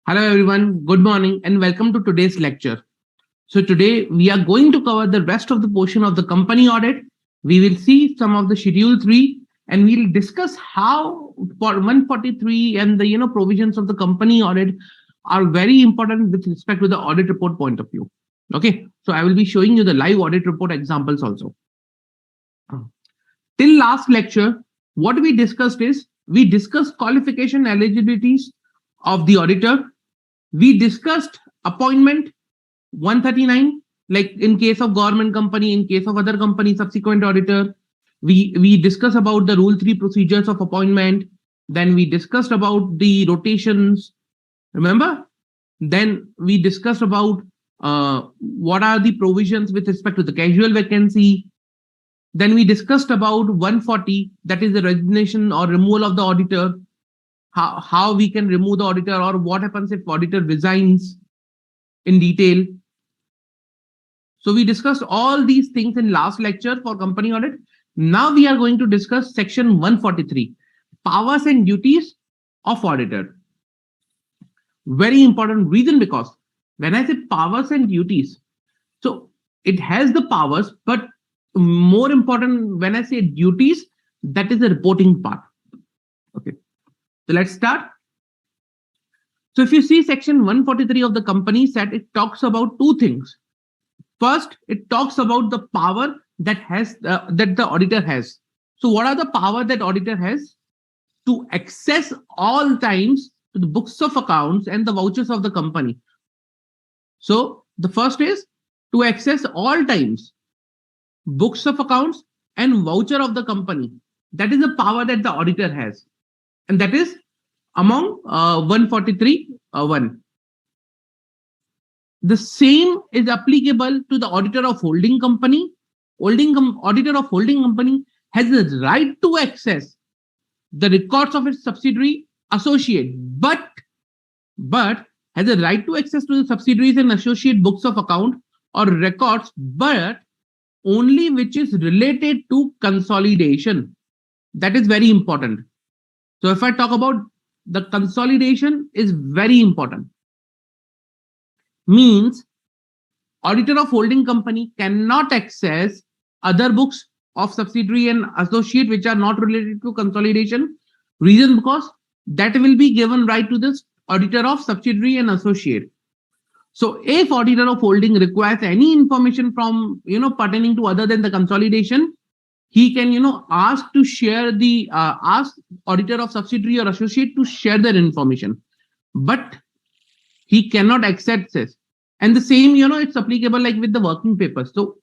Hello everyone, good morning and welcome to today's lecture. So today we are going to cover the rest of the portion of the company audit. We will see some of the schedule 3 and we'll discuss how for 143 and the provisions of the company audit are very important with respect to the audit report point of view. Okay, so I will be showing you the live audit report examples also. Till last lecture, what we discussed is we discussed qualification eligibilities of the auditor. We discussed appointment 139, like in case of government company, in case of other company, subsequent auditor. We discussed about the rule 3 procedures of appointment. Then we discussed about the rotations. Remember? Then we discussed about what are the provisions with respect to the casual vacancy. Then we discussed about 140, that is the resignation or removal of the auditor. How we can remove the auditor or what happens if auditor resigns in detail. So we discussed all these things in last lecture for company audit. Now we are going to discuss section 143, powers and duties of auditor. Very important reason, because when I say powers and duties, so it has the powers, but more important when I say duties, that is the reporting part. Okay. So let's start. So if you see section 143 of the Companies Act, it talks about two things. First, it talks about the power that the auditor has. So what are the power that auditor has? To access all times to the books of accounts and the vouchers of the company. So the first is to access all times books of accounts and voucher of the company. That is the power that the auditor has. And that is among 143(1). The same is applicable to the auditor of holding company. Auditor of holding company has the right to access the records of its subsidiary associate, but has a right to access to the subsidiaries and associate books of account or records, but only which is related to consolidation. That is very important. So if I talk about the consolidation is very important. Means auditor of holding company cannot access other books of subsidiary and associate which are not related to consolidation. Reason because that will be given right to this auditor of subsidiary and associate. So if auditor of holding requires any information from pertaining to other than the consolidation, he can ask to share the ask auditor of subsidiary or associate to share their information, but he cannot access this. And the same it's applicable like with the working papers. So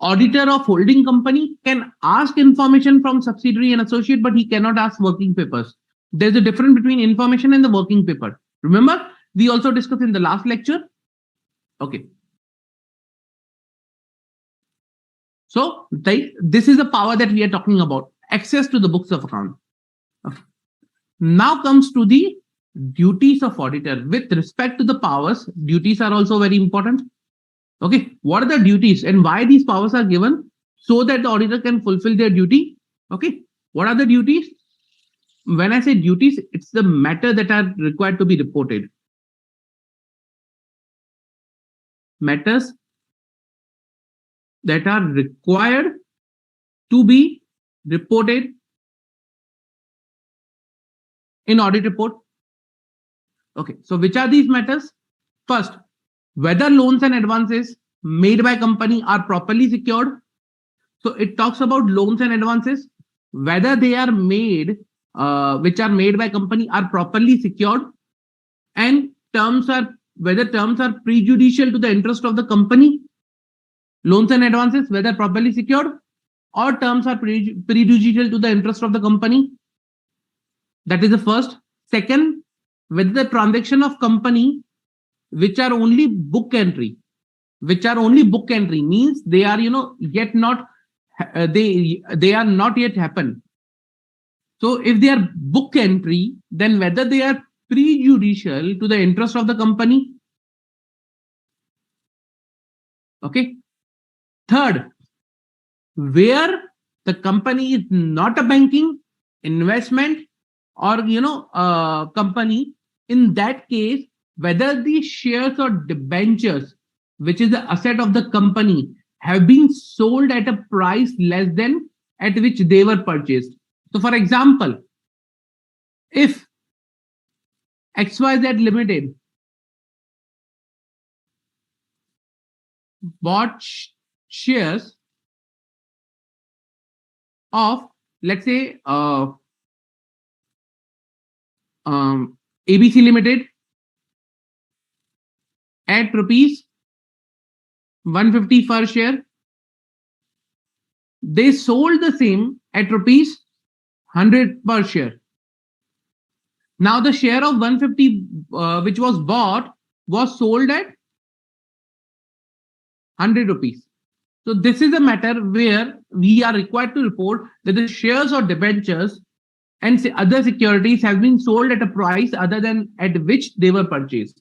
auditor of holding company can ask information from subsidiary and associate, but he cannot ask working papers. There's a difference between information and the working paper. Remember, we also discussed in the last lecture. Okay. So this is the power that we are talking about, access to the books of account. Okay. Now comes to the duties of auditor. With respect to the powers, duties are also very important. Okay, what are the duties and why these powers are given? So that the auditor can fulfill their duty. Okay, what are the duties? When I say duties, it's the matter that are required to be reported. Matters that are required to be reported in audit report. Okay, so which are these matters? First, whether loans and advances made by company are properly secured. So it talks about loans and advances, whether they are made, which are made by company are properly secured, and whether terms are prejudicial to the interest of the company. Loans and advances, whether properly secured or terms are prejudicial to the interest of the company. That is the first. Second, whether the transaction of company which are only book entry means they are yet not they are not yet happened. So if they are book entry, then whether they are prejudicial to the interest of the company. Okay. Third, where the company is not a banking, investment, or company, in that case whether the shares or debentures, which is the asset of the company, have been sold at a price less than at which they were purchased. So, for example, if XYZ Limited bought shares of, let's say, ABC Limited at rupees 150 per share, they sold the same at rupees 100 per share. Now the share of 150 which was bought was sold at 100 rupees. So this is a matter where we are required to report that the shares or debentures and other securities have been sold at a price other than at which they were purchased.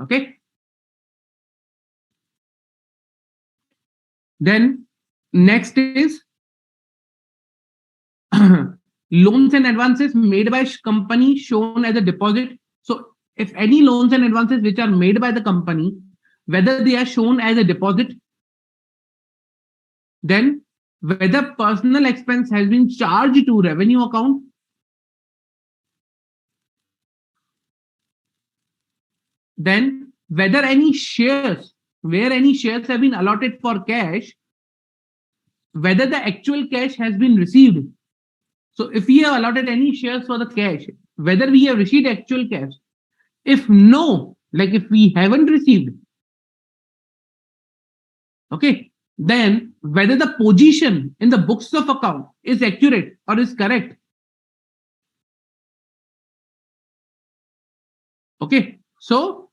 Okay. Then next is loans and advances made by company shown as a deposit. So if any loans and advances which are made by the company, whether they are shown as a deposit, then whether personal expense has been charged to revenue account, then whether any shares, where any shares have been allotted for cash, whether the actual cash has been received. So if we have allotted any shares for the cash, whether we have received actual cash. If no, like if we haven't received, okay, then whether the position in the books of account is accurate or is correct. Okay, so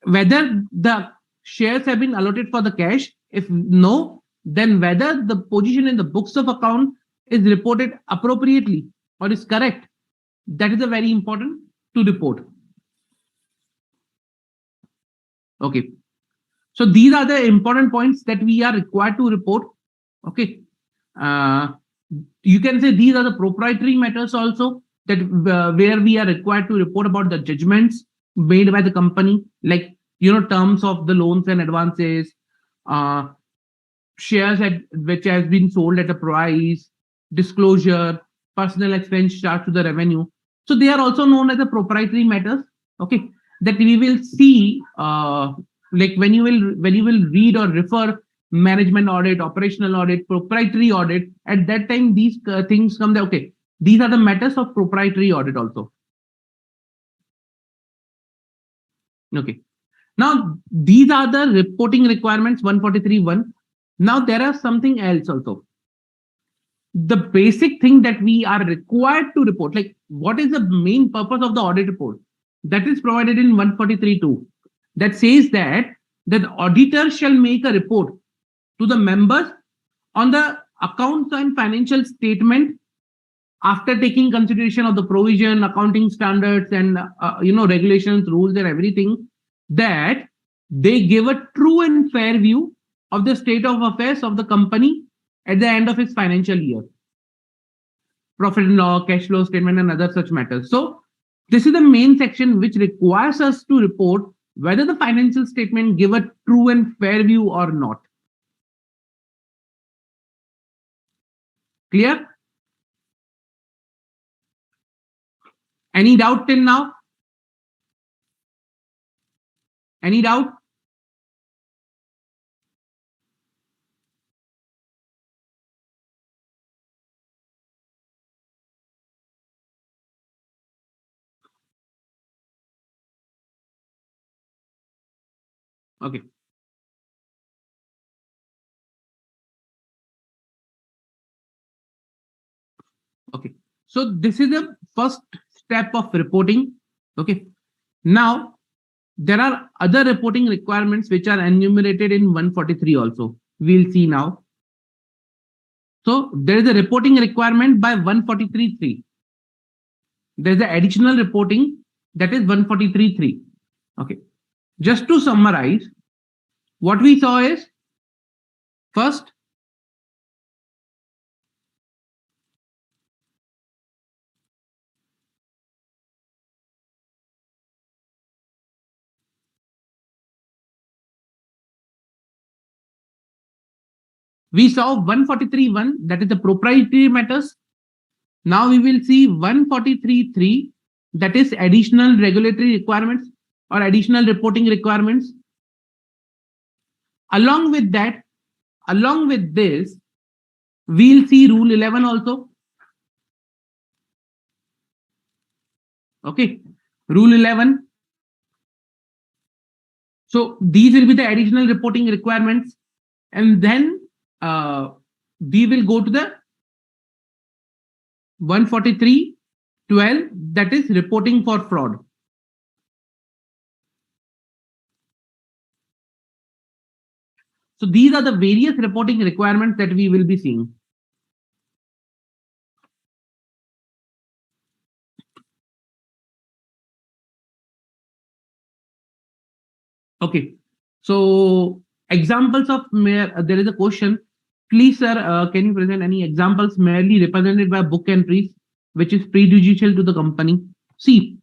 whether the shares have been allotted for the cash, if no, then whether the position in the books of account is reported appropriately or is correct. That is a very important to report. Okay, so these are the important points that we are required to report. Okay, you can say these are the proprietary matters also, that where we are required to report about the judgments made by the company, like terms of the loans and advances, uh, shares at which has been sold at a price, disclosure, personal expense charged to the revenue. So they are also known as the proprietary matters. Okay, that we will see, like when you will read or refer management audit, operational audit, proprietary audit. At that time, these things come. There, okay, these are the matters of proprietary audit also. Okay. Now these are the reporting requirements 143.1. Now there are something else also. The basic thing that we are required to report, like what is the main purpose of the audit report, that is provided in 143.2, that says that the auditor shall make a report to the members on the accounts and financial statement after taking consideration of the provision, accounting standards, and regulations, rules, and everything, that they give a true and fair view of the state of affairs of the company at the end of its financial year, profit and loss, cash flow statement, and other such matters. So this is the main section which requires us to report whether the financial statement give a true and fair view or not. Clear? Any doubt till now? Any doubt? Okay. Okay. So this is the first step of reporting. Okay. Now there are other reporting requirements which are enumerated in 143 also. We'll see now. So there is a reporting requirement by 143.3. There's the additional reporting, that is 143.3. Okay. Just to summarize, what we saw is, first, We saw 143.1, that is the proprietary matters. Now we will see 143.3, that is additional regulatory requirements or additional reporting requirements. Along with that, along with this, we'll see Rule 11 also. Okay, Rule 11. So these will be the additional reporting requirements. And then we will go to the 143.12, that is reporting for fraud. So these are the various reporting requirements that we will be seeing. Okay, so examples of there is a question. Please, sir, can you present any examples merely represented by book entries, which is prejudicial to the company? See,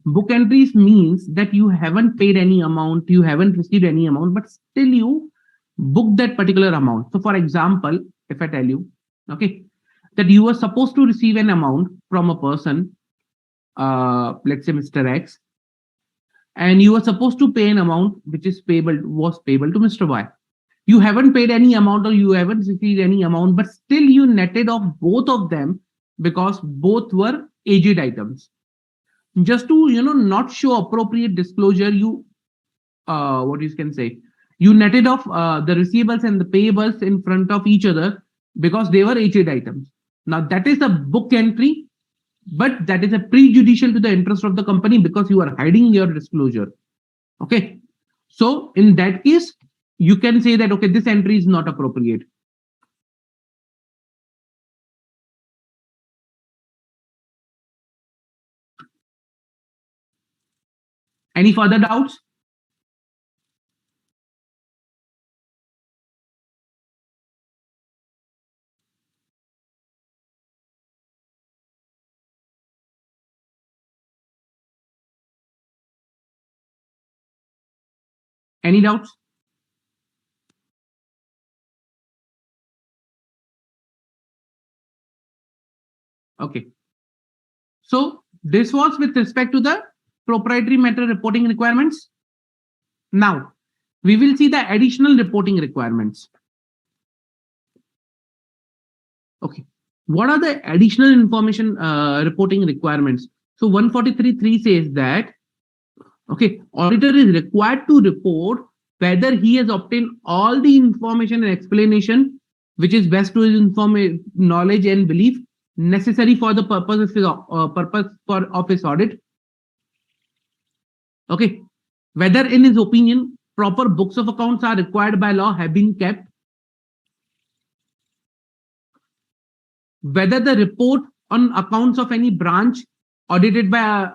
book entries means that you haven't paid any amount, you haven't received any amount, but still you book that particular amount. So, for example, if I tell you, okay, that you were supposed to receive an amount from a person, let's say Mr. X, and you were supposed to pay an amount which is was payable to Mr. Y. You haven't paid any amount or you haven't received any amount, but still you netted off both of them because both were aged items. Just to not show appropriate disclosure, you what you can say, you netted off the receivables and the payables in front of each other because they were aged items. Now that is a book entry, but that is a prejudicial to the interest of the company because you are hiding your disclosure. Okay, so in that case you can say that, okay, this entry is not appropriate. Any further doubts? Any doubts? Okay, so this was with respect to the proprietary matter reporting requirements. Now we will see the additional reporting requirements. Okay, what are the additional information reporting requirements? So 143.3 says that, okay, auditor is required to report whether he has obtained all the information and explanation which is best to his knowledge and belief necessary for the purpose of his audit. Okay, whether in his opinion proper books of accounts are required by law have been kept, whether the report on accounts of any branch audited by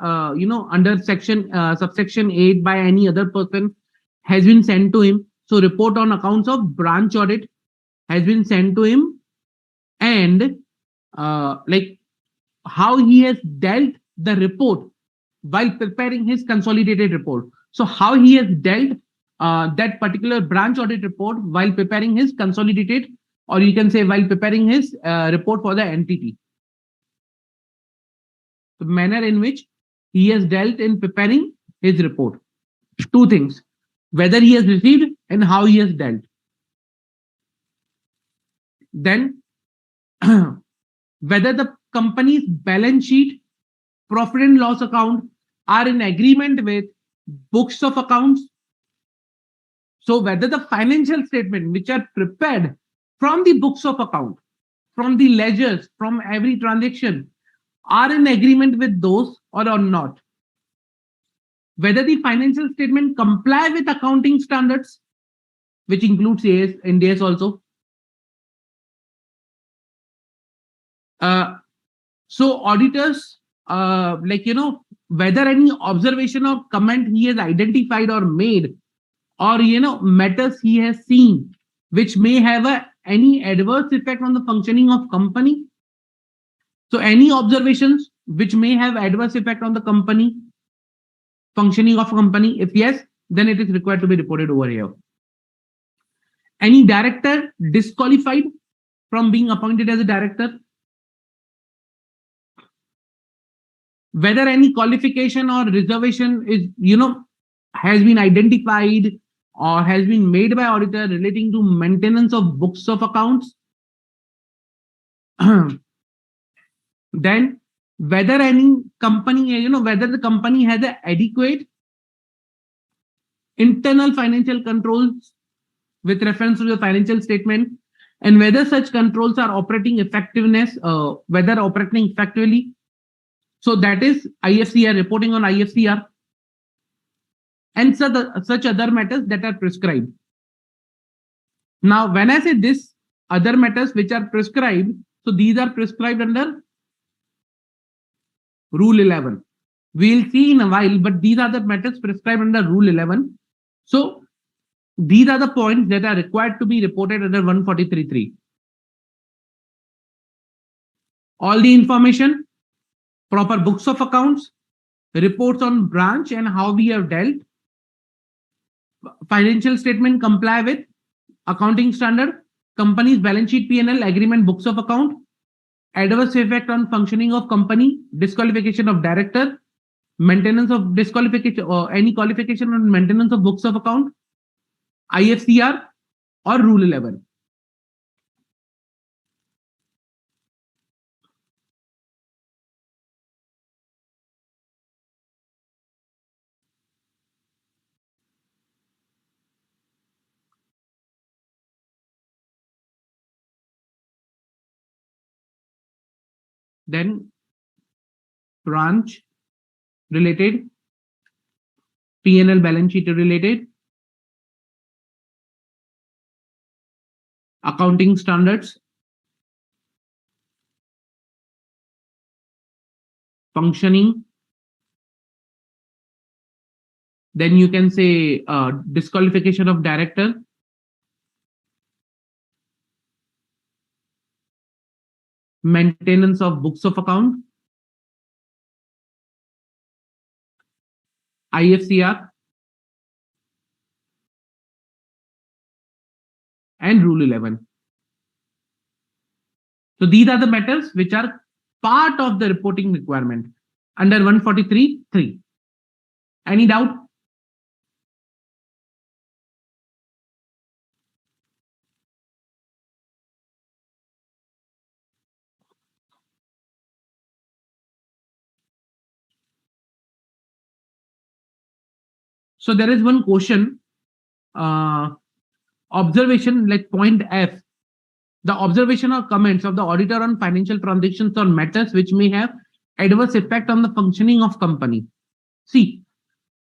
under subsection 8 by any other person has been sent to him. So report on accounts of branch audit has been sent to him, and like how he has dealt the report while preparing his consolidated report. So how he has dealt that particular branch audit report while preparing his consolidated, or you can say while preparing his report for the entity. The manner in which he has dealt in preparing his report. Two things: whether he has received and how he has dealt. Then whether the company's balance sheet, profit and loss account are in agreement with books of accounts. So whether the financial statement which are prepared from the books of account, from the ledgers, from every transaction are in agreement with those or are not. Whether the financial statement comply with accounting standards, which includes Ind AS also. So auditors, whether any observation or comment he has identified or made, or matters he has seen which may have any adverse effect on the functioning of company. So any observations which may have adverse effect on the company, functioning of company, if yes, then it is required to be reported over here. Any director disqualified from being appointed as a director. Whether any qualification or reservation is, has been identified or has been made by auditor relating to maintenance of books of accounts. Then whether any company, whether the company has an adequate internal financial controls with reference to the financial statement, and whether such controls are operating effectiveness, whether operating effectively. So that is IFCR, reporting on IFCR, and such other matters that are prescribed. Now, when I say this other matters which are prescribed, so these are prescribed under Rule 11. We'll see in a while, but these are the matters prescribed under Rule 11. So these are the points that are required to be reported under 143.3. All the information, proper books of accounts, reports on branch and how we have dealt, financial statement comply with accounting standard, company's balance sheet P&L, agreement, books of account, adverse effect on functioning of company, disqualification of director, maintenance of disqualification or any qualification on maintenance of books of account, IFCR or Rule 11. Then branch related, P&L balance sheet related, accounting standards, functioning. Then you can say disqualification of director, maintenance of books of account, IFCR, and Rule 11. So these are the matters which are part of the reporting requirement under 143.3. Any doubt? So there is one question, observation, like point F. The observation or comments of the auditor on financial transactions or matters which may have adverse effect on the functioning of company. See,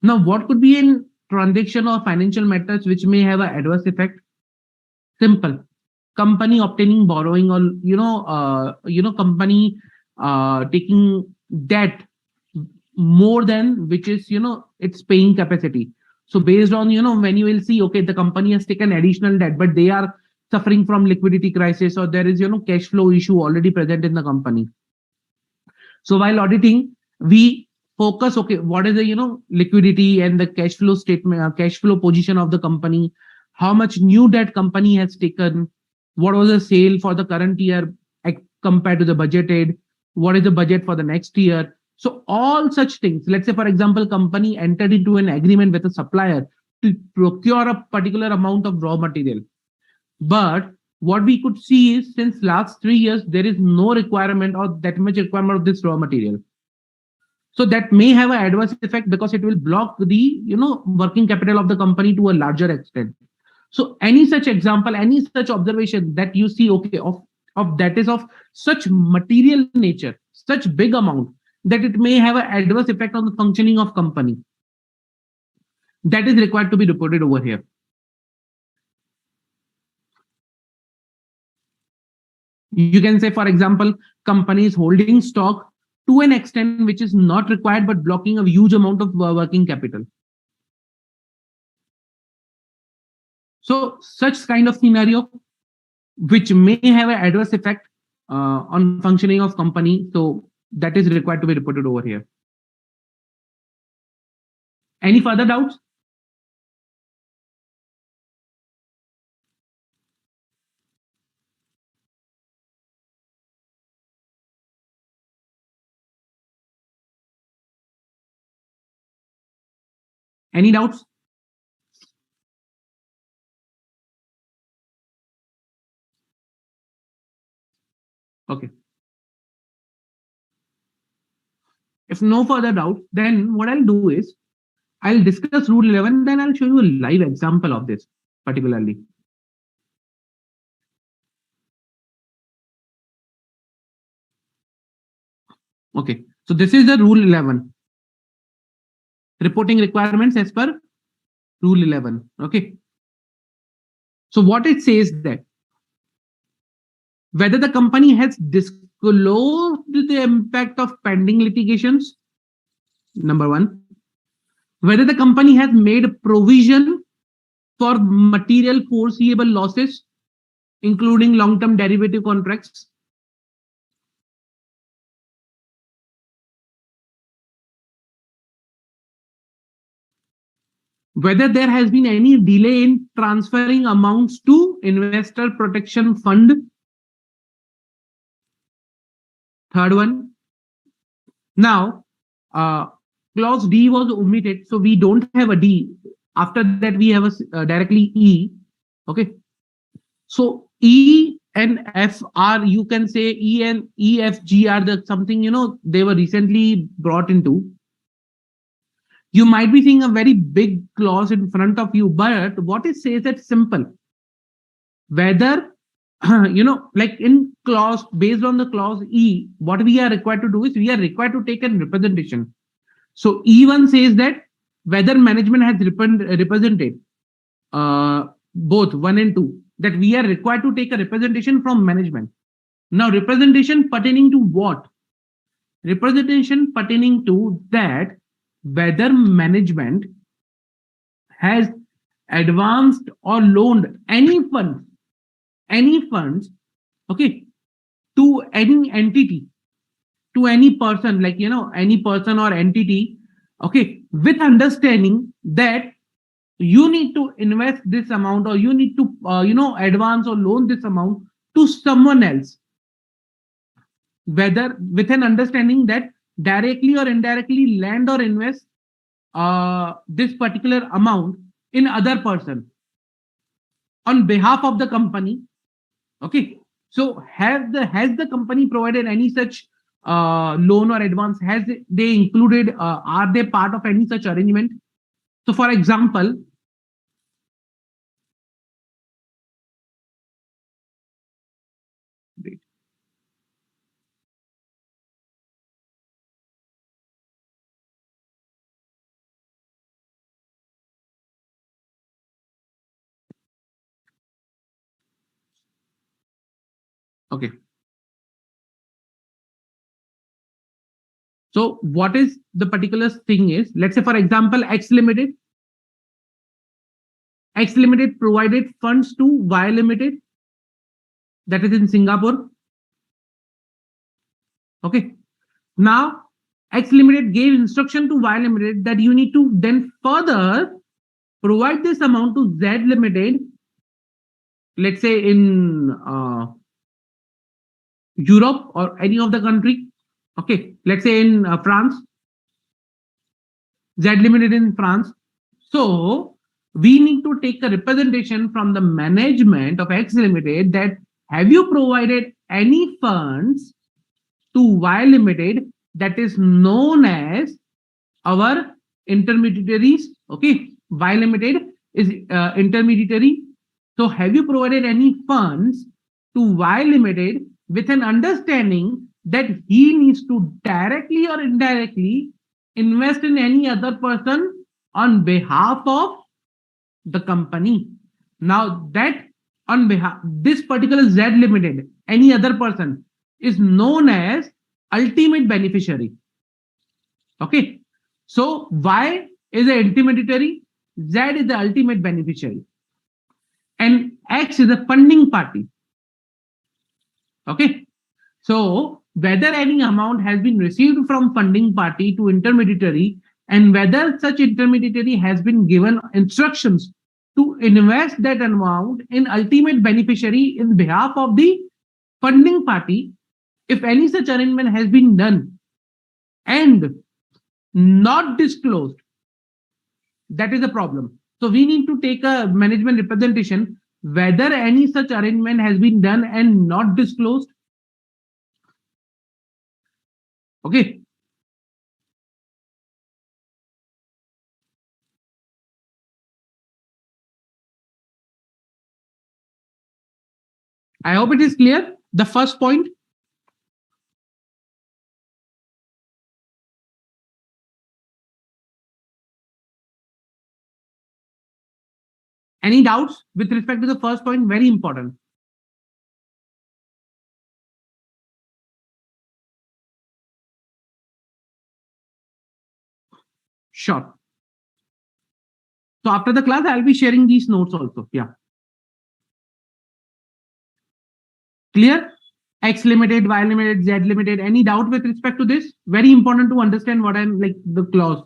now what could be in transaction or financial matters which may have an adverse effect? Simple. Company obtaining borrowing, or company taking debt more than which is its paying capacity. So based on when you will see, okay, the company has taken additional debt, but they are suffering from liquidity crisis, or there is cash flow issue already present in the company. So while auditing, we focus, okay, what is the liquidity and the cash flow statement, cash flow position of the company, how much new debt company has taken, what was the sale for the current year compared to the budgeted, what is the budget for the next year. So all such things, let's say for example, company entered into an agreement with a supplier to procure a particular amount of raw material, but what we could see is since last 3 years there is no requirement or that much requirement of this raw material. So that may have an adverse effect because it will block the working capital of the company to a larger extent. So any such example, any such observation that you see, okay, of that is of such material nature, such big amount that it may have an adverse effect on the functioning of company, that is required to be reported over here. You can say, for example, companies holding stock to an extent which is not required but blocking a huge amount of working capital. So such kind of scenario which may have an adverse effect on functioning of company, so that is required to be reported over here. Any further doubts? Any doubts? Okay. If no further doubt, then what I'll do is I'll discuss rule 11, then I'll show you a live example of this particularly. Okay, so this is the rule 11. Reporting requirements as per rule 11. Okay. So what it says that whether the company has disclosed the impact of pending litigations, number one, whether the company has made provision for material foreseeable losses, including long-term derivative contracts, whether there has been any delay in transferring amounts to investor protection fund. Third one, now clause D was omitted, so we don't have a D. After that, we have a directly E. Okay, so E and F are, you can say E and E, F, G are the something, they were recently brought into. You might be seeing a very big clause in front of you, but what it says is simple. Whether, like in clause, based on the clause E, what we are required to do is we are required to take a representation. So E1 says that whether management has represented both 1 and 2, that we are required to take a representation from management. Now, representation pertaining to what? Representation pertaining to that whether management has advanced or loaned any funds, okay, to any entity, to any person, like, any person or entity, okay, with understanding that you need to invest this amount, or you need to, advance or loan this amount to someone else, whether with an understanding that directly or indirectly lend or invest this particular amount in other person on behalf of the company. Okay, so has the company provided any such loan or advance? Has they included, are they part of any such arrangement? So for example, okay, so what is the particular thing is, let's say for example, X Limited provided funds to Y Limited, that is in Singapore. Okay, now X Limited gave instruction to Y Limited that you need to then further provide this amount to Z Limited, let's say in Europe or any of the country. Okay, let's say in France, Z Limited in France. So we need to take a representation from the management of X Limited that have you provided any funds to Y Limited, that is known as our intermediaries. Okay, Y Limited is intermediary. So have you provided any funds to Y Limited with an understanding that he needs to directly or indirectly invest in any other person on behalf of the company? Now that on behalf this particular Z Limited, any other person is known as ultimate beneficiary. Okay, so Y is the intermediary, Z is the ultimate beneficiary, and X is the funding party. Okay, so whether any amount has been received from funding party to intermediary, and whether such intermediary has been given instructions to invest that amount in ultimate beneficiary in behalf of the funding party, if any such arrangement has been done and not disclosed, That is a problem. So we need to take a management representation whether any such arrangement has been done and not disclosed. Okay. I hope it is clear. The first point. Any doubts with respect to the first point? Very important. Sure. So after the class, I'll be sharing these notes also. Yeah. Clear? X limited, Y limited, Z limited. Any doubt with respect to this? Very important to understand what I'm like the clause.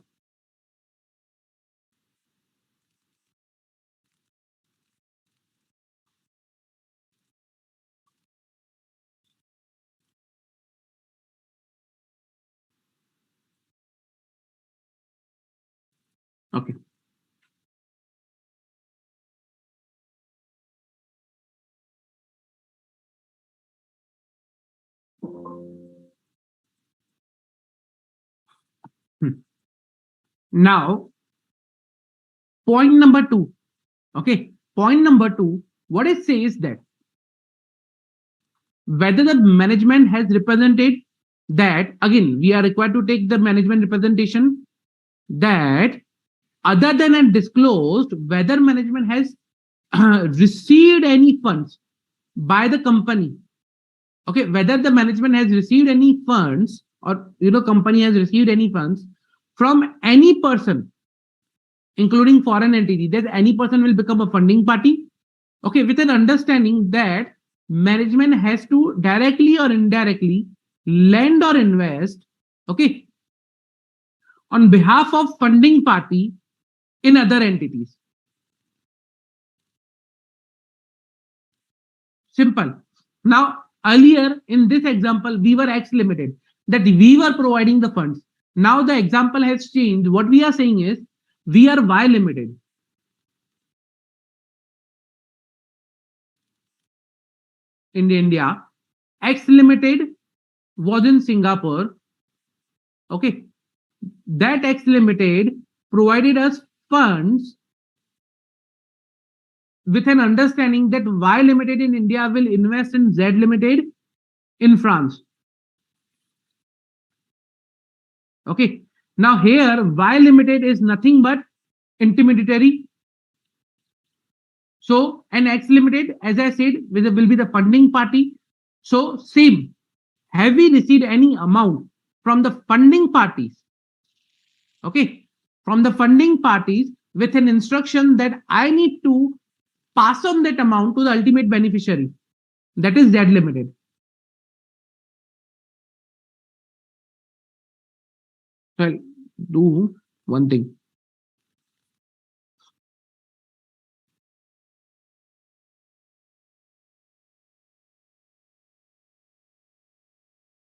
Okay. Hmm. Now, point number two. Okay. Point number two. What it says that whether the management has represented that, again, we are required to take the management representation that other than undisclosed, whether management has received any funds by the company. Okay, whether the management has received any funds or company has received any funds from any person, including foreign entity, that any person will become a funding party. Okay, with an understanding that management has to directly or indirectly lend or invest, okay, on behalf of funding party in other entities. Simple. Now, earlier in this example, we were X limited, that we were providing the funds. Now the example has changed. What we are saying is we are Y limited. In India, X limited was in Singapore. Okay, that X limited provided us funds with an understanding that Y limited in India will invest in Z limited in France. Okay, now here Y limited is nothing but intermediary. So, and X limited, as I said, will be the funding party. So, same. Have we received any amount from the funding parties? Okay, from the funding parties with an instruction that I need to pass on that amount to the ultimate beneficiary. That is Z limited. So, I'll do one thing.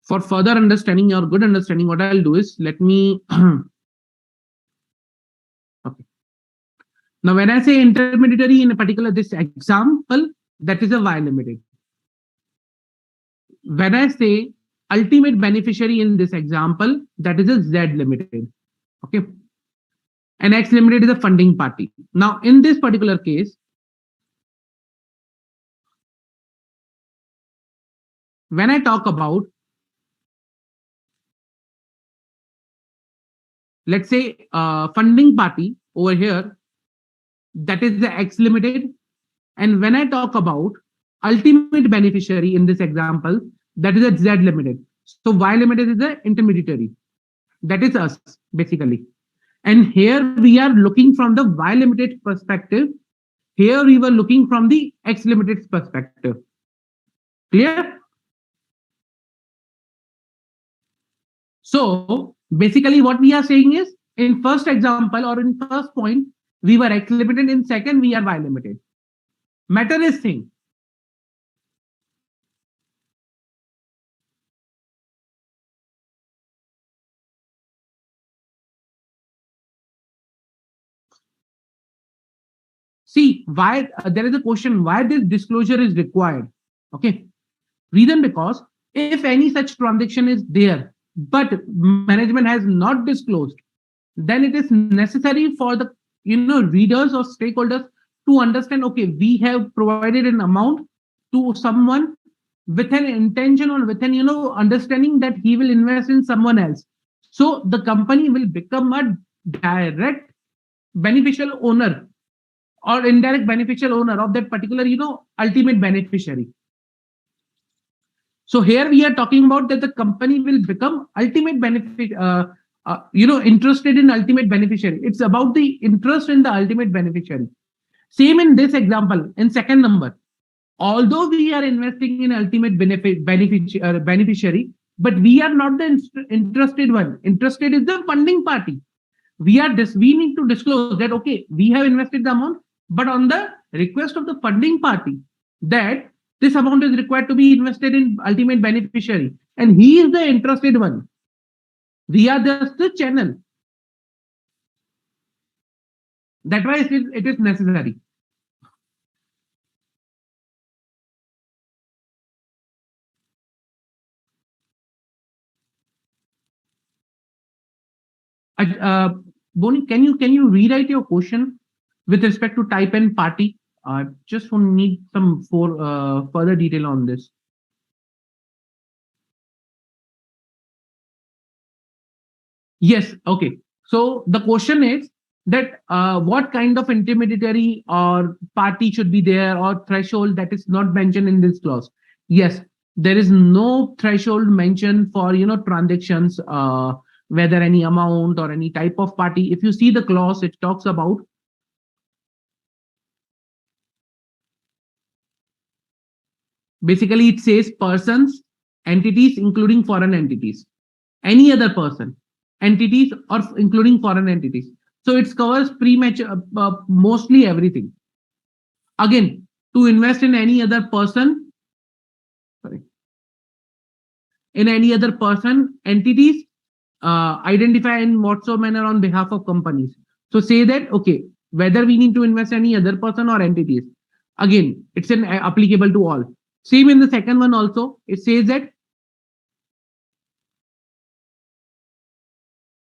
For further understanding or good understanding, what I'll do is let me. Okay. Now, when I say intermediary in a particular this example, that is a Y limited. When I say ultimate beneficiary in this example, that is a Z limited. Okay. And X limited is a funding party. Now, in this particular case, when I talk about, let's say, funding party over here, that is the X limited. And when I talk about ultimate beneficiary in this example, that is a Z limited. So Y limited is the intermediary. That is us, basically. And here we are looking from the Y limited perspective. Here we were looking from the X limited perspective. Clear? So basically what we are saying is in first example or in first point, we were X limited. In second, we are Y limited. Matter is thing. See why there is a question why this disclosure is required. Okay, reason because if any such transaction is there, but management has not disclosed, then it is necessary for the readers or stakeholders to understand. Okay, we have provided an amount to someone with an intention or with an understanding that he will invest in someone else. So the company will become a direct beneficial owner or indirect beneficial owner of that particular ultimate beneficiary. So here we are talking about that the company will become ultimate benefit, interested in ultimate beneficiary. It's about the interest in the ultimate beneficiary. Same in this example, in second number. Although we are investing in ultimate beneficiary, but we are not the interested one. Interested is the funding party. We need to disclose that okay, we have invested the amount, but on the request of the funding party, that this amount is required to be invested in ultimate beneficiary, and he is the interested one. We are just the channel. That's why it is necessary. Uh, Boni, can you rewrite your question with respect to type and party? Just need some for further detail on this. Yes. Okay. So the question is that what kind of intermediary or party should be there or threshold that is not mentioned in this clause? Yes, there is no threshold mentioned for transactions, whether any amount or any type of party. If you see the clause, it talks about basically it says persons, entities, including foreign entities, any other person, entities, or including foreign entities. So it covers pretty much mostly everything. Again, to invest in any other person, sorry, in any other person, entities, identify in whatsoever manner on behalf of companies. So say that okay, whether we need to invest any other person or entities. Again, it's applicable to all. Same in the second one also. It says that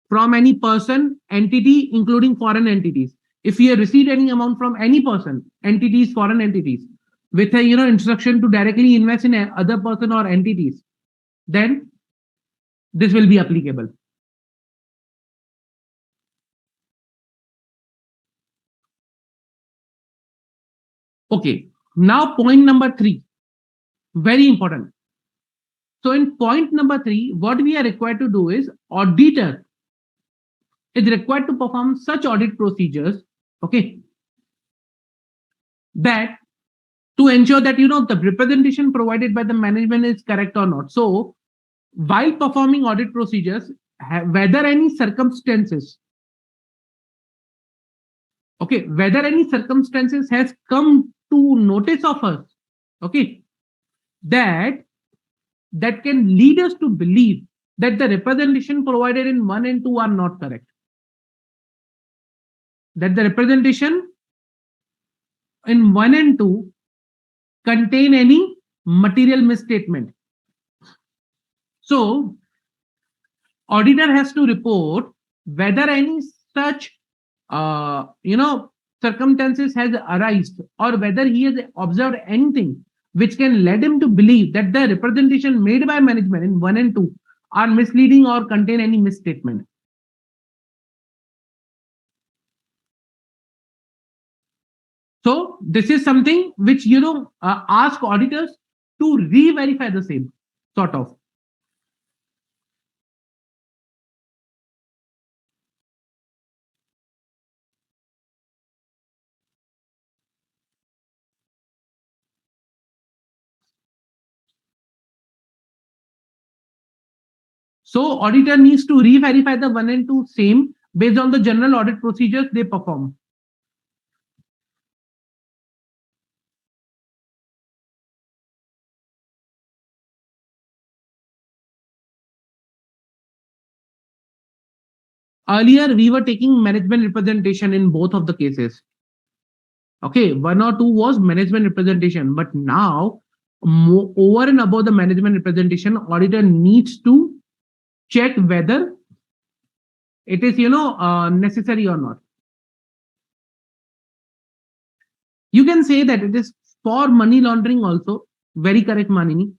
from any person, entity, including foreign entities. If we have received any amount from any person, entities, foreign entities, with a instruction to directly invest in other person or entities, then this will be applicable. Okay. Now point number 3, very important. So in point number 3, what we are required to do is auditor is required to perform such audit procedures, okay, that to ensure that the representation provided by the management is correct or not. So while performing audit procedures, whether any circumstances, okay, whether any circumstances has come to notice of us, okay, that can lead us to believe that the representation provided in 1 and 2 are not correct, that the representation in 1 and 2 contain any material misstatement. So auditor has to report whether any such circumstances has arisen, or whether he has observed anything which can lead him to believe that the representation made by management in 1 and 2 are misleading or contain any misstatement. So this is something which ask auditors to re-verify the same sort of. So auditor needs to re-verify the 1 and 2 same based on the general audit procedures they perform. Earlier, we were taking management representation in both of the cases. Okay, one or two was management representation, but now over and above the management representation, auditor needs to check whether it is necessary or not. You can say that it is for money laundering also. Very correct, Manini.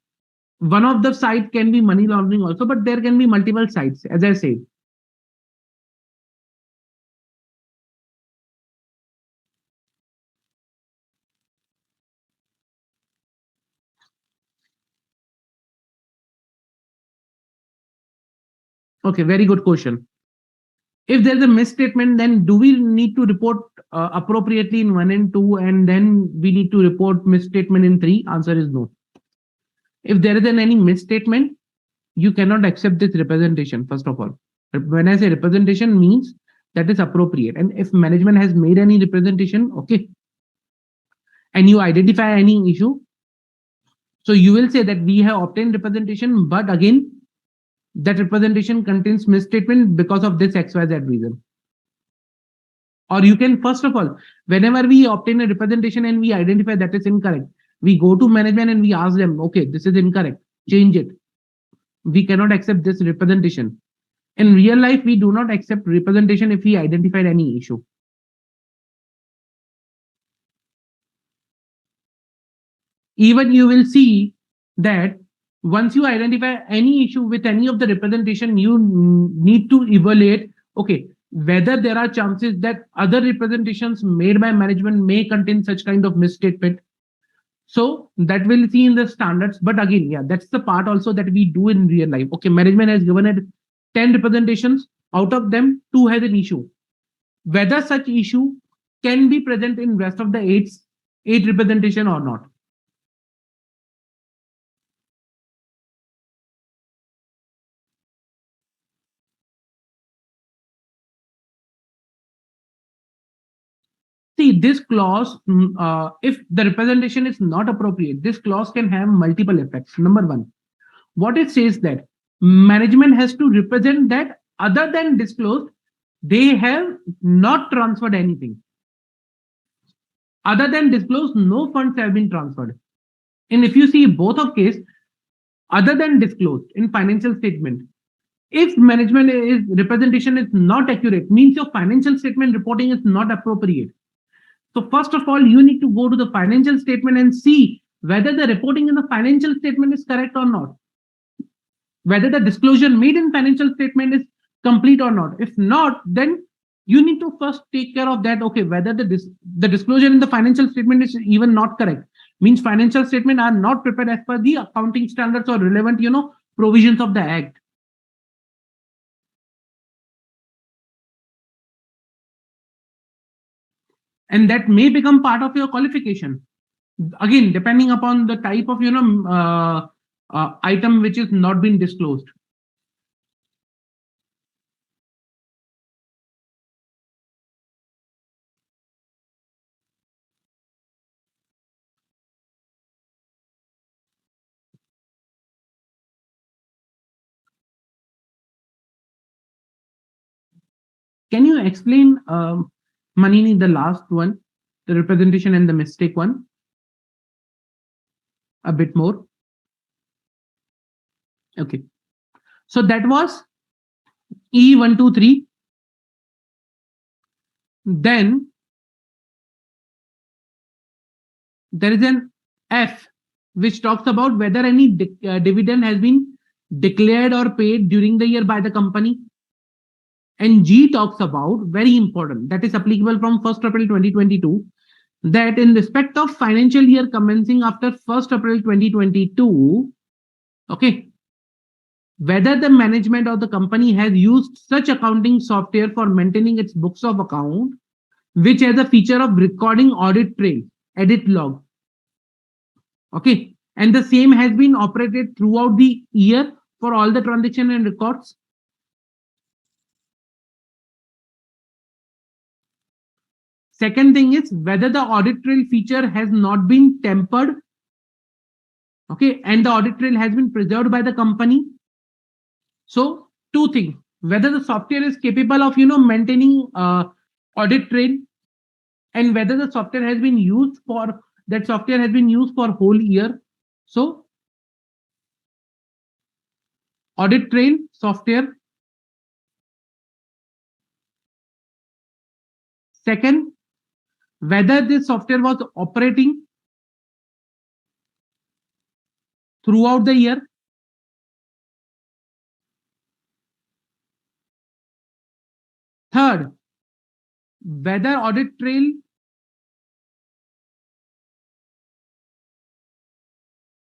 One of the side can be money laundering also, but there can be multiple sides, as I said. Okay, very good question. If there's a misstatement, then do we need to report appropriately in 1 and 2, and then we need to report misstatement in 3? Answer is no. If there is any misstatement, you cannot accept this representation, first of all. When I say representation means that is appropriate. And if management has made any representation, okay, and you identify any issue, so you will say that we have obtained representation, but again, that representation contains misstatement because of this XYZ reason. Or you can, first of all, whenever we obtain a representation and we identify that is incorrect, we go to management and we ask them, okay, this is incorrect, change it. We cannot accept this representation. In real life, we do not accept representation if we identified any issue. Even you will see that once you identify any issue with any of the representation, you need to evaluate, okay, whether there are chances that other representations made by management may contain such kind of misstatement. So that will see in the standards. But again, yeah, that's the part also that we do in real life. Okay, management has given it 10 representations. Out of them, 2 has an issue. Whether such issue can be present in rest of the 8 representation or not. See, this clause, if the representation is not appropriate, this clause can have multiple effects. Number one, what it says that management has to represent that other than disclosed, they have not transferred anything. Other than disclosed, no funds have been transferred. And if you see both of case, other than disclosed in financial statement, if management is representation is not accurate, means your financial statement reporting is not appropriate. So first of all, you need to go to the financial statement and see whether the reporting in the financial statement is correct or not. Whether the disclosure made in financial statement is complete or not. If not, then you need to first take care of that. Okay, whether the disclosure in the financial statement is even not correct. Means financial statement are not prepared as per the accounting standards or relevant, provisions of the act. And that may become part of your qualification. Again, depending upon the type of item which is not been disclosed. Can you explain, Manini, the last one, the representation and the mistake one, a bit more? Okay. So that was E123. Then there is an F, which talks about whether any dividend has been declared or paid during the year by the company. And G talks about, very important, that is applicable from 1st April 2022, that in respect of financial year commencing after 1st April 2022, okay, whether the management or the company has used such accounting software for maintaining its books of account, which has a feature of recording audit trail, edit log. Okay, and the same has been operated throughout the year for all the transaction and records. Second thing is whether the audit trail feature has not been tempered, okay, and the audit trail has been preserved by the company. So 2 things, whether the software is capable of maintaining audit trail, and whether the software has been used for whole year. So audit trail software. Second, whether this software was operating throughout the year. Third, whether audit trail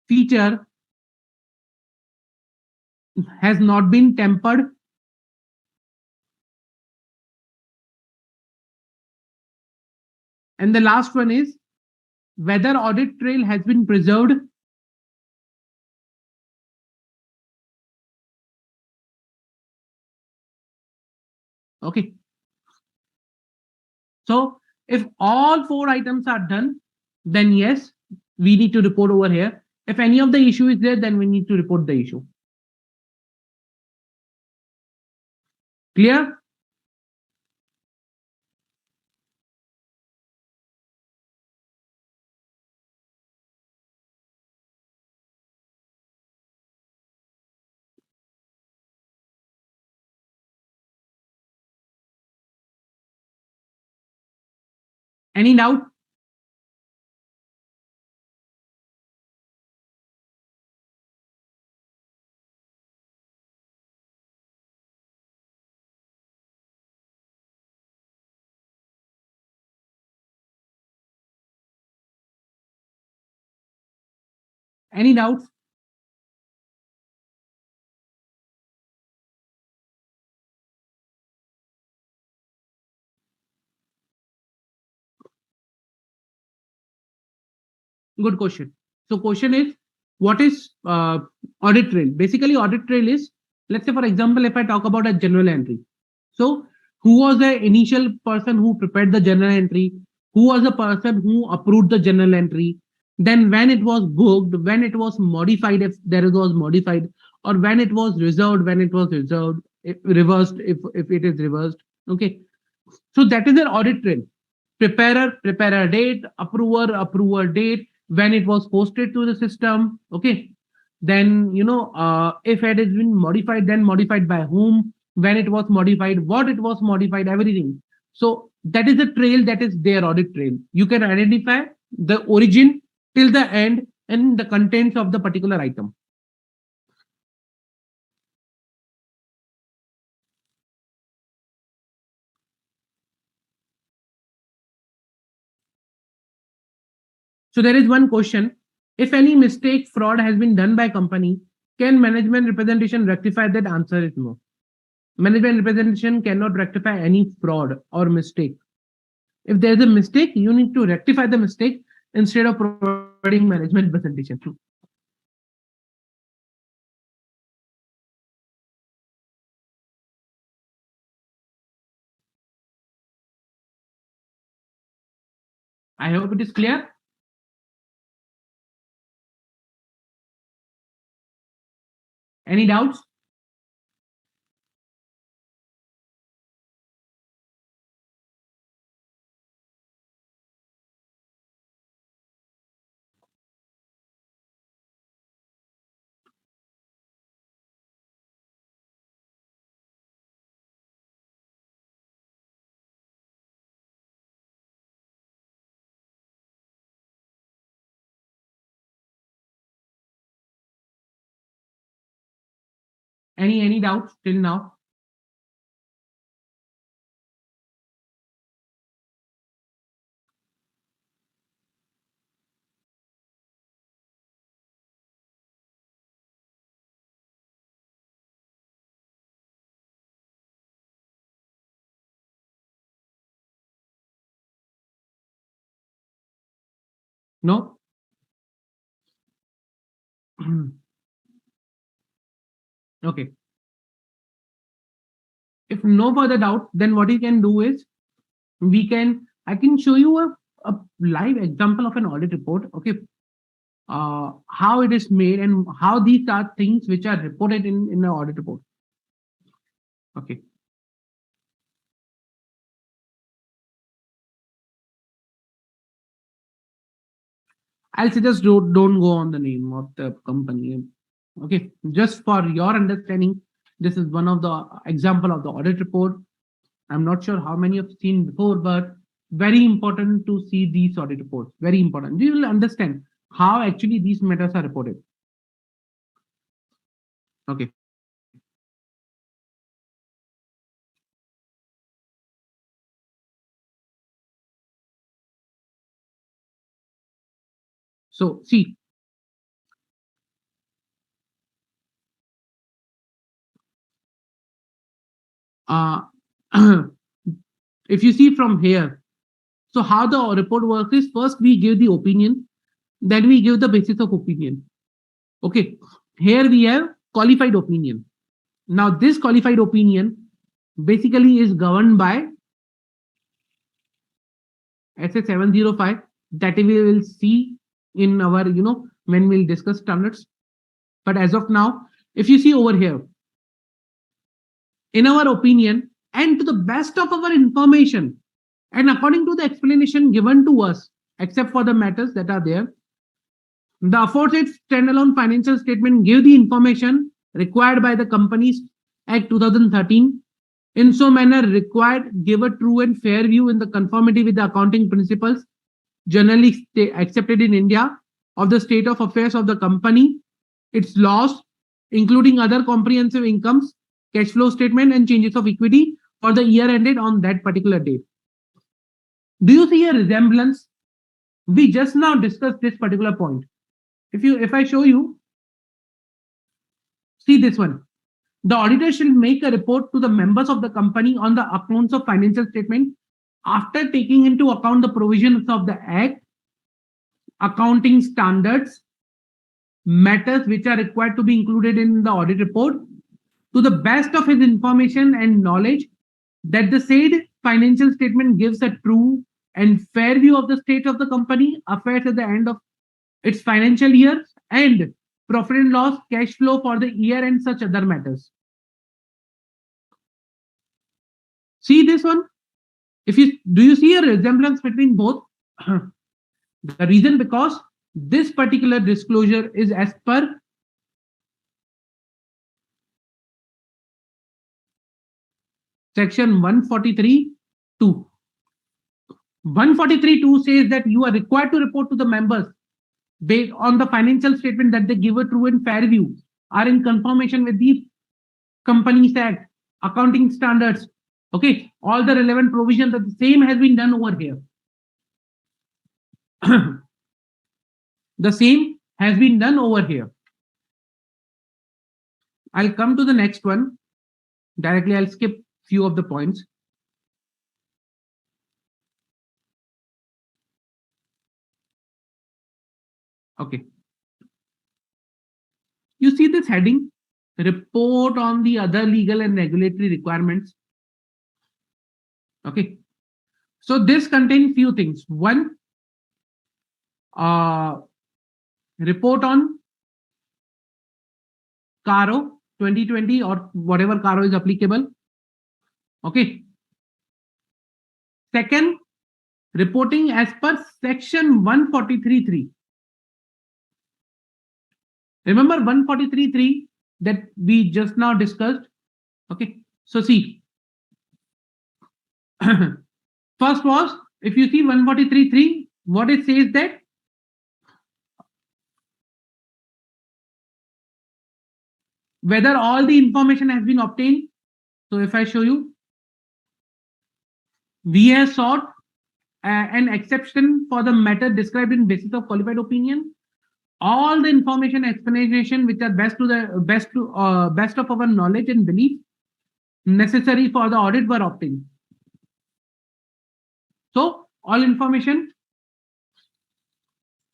feature has not been tempered. And the last one is whether audit trail has been preserved. Okay. So if all four items are done, then yes, we need to report over here. If any of the issue is there, then we need to report the issue. Clear? Any doubt? Any doubts? Good question. So question is, what is audit trail? Basically, audit trail is, let's say for example, if I talk about a journal entry. So who was the initial person who prepared the journal entry? Who was the person who approved the journal entry? Then when it was booked, when it was modified, if there was modified, or when it was reserved, when it was reserved, if reversed, if it is reversed. Okay. So that is an audit trail. Preparer date, approver date, when it was posted to the system. Okay. Then, if it has been modified, then modified by whom, when it was modified, what it was modified, everything. So that is the trail, that is their audit trail. You can identify the origin till the end and the contents of the particular item. So there is one question. If any mistake, fraud has been done by company, can management representation rectify that? Answer is no. Management representation cannot rectify any fraud or mistake. If there's a mistake, you need to rectify the mistake instead of providing management representation. I hope it is clear. Any doubts? Any doubts till now? No? Okay. If no further doubt, then what you can do is I can show you a live example of an audit report. Okay. How it is made and how these are things which are reported in the audit report. Okay. I'll suggest don't go on the name of the company. Okay, just for your understanding, this is one of the example of the audit report. I'm not sure how many you've seen before, but very important to see these audit reports. Very important. You will understand how actually these matters are reported. Okay. So see, uh, if you see from here, so how the report works is first we give the opinion, then we give the basis of opinion. Okay, here we have qualified opinion. Now this qualified opinion basically is governed by SA 705 that we will see in our, when we'll discuss standards. But as of now, if you see over here, in our opinion, and to the best of our information, and according to the explanation given to us, except for the matters that are there, the aforesaid standalone financial statement give the information required by the Companies Act 2013 in so manner required give a true and fair view in the conformity with the accounting principles generally accepted in India of the state of affairs of the company, its laws, including other comprehensive incomes, cash flow statement, and changes of equity for the year ended on that particular date. Do you see a resemblance? We just now discussed this particular point. If I show you, see this one. The auditor shall make a report to the members of the company on the accounts of financial statement after taking into account the provisions of the Act, accounting standards, matters which are required to be included in the audit report, to the best of his information and knowledge, that the said financial statement gives a true and fair view of the state of the company affairs at the end of its financial year and profit and loss, cash flow for the year, and such other matters. See this one? If you do you see a resemblance between both? The reason because this particular disclosure is as per section 143(2). 143(2) says that you are required to report to the members based on the financial statement that they give a true and fair view are in conformation with the Companies Act, accounting standards. Okay, all the relevant provisions that the same has been done over here. The same has been done over here. I'll come to the next one. Directly, I'll skip few of the points. Okay. You see this heading, report on the other legal and regulatory requirements. Okay. So this contains few things. One, report on CARO 2020 or whatever CARO is applicable. Okay. Second, reporting as per section 143(3). Remember 143(3) that we just now discussed. Okay. So see, first was, if you see 143(3), what it says that whether all the information has been obtained. So if I show you, we have sought an exception for the matter described in basis of qualified opinion. All the information explanation which are best of our knowledge and belief necessary for the audit were obtained. So all information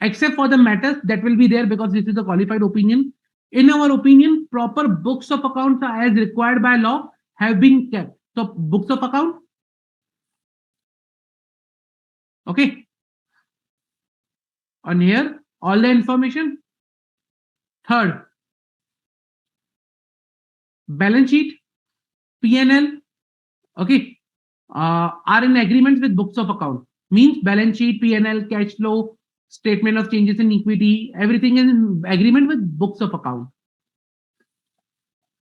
except for the matters that will be there because this is a qualified opinion. In our opinion, proper books of accounts as required by law have been kept. So books of account. Okay. On here, all the information. Third, balance sheet, P&L, okay, are in agreement with books of account. Means balance sheet, P&L, cash flow, statement of changes in equity, everything is in agreement with books of account.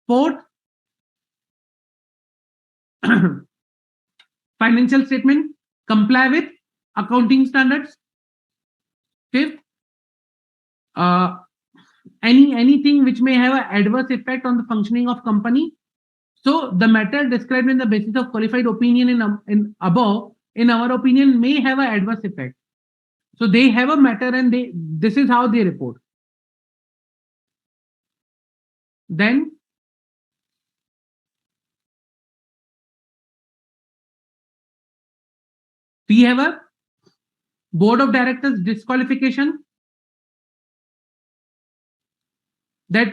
Fourth, financial statement comply with accounting standards. Fifth, anything which may have an adverse effect on the functioning of company. So the matter described in the basis of qualified opinion in above, in our opinion, may have an adverse effect. So they have a matter and this is how they report. Then we have a board of directors disqualification, that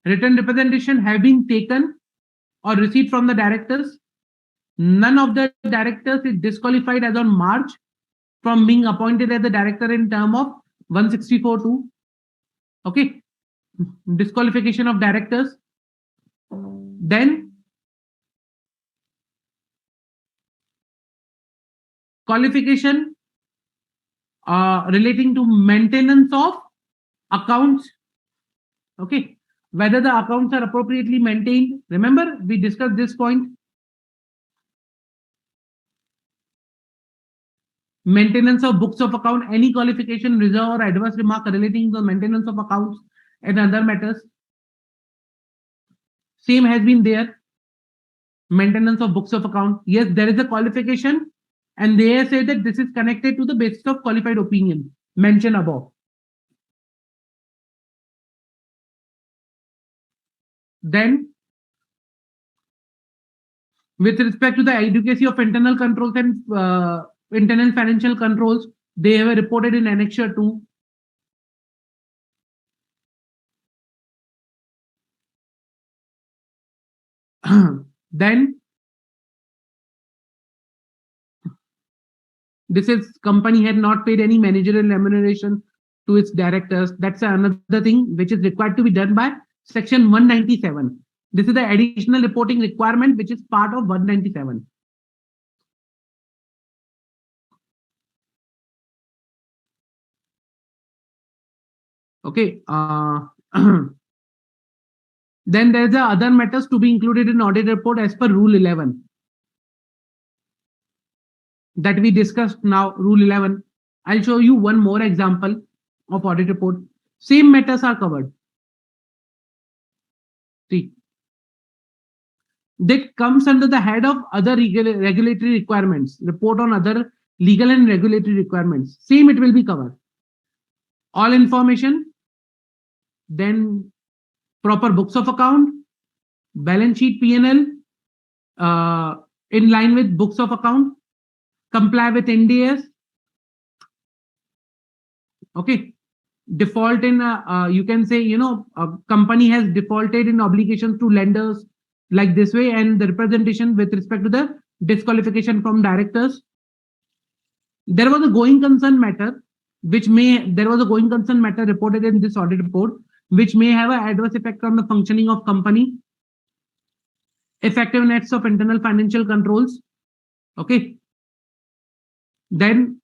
written representation have been taken or received from the directors. None of the directors is disqualified as on March from being appointed as the director in term of 164(2). Okay, disqualification of directors. Then qualification relating to maintenance of accounts. Okay, whether the accounts are appropriately maintained. Remember, we discussed this point. Maintenance of books of account, any qualification, reserve, or adverse remark relating to the maintenance of accounts and other matters. Same has been there. Maintenance of books of account. Yes, there is a qualification, and they say that this is connected to the basis of qualified opinion mentioned above. Then, with respect to the adequacy of internal controls and internal financial controls, they have reported in Annexure 2. Then this is company had not paid any managerial remuneration to its directors. That's another thing which is required to be done by section 197. This is the additional reporting requirement which is part of 197. Okay. Then there's the other matters to be included in audit report as per Rule 11 that we discussed now. Rule 11. I'll show you one more example of audit report. Same matters are covered. See, that comes under the head of other regulatory requirements. Report on other legal and regulatory requirements. Same, it will be covered. All information, then proper books of account, balance sheet, P&L, in line with books of account, comply with NDS. Okay, default in you can say, a company has defaulted in obligations to lenders like this way, and the representation with respect to the disqualification from directors. There was a going concern matter reported in this audit report which may have an adverse effect on the functioning of company, effectiveness of internal financial controls. Okay, then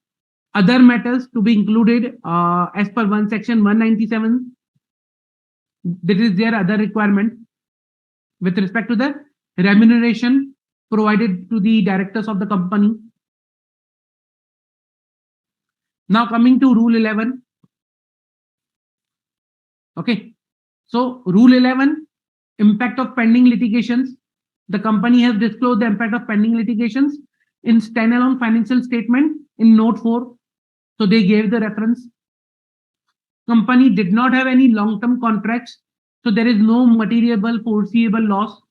other matters to be included as per section 197. This is their other requirement with respect to the remuneration provided to the directors of the company. Now coming to Rule 11. Okay, so Rule 11, impact of pending litigations. The company has disclosed the impact of pending litigations in standalone financial statement in Note 4. So they gave the reference. Company did not have any long-term contracts, so there is no material foreseeable loss.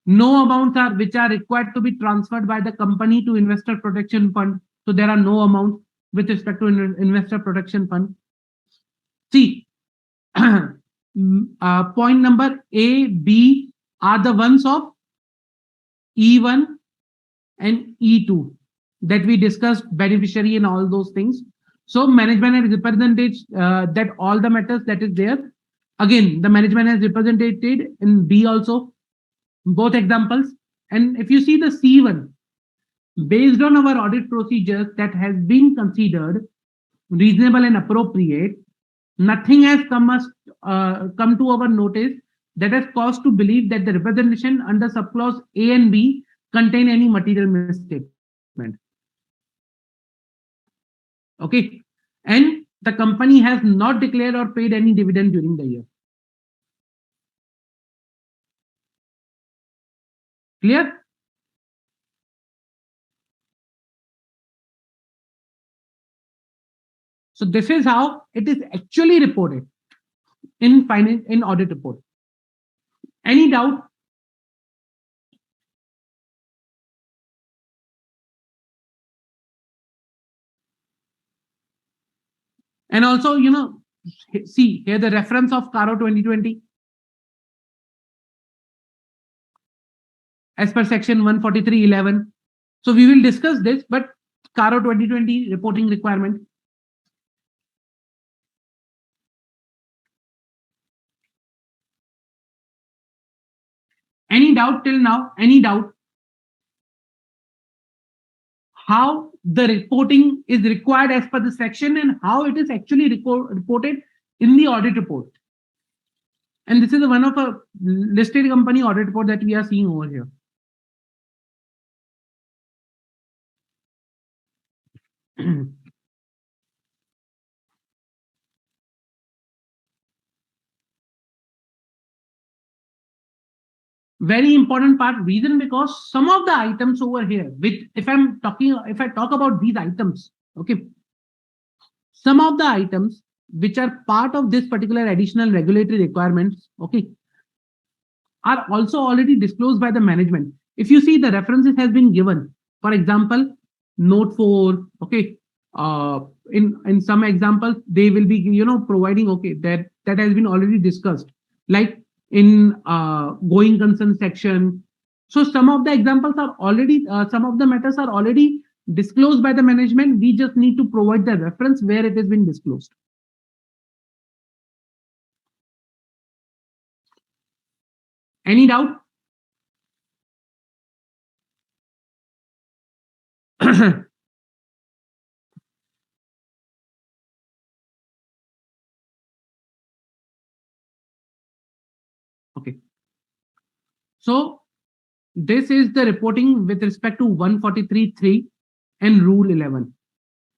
No amounts which are required to be transferred by the company to investor protection fund. So there are no amounts with respect to investor protection fund. See, point number A, B are the ones of E1 and E2 that we discussed, beneficiary and all those things. So management has represented that all the matters that is there. Again, the management has represented in B also, both examples. And if you see the C1, Based on our audit procedures that has been considered reasonable and appropriate, nothing has come to our notice that has caused to believe that the representation under subclause A and B contain any material misstatement. Okay, and the company has not declared or paid any dividend during the year. Clear? So this is how it is actually reported in audit report. Any doubt? And also, see here the reference of CARO 2020 as per section 143.11. So we will discuss this, but CARO 2020 reporting requirement. Any doubt till now? Any doubt? How the reporting is required as per the section and how it is actually reported in the audit report. And this is one of a listed company audit report that we are seeing over here. Very important part, reason because some of the items over here, which if I talk about these items, okay, some of the items which are part of this particular additional regulatory requirements, okay, are also already disclosed by the management. If you see the references has been given, for example, note 4, okay, in some examples they will be providing, okay, that has been already discussed, like in going concern section. So some of the examples are already some of the matters are already disclosed by the management. We just need to provide the reference where it has been disclosed. Any doubt? Okay. So this is the reporting with respect to 143.3 and Rule 11.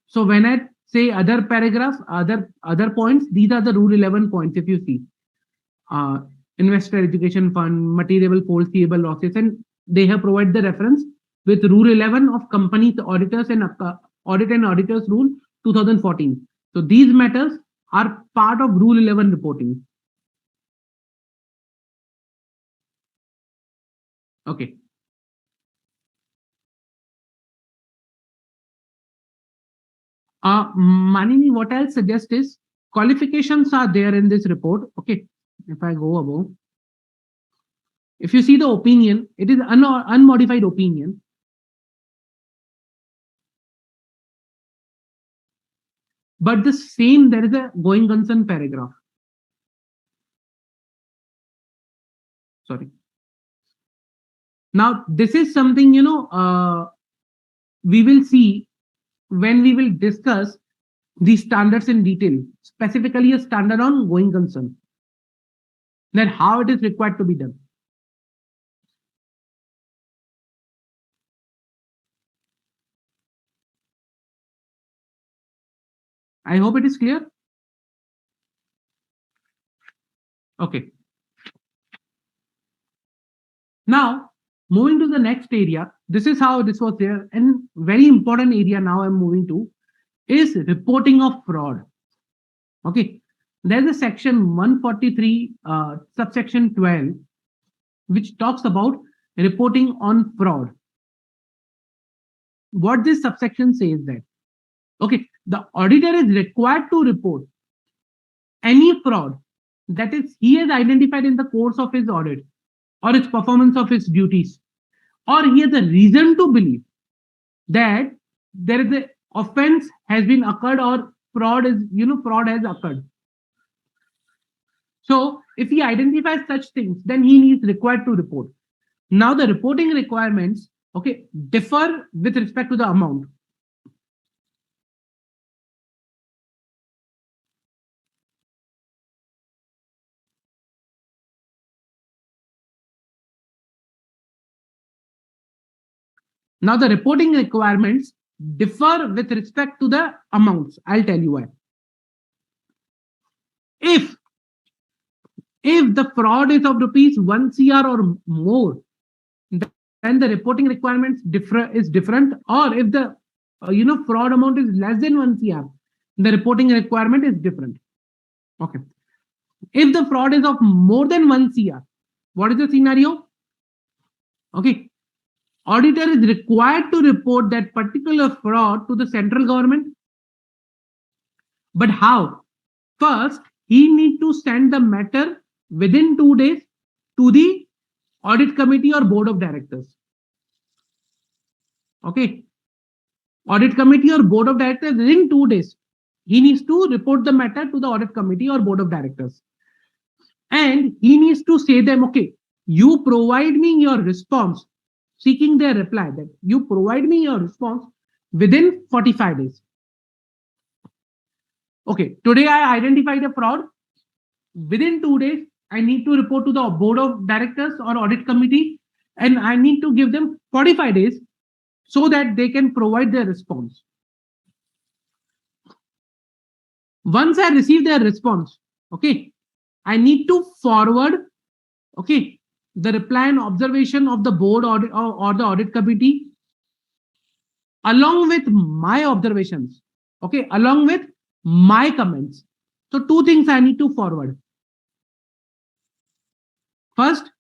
So when I say other paragraphs, other points, these are the Rule 11 points. If you see, investor education fund, material foreseeable losses, and they have provided the reference with Rule 11 of Companies Auditors and Audit and Auditors Rule 2014. So these matters are part of Rule 11 reporting. Okay. Manini, what I'll suggest is qualifications are there in this report. Okay. If I go above, if you see the opinion, it is unmodified opinion. But the same, there is a going concern paragraph. Sorry. Now, this is something, we will see when we will discuss the standards in detail, specifically a standard on going concern, then how it is required to be done. I hope it is clear. Okay. Now, moving to the next area, this is how this was there, and very important area now I'm moving to is reporting of fraud. Okay, there's a section 143, subsection 12, which talks about reporting on fraud. What this subsection says that, okay, the auditor is required to report any fraud that is he has identified in the course of his audit or its performance of his duties, or he has a reason to believe that there is a offense has been occurred or fraud has occurred. So if he identifies such things, then he is required to report. Now the reporting requirements, okay, differ with respect to the amount. Now the reporting requirements differ with respect to the amounts. I'll tell you why. If the fraud is of rupees 1 CR or more, then the reporting requirements is different. Or if the fraud amount is less than 1 CR, the reporting requirement is different. Okay. If the fraud is of more than 1 CR, what is the scenario? Okay. Auditor is required to report that particular fraud to the central government. But how? First, he need to send the matter within 2 days to the audit committee or board of directors. Okay. Audit committee or board of directors within 2 days. He needs to report the matter to the audit committee or board of directors. And he needs to say them, okay, you provide me your response, seeking their reply that you provide me your response within 45 days. Okay, today I identified a fraud. Within 2 days, I need to report to the board of directors or audit committee, and I need to give them 45 days so that they can provide their response. Once I receive their response, okay, I need to forward, okay, the reply and observation of the board audit or the audit committee along with my observations, okay, along with my comments. So two things I need to forward. First,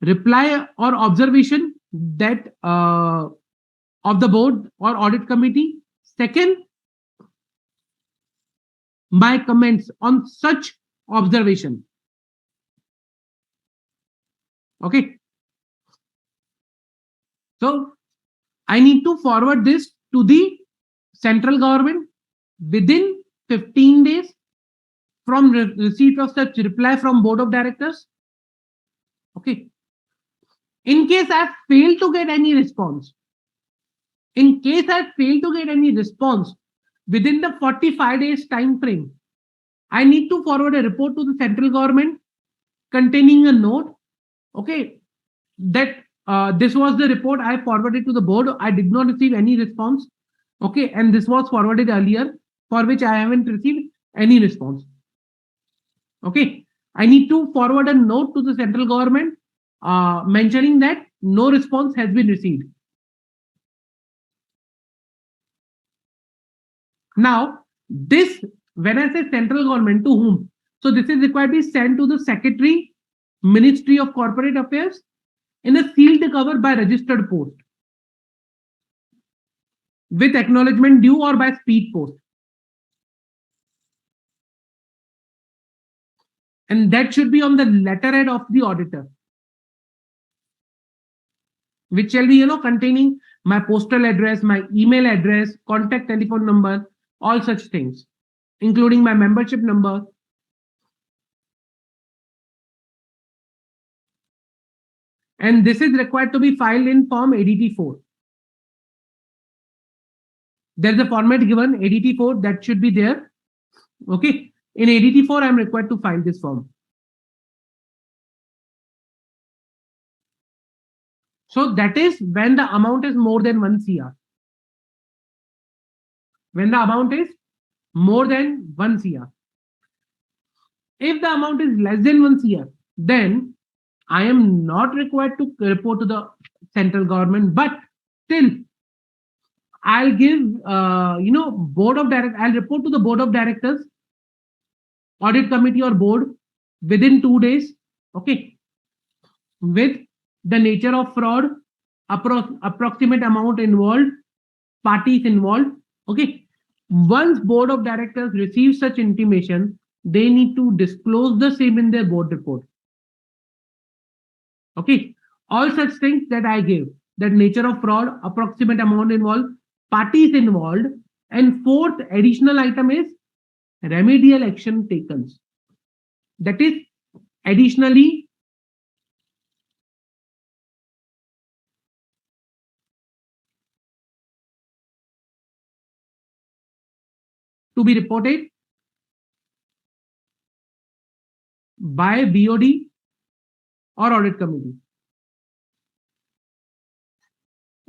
reply or observation that of the board or audit committee. Second, my comments on such observation. Okay. So I need to forward this to the central government within 15 days from receipt of such reply from board of directors. Okay. In case I fail to get any response, within the 45 days time frame, I need to forward a report to the central government containing a note, okay, that this was the report I forwarded to the board. I did not receive any response, okay, and this was forwarded earlier, for which I haven't received any response. Okay, I need to forward a note to the central government mentioning that no response has been received. Now, this, when I say central government, to whom? So this is required to be sent to the Secretary, Ministry of Corporate Affairs, in a sealed cover by registered post, with acknowledgement due or by speed post. And that should be on the letterhead of the auditor, which shall be, containing my postal address, my email address, contact telephone number, all such things, including my membership number. And this is required to be filed in form ADT4. There's a format given, ADT4, that should be there. Okay. In ADT4, I'm required to file this form. So that is when the amount is more than 1 CR. When the amount is more than 1 CR. If the amount is less than 1 CR, then I am not required to report to the central government, but still I'll give, board of directors, I'll report to the board of directors, audit committee or board within 2 days, okay, with the nature of fraud, approximate amount involved, parties involved, okay. Once board of directors receive such intimation, they need to disclose the same in their board report. Okay, all such things that I give, that nature of fraud, approximate amount involved, parties involved, and fourth additional item is remedial action taken. That is additionally to be reported by BOD or audit committee.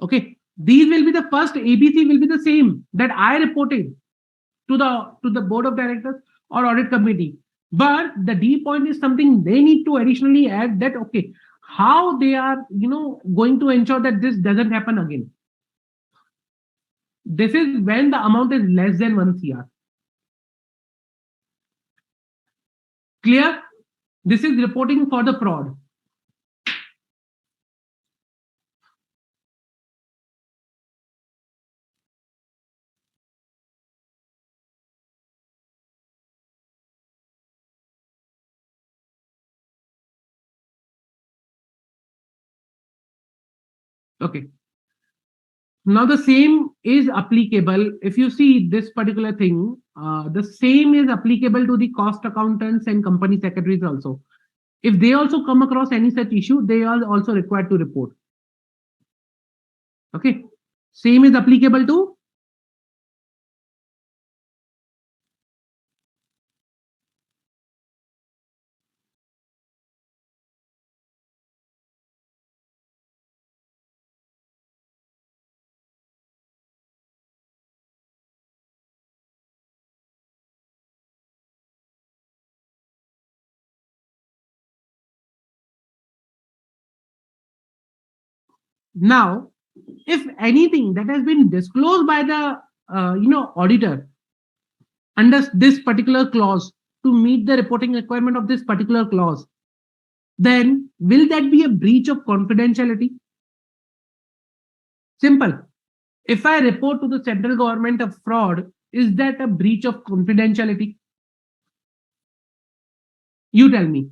Okay, these will be the first ABC will be the same that I reported to the board of directors or audit committee. But the D point is something they need to additionally add that okay, how they are going to ensure that this doesn't happen again. This is when the amount is less than 1 CR. Clear? This is reporting for the fraud. Okay. Now the same is applicable. If you see this particular thing, the same is applicable to the cost accountants and company secretaries also. If they also come across any such issue, they are also required to report. Okay. Same is applicable to now. If anything that has been disclosed by the auditor under this particular clause to meet the reporting requirement of this particular clause, then will that be a breach of confidentiality? Simple. If I report to the central government of fraud, is that a breach of confidentiality? You tell me.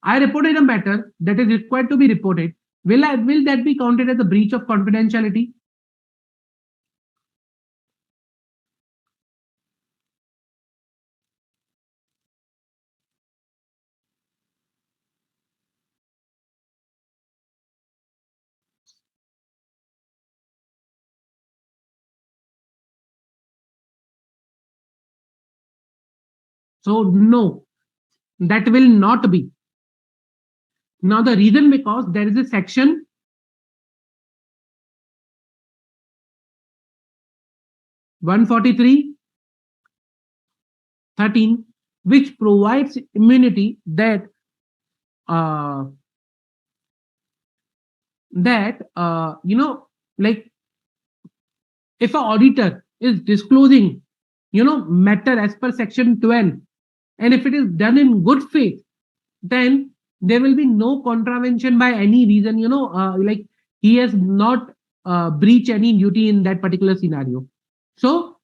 I reported a matter that is required to be reported. Will that be counted as a breach of confidentiality? So no, that will not be. Now the reason, because there is a section 143(13) which provides immunity that uh, like if an auditor is disclosing matter as per section 12, and if it is done in good faith, then there will be no contravention by any reason, like he has not breached any duty in that particular scenario. So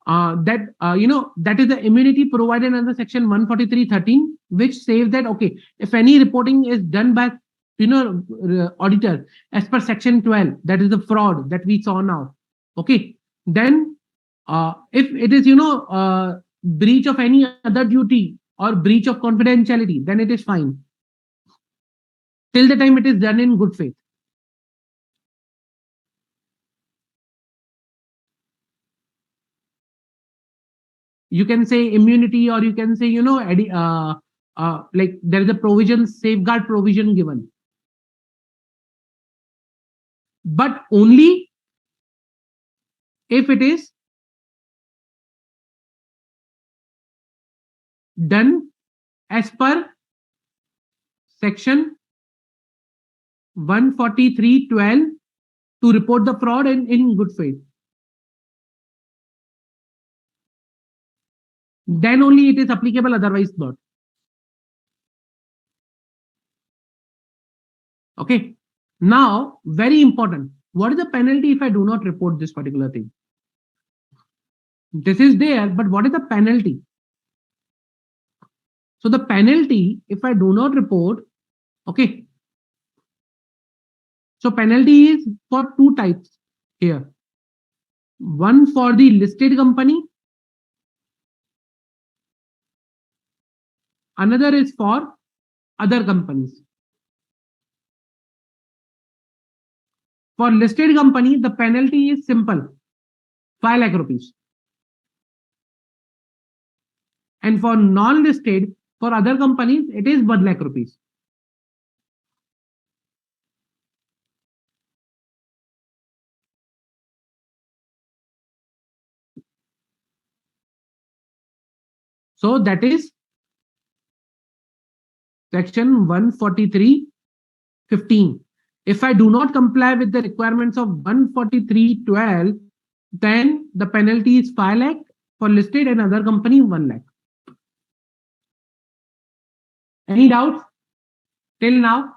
that is the immunity provided under section 143(13), which says that okay, if any reporting is done by auditor as per section 12, that is the fraud that we saw now. Okay, then if it is breach of any other duty or breach of confidentiality, then it is fine till the time it is done in good faith. You can say immunity, or you can say like there is a provision, safeguard provision given, but only if it is done as per section 143(12) to report the fraud in good faith. Then only it is applicable, otherwise not. Okay. Now, very important. What is the penalty if I do not report this particular thing? This is there, but what is the penalty? So the penalty, if I do not report, okay. So penalty is for two types here. One for the listed company, another is for other companies. For listed company, the penalty is simple. 5 lakh rupees. And for non-listed, for other companies, it is 1 lakh rupees. So that is section 143.15. If I do not comply with the requirements of 143.12, then the penalty is 5 lakh for listed and other company 1 lakh. Any doubts till now?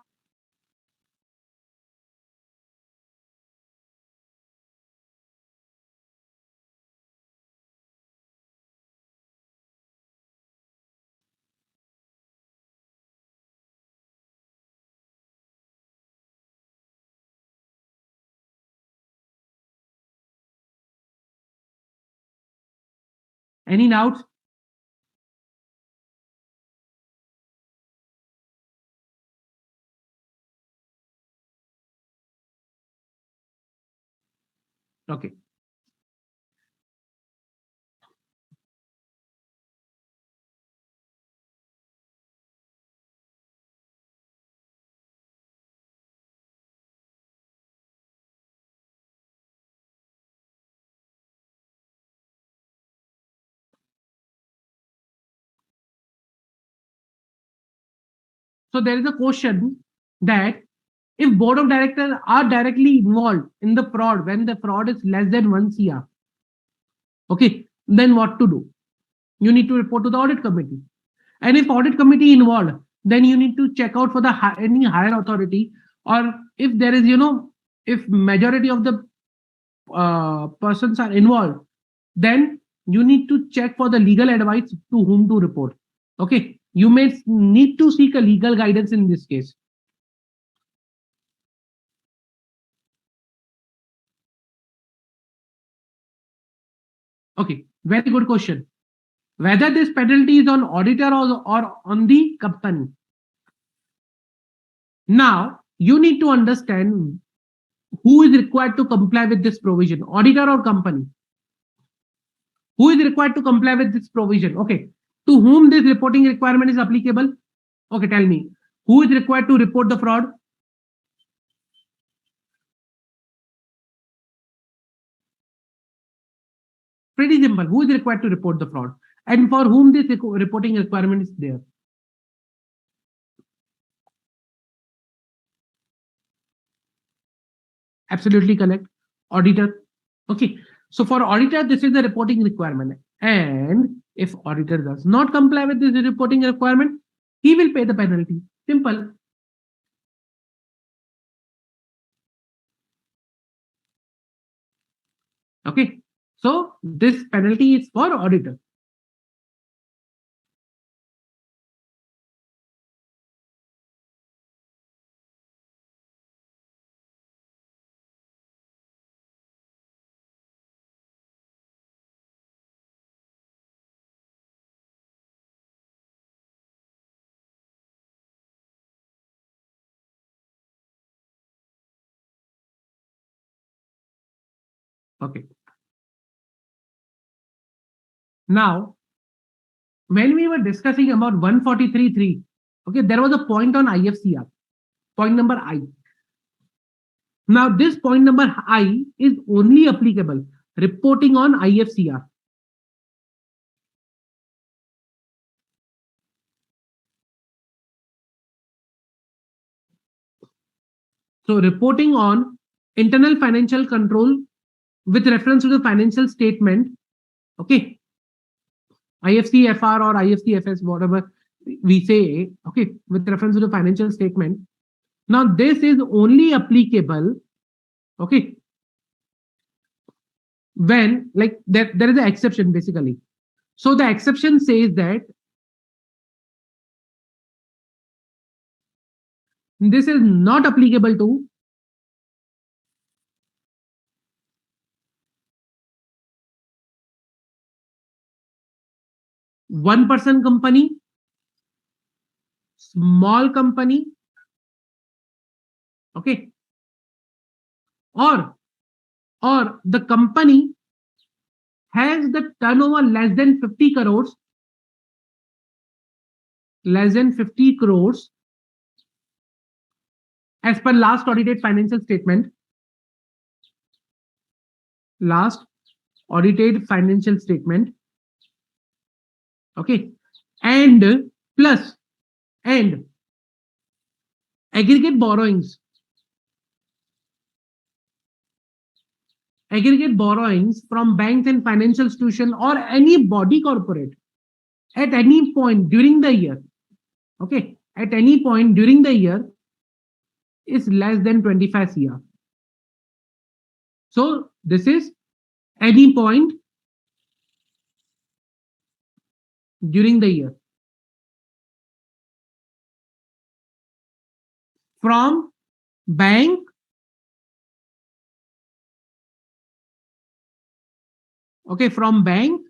Any doubts? Okay. So there is a question that if board of directors are directly involved in the fraud when the fraud is less than 1 CR, okay, then what to do? You need to report to the audit committee. And if audit committee involved, then you need to check out for the any higher authority, or if there is, if majority of the persons are involved, then you need to check for the legal advice to whom to report. Okay, you may need to seek a legal guidance in this case. Okay, very good question. Whether this penalty is on auditor or on the company. Now, you need to understand who is required to comply with this provision, auditor or company. Who is required to comply with this provision? Okay, to whom this reporting requirement is applicable? Okay, tell me, who is required to report the fraud? Pretty simple. Who is required to report the fraud? And for whom this reporting requirement is there? Absolutely correct. Auditor. Okay. So for auditor, this is the reporting requirement. And if auditor does not comply with this reporting requirement, he will pay the penalty. Simple. Okay. So this penalty is for auditor. Okay. Now, when we were discussing about 143.3, okay, there was a point on IFCR, point number I. Now, this point number I is only applicable reporting on IFCR. So, reporting on internal financial control with reference to the financial statement, okay, IFCFR or IFCFS, whatever we say, okay, with reference to the financial statement. Now, this is only applicable, okay, when like there is an exception basically. So the exception says that this is not applicable to one-person company, small company, okay, or the company has the turnover less than 50 crores, as per last audited financial statement, last audited financial statement, okay, and plus and aggregate borrowings, from banks and financial institution or any body corporate at any point during the year, okay, at any point during the year is less than 25 CR. So this is any point during the year from bank, okay, from bank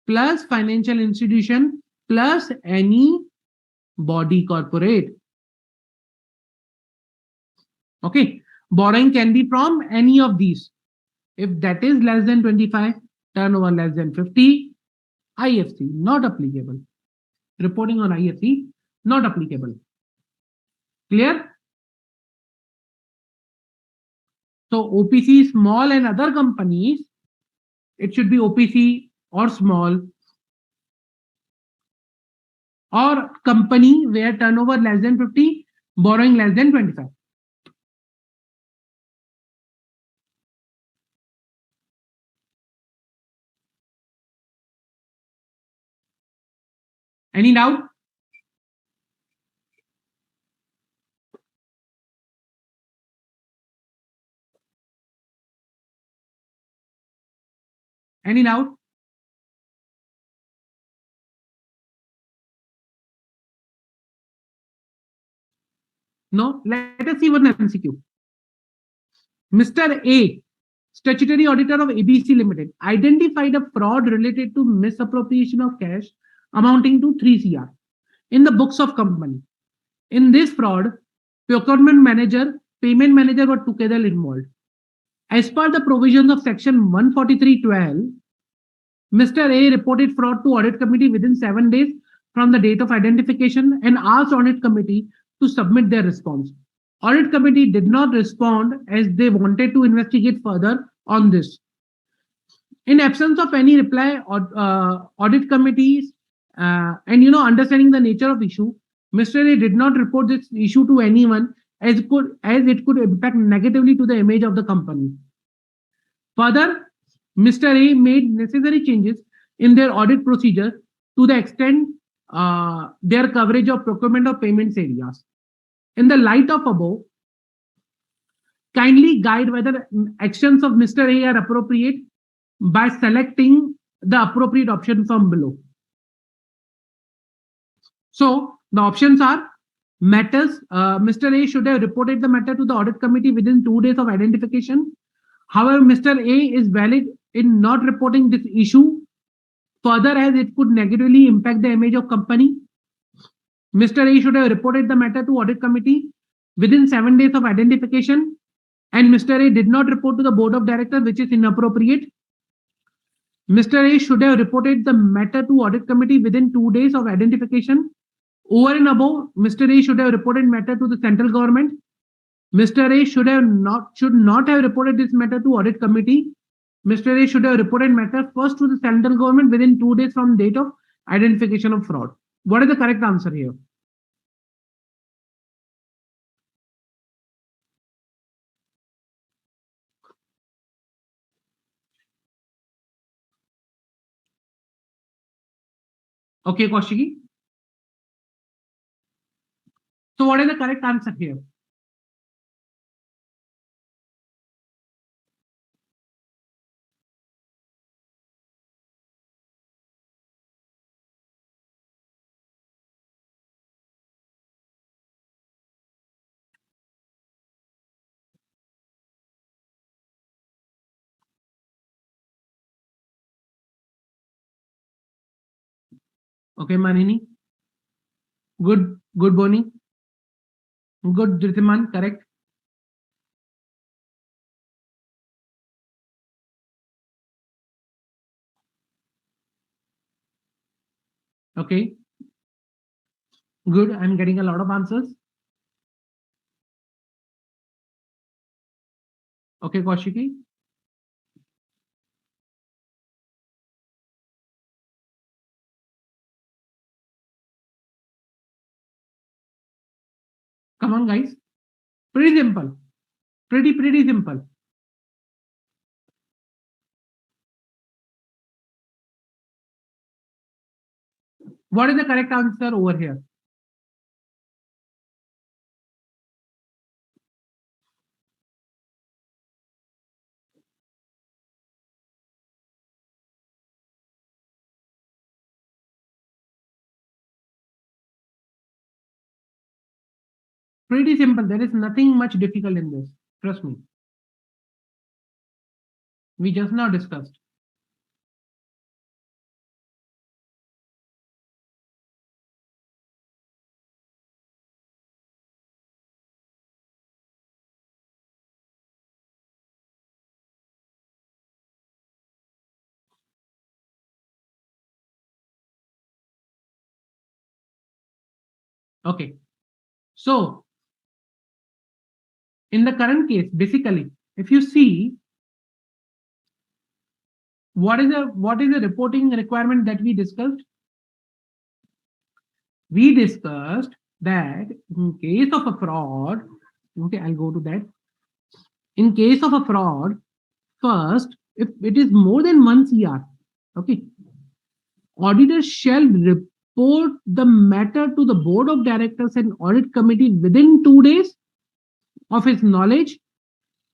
plus financial institution plus any body corporate. Okay, borrowing can be from any of these. If that is less than 25, turnover less than 50, IFC not applicable. Reporting on IFC not applicable. Clear? So OPC small and other companies, it should be OPC or small, or company where turnover less than 50, borrowing less than 25. Any doubt? Any doubt? No? Let us see one MCQ. Mr. A, statutory auditor of ABC Limited, identified a fraud related to misappropriation of cash amounting to 3 CR in the books of company. In this fraud, procurement manager, payment manager were together involved. As per the provisions of section 143(12), Mr. A reported fraud to audit committee within 7 days from the date of identification and asked audit committee to submit their response. Audit committee did not respond as they wanted to investigate further on this. In absence of any reply, audit committees and understanding the nature of issue, Mr. A did not report this issue to anyone as it could impact negatively to the image of the company. Further, Mr. A made necessary changes in their audit procedure to the extent their coverage of procurement of payments areas. In the light of above, kindly guide whether actions of Mr. A are appropriate by selecting the appropriate option from below. So the options are matters. Mr. A should have reported the matter to the audit committee within 2 days of identification. However, Mr. A is valid in not reporting this issue further as it could negatively impact the image of company. Mr. A should have reported the matter to audit committee within 7 days of identification, and Mr. A did not report to the board of directors, which is inappropriate. Mr. A should have reported the matter to audit committee within 2 days of identification. Over and above, Mr. A should have reported matter to the central government. Mr. A should not have reported this matter to audit committee. Mr. A should have reported matter first to the central government within 2 days from date of identification of fraud. What is the correct answer here? Okay, Kaushiki. So what is the correct answer here? Okay, Manini. Good, Boni. Good, Dritiman, correct. Okay, good. I'm getting a lot of answers. Okay, Kaushiki. Come on, guys. Pretty simple. Pretty simple. What is the correct answer over here? Pretty simple. There is nothing much difficult in this. Trust me. We just now discussed. Okay. So in the current case, basically, if you see what is the reporting requirement that we discussed? We discussed that in case of a fraud, okay, I'll go to that. In case of a fraud, first, if it is more than 1 CR, okay, auditor shall report the matter to the board of directors and audit committee within 2 days of his knowledge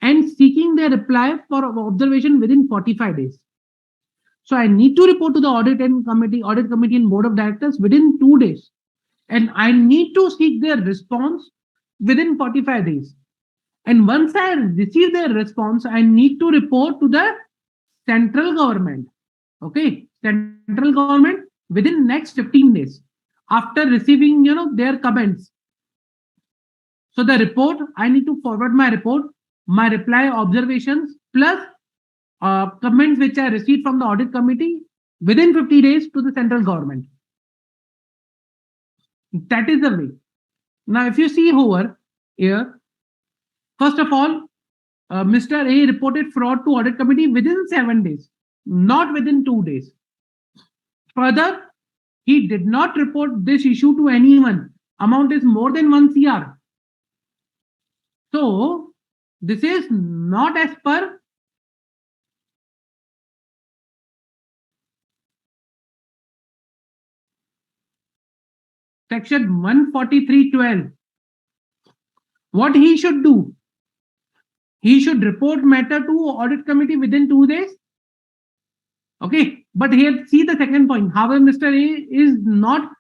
and seeking their reply for observation within 45 days. So I need to report to the audit committee and board of directors within 2 days. And I need to seek their response within 45 days. And once I receive their response, I need to report to the central government. Okay, central government within next 15 days after receiving their comments. So the report, I need to forward my report, my reply observations plus comments which I received from the audit committee within 50 days to the central government. That is the way. Now, if you see over here, first of all, Mr. A reported fraud to audit committee within 7 days, not within 2 days. Further, he did not report this issue to anyone. Amount is more than 1 CR. So, this is not as per section 143(12). What he should do? He should report matter to audit committee within 2 days. Okay, but here see the second point. However, Mr. A is not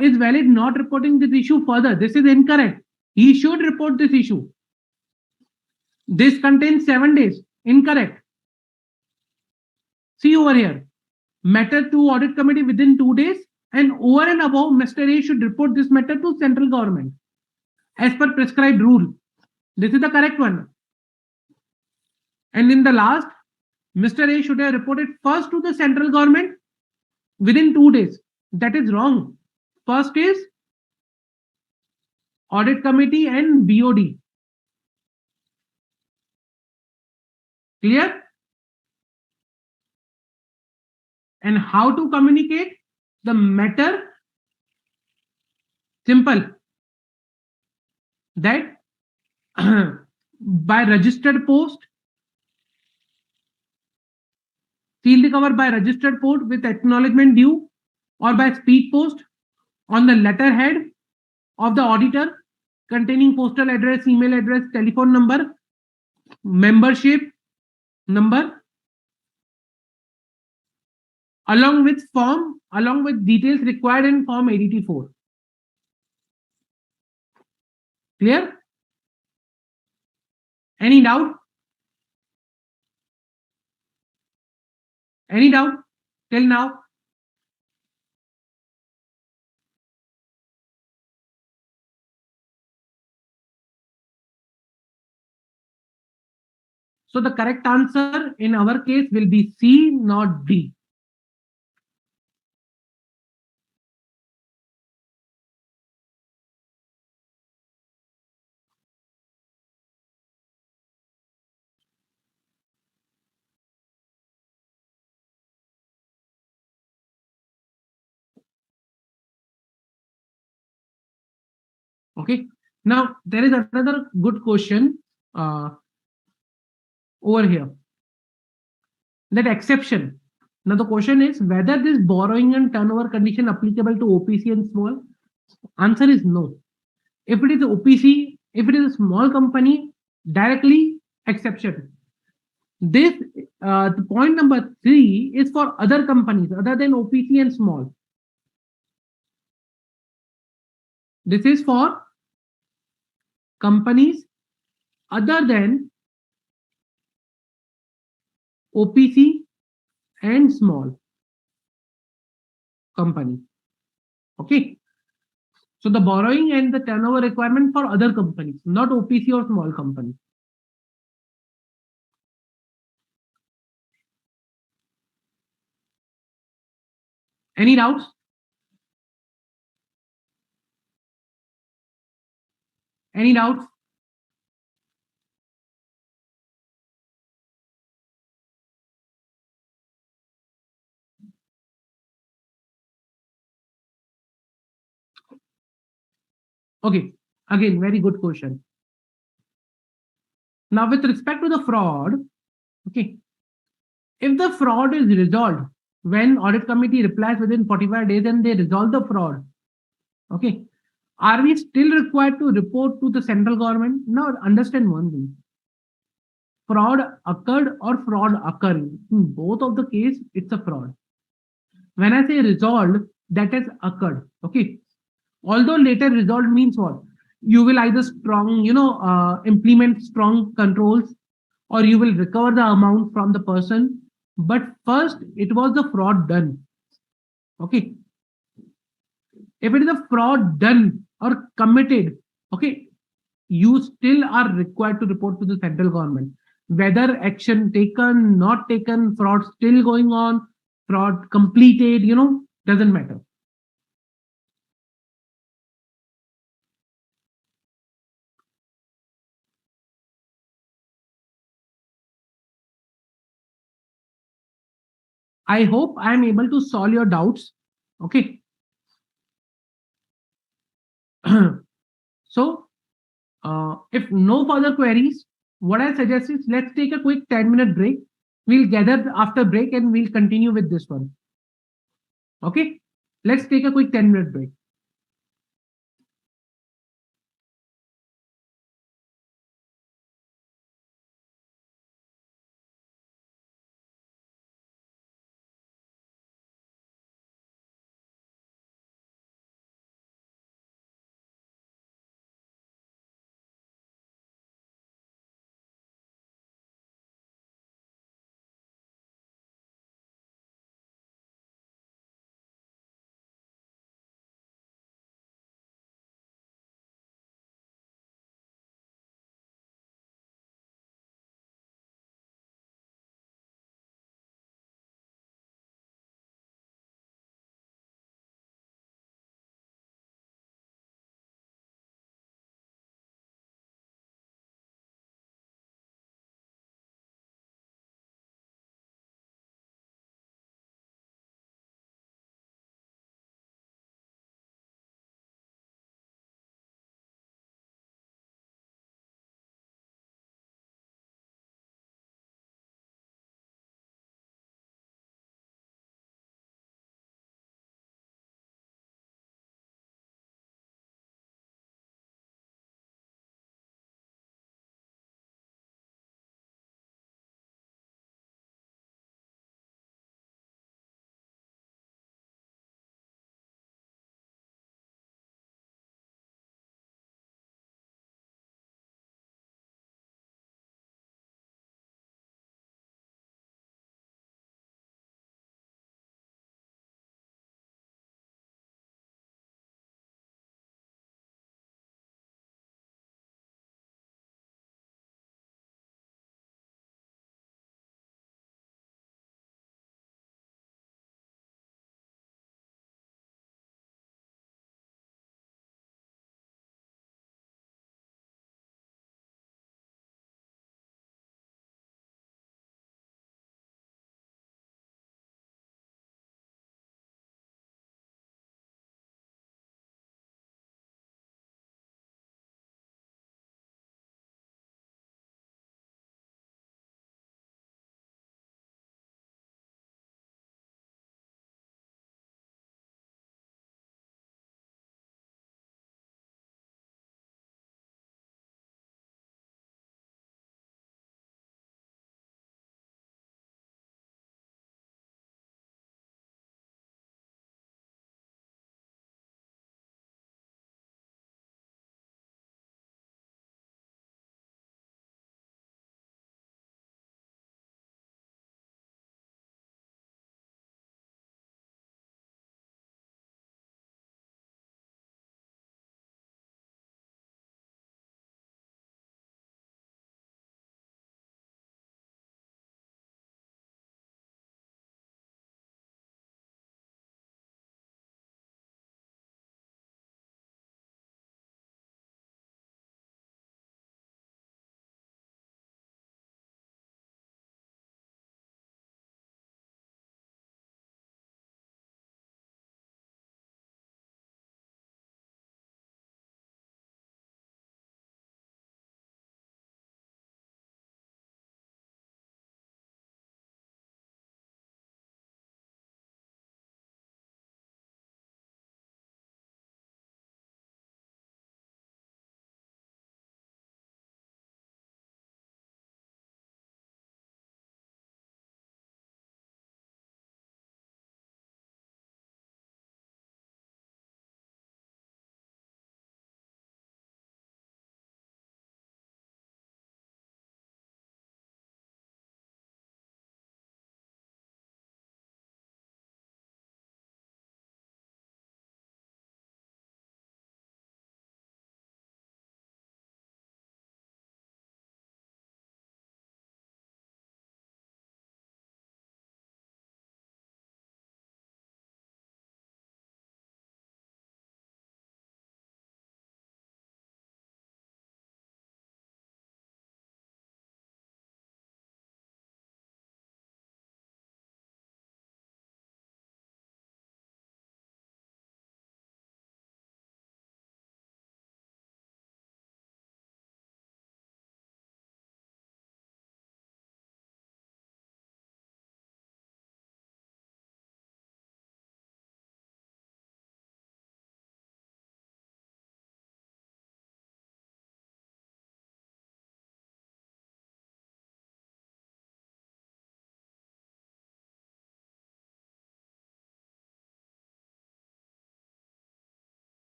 is valid not reporting this issue further. This is incorrect. He should report this issue. This contains 7 days. Incorrect. See over here. Matter to audit committee within 2 days, and over and above, Mr. A should report this matter to central government as per prescribed rule. This is the correct one. And in the last, Mr. A should have reported first to the central government within 2 days. That is wrong. First is audit committee and BOD. Clear? And how to communicate the matter? Simple. That by registered post, seal the cover by registered post with acknowledgement due, or by speed post on the letterhead of the auditor containing postal address, email address, telephone number, membership number, along with details required in form ADT4. Clear? Any doubt? Any doubt till now? So the correct answer in our case will be C, not D. Okay. Now there is another good question uh, over here. That exception. Now the question is whether this borrowing and turnover condition applicable to OPC and small. Answer is no. If it is OPC, if it is a small company, directly exception. This the point number three is for other companies other than OPC and small. This is for companies other than OPC and small company. Okay. So the borrowing and the turnover requirement for other companies, not OPC or small company. Any doubts? Any doubts? Okay. Again, very good question. Now, with respect to the fraud, okay, if the fraud is resolved when audit committee replies within 45 days and they resolve the fraud, okay, are we still required to report to the central government? Now, understand one thing. Fraud occurred or fraud occurring. In both of the case, it's a fraud. When I say resolved, that has occurred. Okay. Although later resolved means what? You will either strong, implement strong controls or you will recover the amount from the person. But first, it was the fraud done. Okay. If it is a fraud done or committed, okay, you still are required to report to the central government. Whether action taken, not taken, fraud still going on, fraud completed, doesn't matter. I hope I am able to solve your doubts. Okay. So, if no further queries, what I suggest is let's take a quick 10-minute break. We'll gather after break and we'll continue with this one. Okay. Let's take a quick 10-minute break.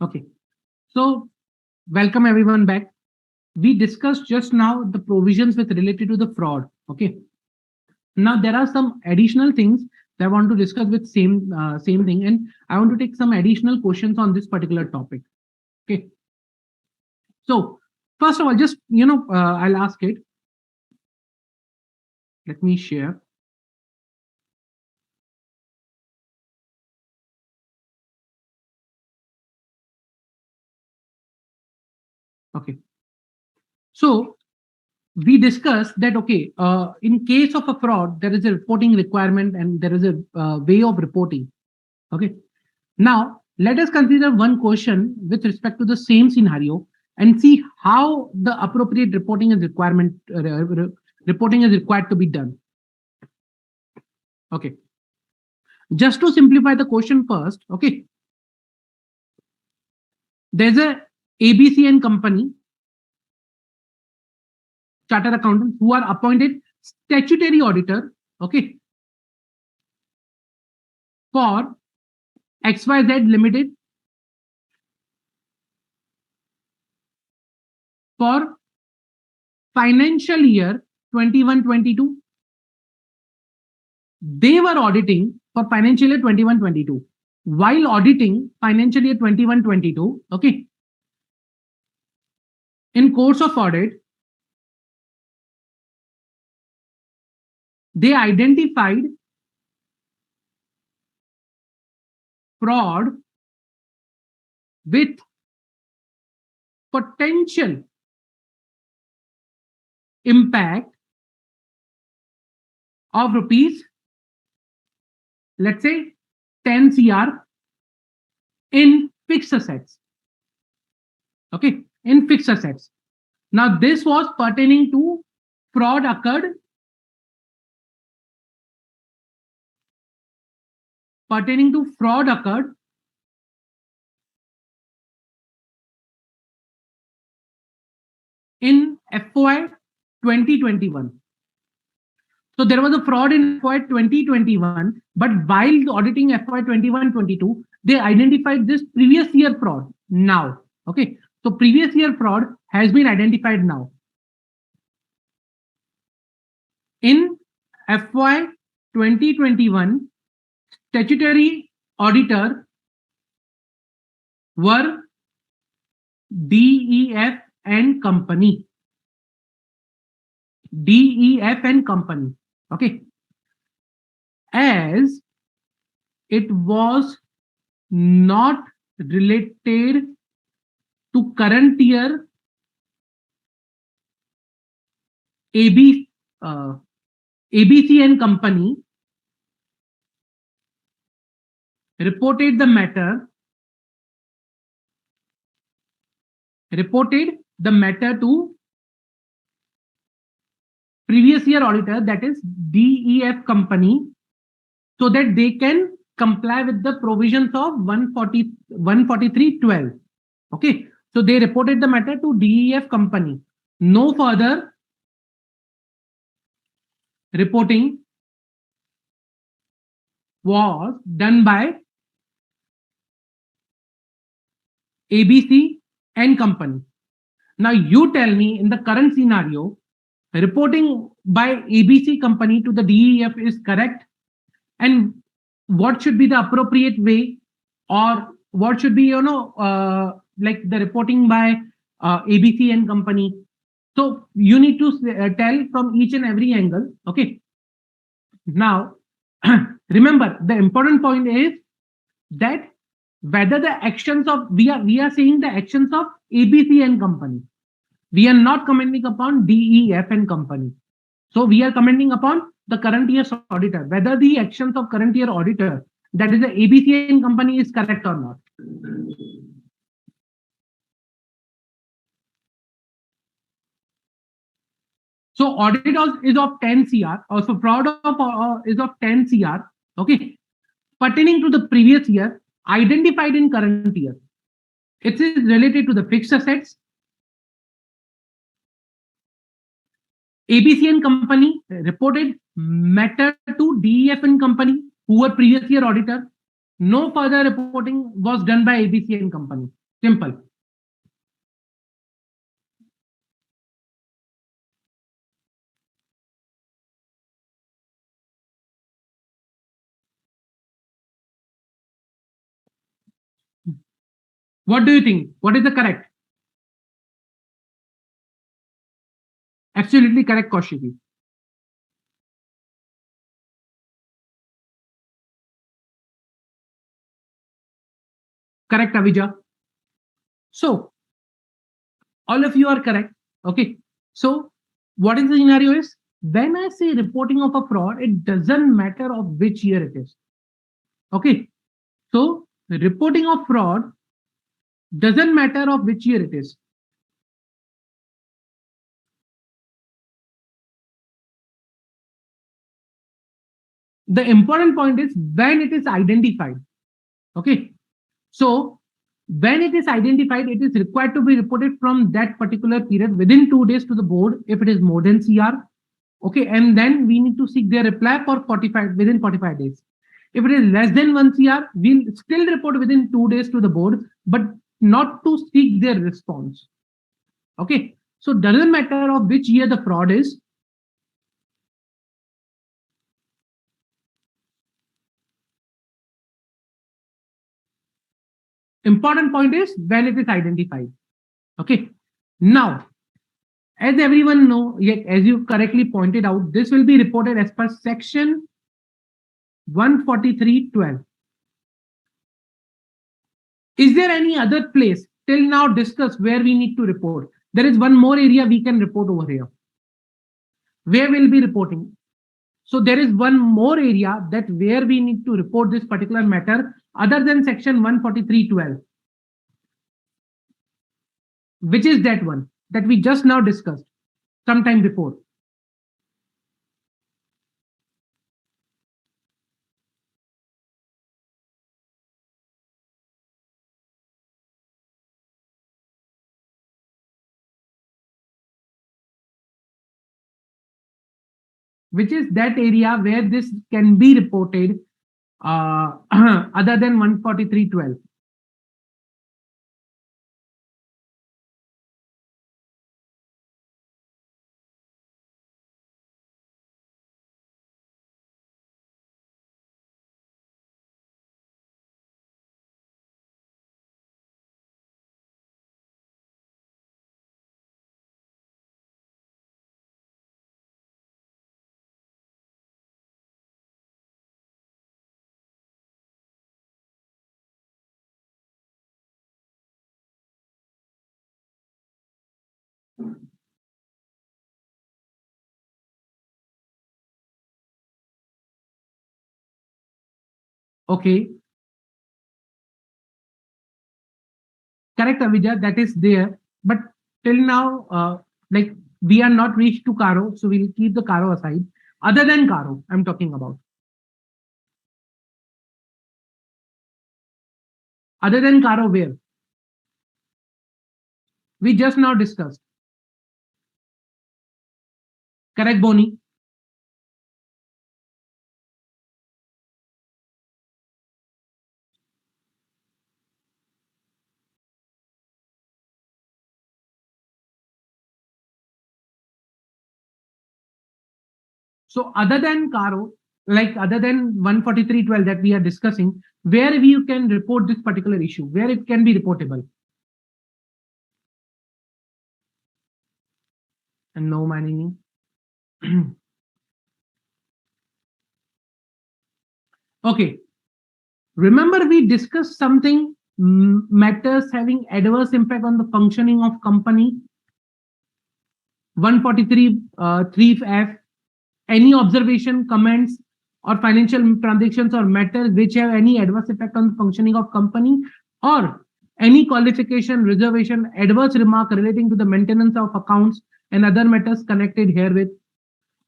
Okay, so welcome everyone back. We discussed just now the provisions with related to the fraud. Okay, now there are some additional things that I want to discuss with same thing, and I want to take some additional questions on this particular topic. Okay, so first of all, just I'll ask it. Let me share. Okay, so we discussed that okay, in case of a fraud, there is a reporting requirement and there is a way of reporting. Okay, now let us consider one question with respect to the same scenario and see how the appropriate reporting is required to be done. Okay, just to simplify the question first. Okay, there's a ABC and company chartered accountants who are appointed statutory auditor. Okay, for XYZ Limited for financial year 21-22. They were auditing for financial year 21-22. While auditing financial year 21-22, okay, in course of audit, they identified fraud with potential impact of rupees, let's say 10 CR in fixed assets. Okay, in fixed assets. Now, this was pertaining to fraud occurred in FY 2021. So there was a fraud in FY 2021, but while auditing FY 21-22, they identified this previous year fraud now. Okay, so previous year fraud has been identified now. In FY 2021, statutory auditor were DEF and company. DEF and company. Okay. As it was not related to current year, ABC and company reported the matter to previous year auditor, that is DEF company, so that they can comply with the provisions of 143.12. Okay, so they reported the matter to DEF company. No further reporting was done by ABC and company. Now you tell me, in the current scenario, reporting by ABC company to the DEF is correct, and what should be the appropriate way, or what should be like the reporting by ABC and company? So you need to tell from each and every angle. Okay, now remember, the important point is that whether the actions of we are saying the actions of ABC and company, we are not commenting upon DEF and company. So we are commenting upon the current year's auditor, whether the actions of current year auditor, that is the ABC and company, is correct or not. So audit is of 10 CR, also fraud is of 10 CR, okay, pertaining to the previous year, identified in current year. It is related to the fixed assets. ABC and company reported matter to DEF and company, who were previous year auditor. No further reporting was done by ABC and company. Simple. What do you think? What is the correct? Absolutely correct, Kaushiki. Correct, Avija. So all of you are correct. Okay. So what is the scenario is, when I say reporting of a fraud, it doesn't matter of which year it is. Okay. So reporting of fraud doesn't matter of which year it is. The important point is when it is identified. Okay. So when it is identified, it is required to be reported from that particular period within 2 days to the board if it is more than CR. Okay, and then we need to seek their reply for 45 within 45 days. If it is less than 1 CR, we'll still report within 2 days to the board, but not to seek their response. Okay, so doesn't matter of which year the fraud is. Important point is when it is identified. Okay, now as everyone know, as you correctly pointed out, this will be reported as per section 143.12. Is there any other place till now discussed where we need to report? There is one more area we can report over here. Where we'll be reporting. So there is one more area that where we need to report this particular matter other than section 143.12. Which is that one that we just now discussed sometime before. Which is that area where this can be reported other than 143.12. Okay, correct, Avija, that is there. But till now, like we are not reached to CARO, so we'll keep the CARO aside. Other than CARO, I'm talking about. Other than CARO, where? We just now discussed. Correct, Boni? So other than CARO, like other than 143.12 that we are discussing, where we can report this particular issue, where it can be reportable. And no money. Okay. Remember we discussed something, matters having adverse impact on the functioning of company. 143 3F. Any observation, comments, or financial transactions or matters which have any adverse effect on the functioning of company, or any qualification, reservation, adverse remark relating to the maintenance of accounts and other matters connected herewith.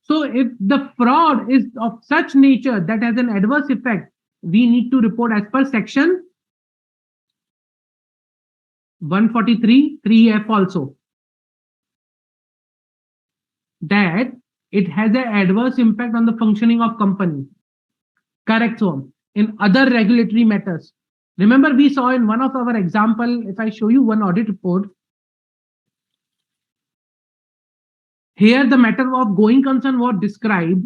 So if the fraud is of such nature that has an adverse effect, we need to report as per section 143 3F also, that it has an adverse impact on the functioning of company. Correct, so in other regulatory matters, Remember, we saw in one of our example, if I show you one audit report, here the matter of going concern was described,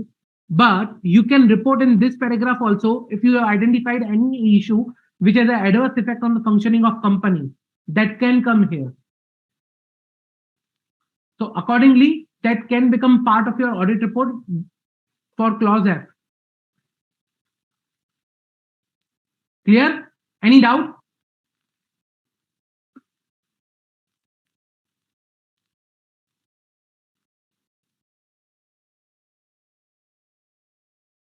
but you can report in this paragraph also if you have identified any issue which has an adverse effect on the functioning of company, that can come here. So accordingly, that can become part of your audit report for clause F. Clear? Any doubt?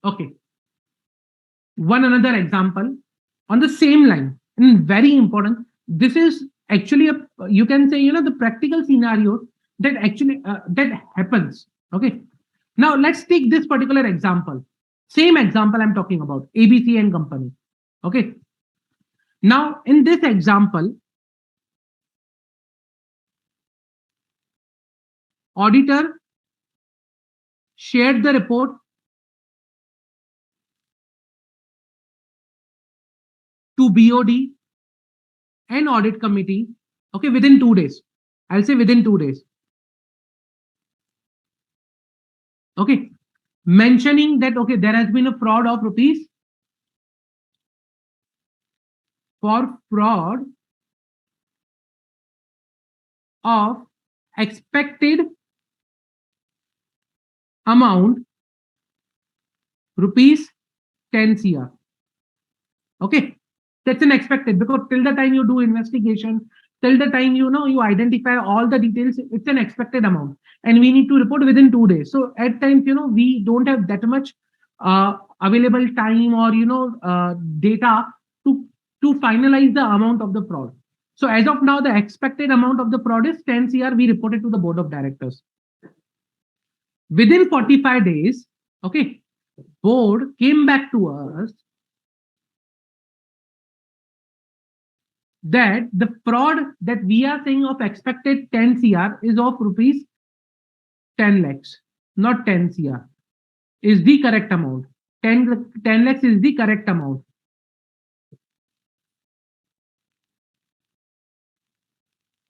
Okay. One another example on the same line, and very important. This is actually a, you can say, the practical scenario that actually that happens. Okay. Now let's take this particular example. Same example I'm talking about, ABC and company. Okay. Now in this example, auditor shared the report to BOD and audit committee. Okay, within 2 days. I'll say within 2 days. Okay, mentioning that okay, there has been a fraud of rupees, for fraud of expected amount rupees 10 CR. Okay, that's an expected, because till the time you do investigation, till the time you identify all the details, it's an expected amount, and we need to report within 2 days. So at times we don't have that much available time or data to finalize the amount of the fraud. So as of now, the expected amount of the fraud is 10 CR. We reported to the board of directors. Within 45 days, okay, board came back to us that the fraud that we are saying of expected 10 CR is of rupees 10 lakhs, not 10 CR, is the correct amount. 10 lakhs is the correct amount.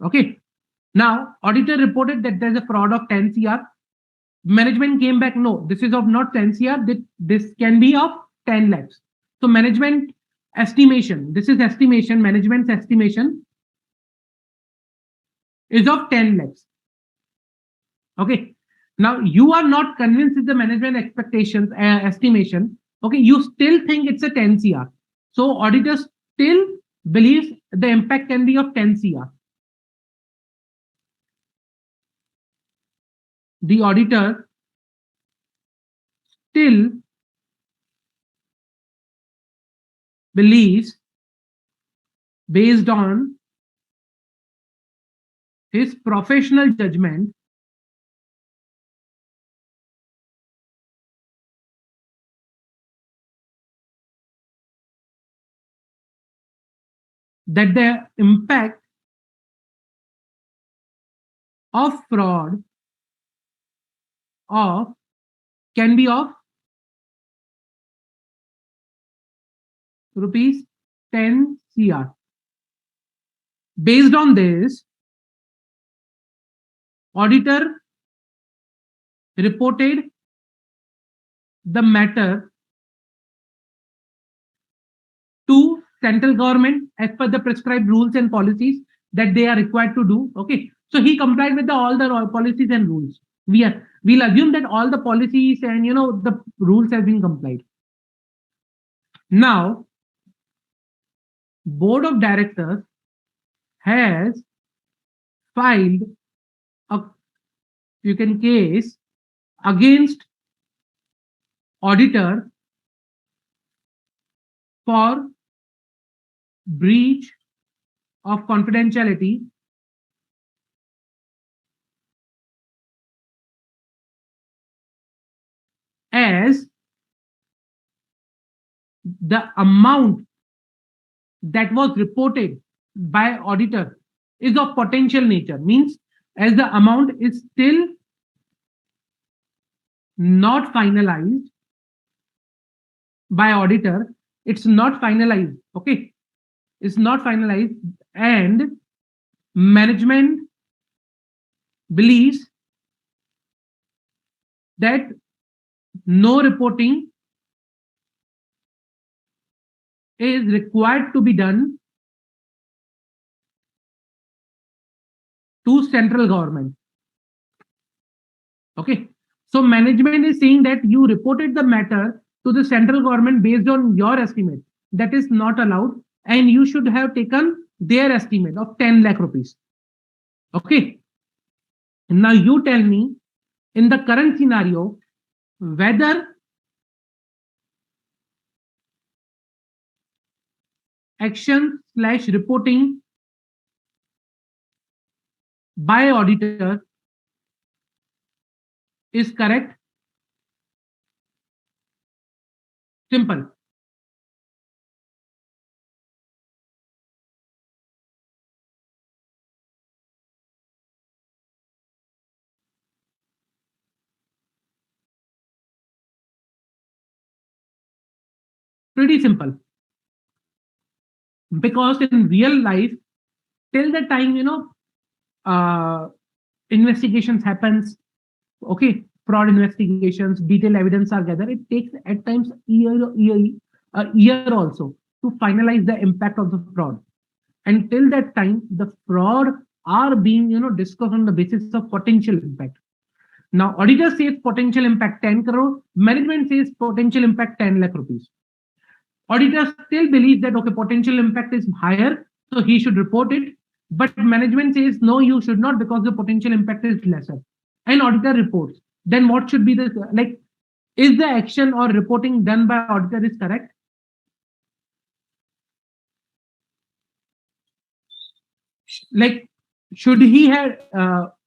Okay. Now, auditor reported that there's a fraud of 10 CR. Management came back, no, this is of not 10 CR, this can be of 10 lakhs. So management estimation, this is estimation, management's estimation is of 10 lakhs. Okay. Now you are not convinced with the management expectations estimation. Okay, you still think it's a 10 CR. So auditor still believes the impact can be of 10 CR. The auditor still believes, based on his professional judgment, that the impact of fraud of can be of rupees 10 CR. Based on this, auditor reported the matter to central government as per the prescribed rules and policies that they are required to do. Okay, so he complied with all the policies and rules. We'll assume that all the policies and the rules have been complied. Now, board of directors has filed a case against auditor for breach of confidentiality as the amount that was reported by auditor is of potential nature, means as the amount is still not finalized by auditor, it's not finalized. Okay, is not finalized and management believes that no reporting is required to be done to central government. Okay. So management is saying that you reported the matter to the central government based on your estimate. That is not allowed. And you should have taken their estimate of 10 lakh rupees. Okay. Now you tell me in the current scenario whether action / reporting by auditor is correct. Simple. Pretty simple. Because in real life, till the time uh, investigations happens, okay, fraud investigations, detailed evidence are gathered, it takes at times a year also to finalize the impact of the fraud. And till that time, the fraud are being discussed on the basis of potential impact. Now auditor says potential impact 10 crore, management says potential impact 10 lakh rupees. Auditor still believes that okay, potential impact is higher, so he should report it. But management says no, you should not because the potential impact is lesser. And auditor reports. Then what should be the like? Is the action or reporting done by auditor is correct? Like, should he have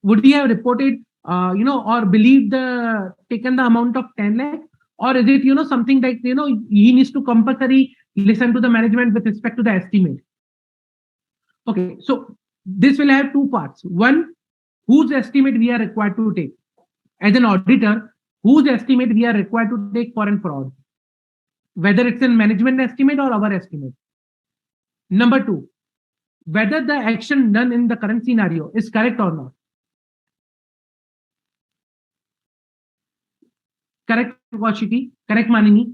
would he have reported or believed the taken the amount of 10 lakh, or is it something like he needs to compulsory listen to the management with respect to the estimate? Okay, so this will have two parts. One, whose estimate we are required to take as an auditor, whose estimate we are required to take for an fraud, whether it's in management estimate or our estimate. Number two, whether the action done in the current scenario is correct or not. Correct, Vashiti? Correct, Manini?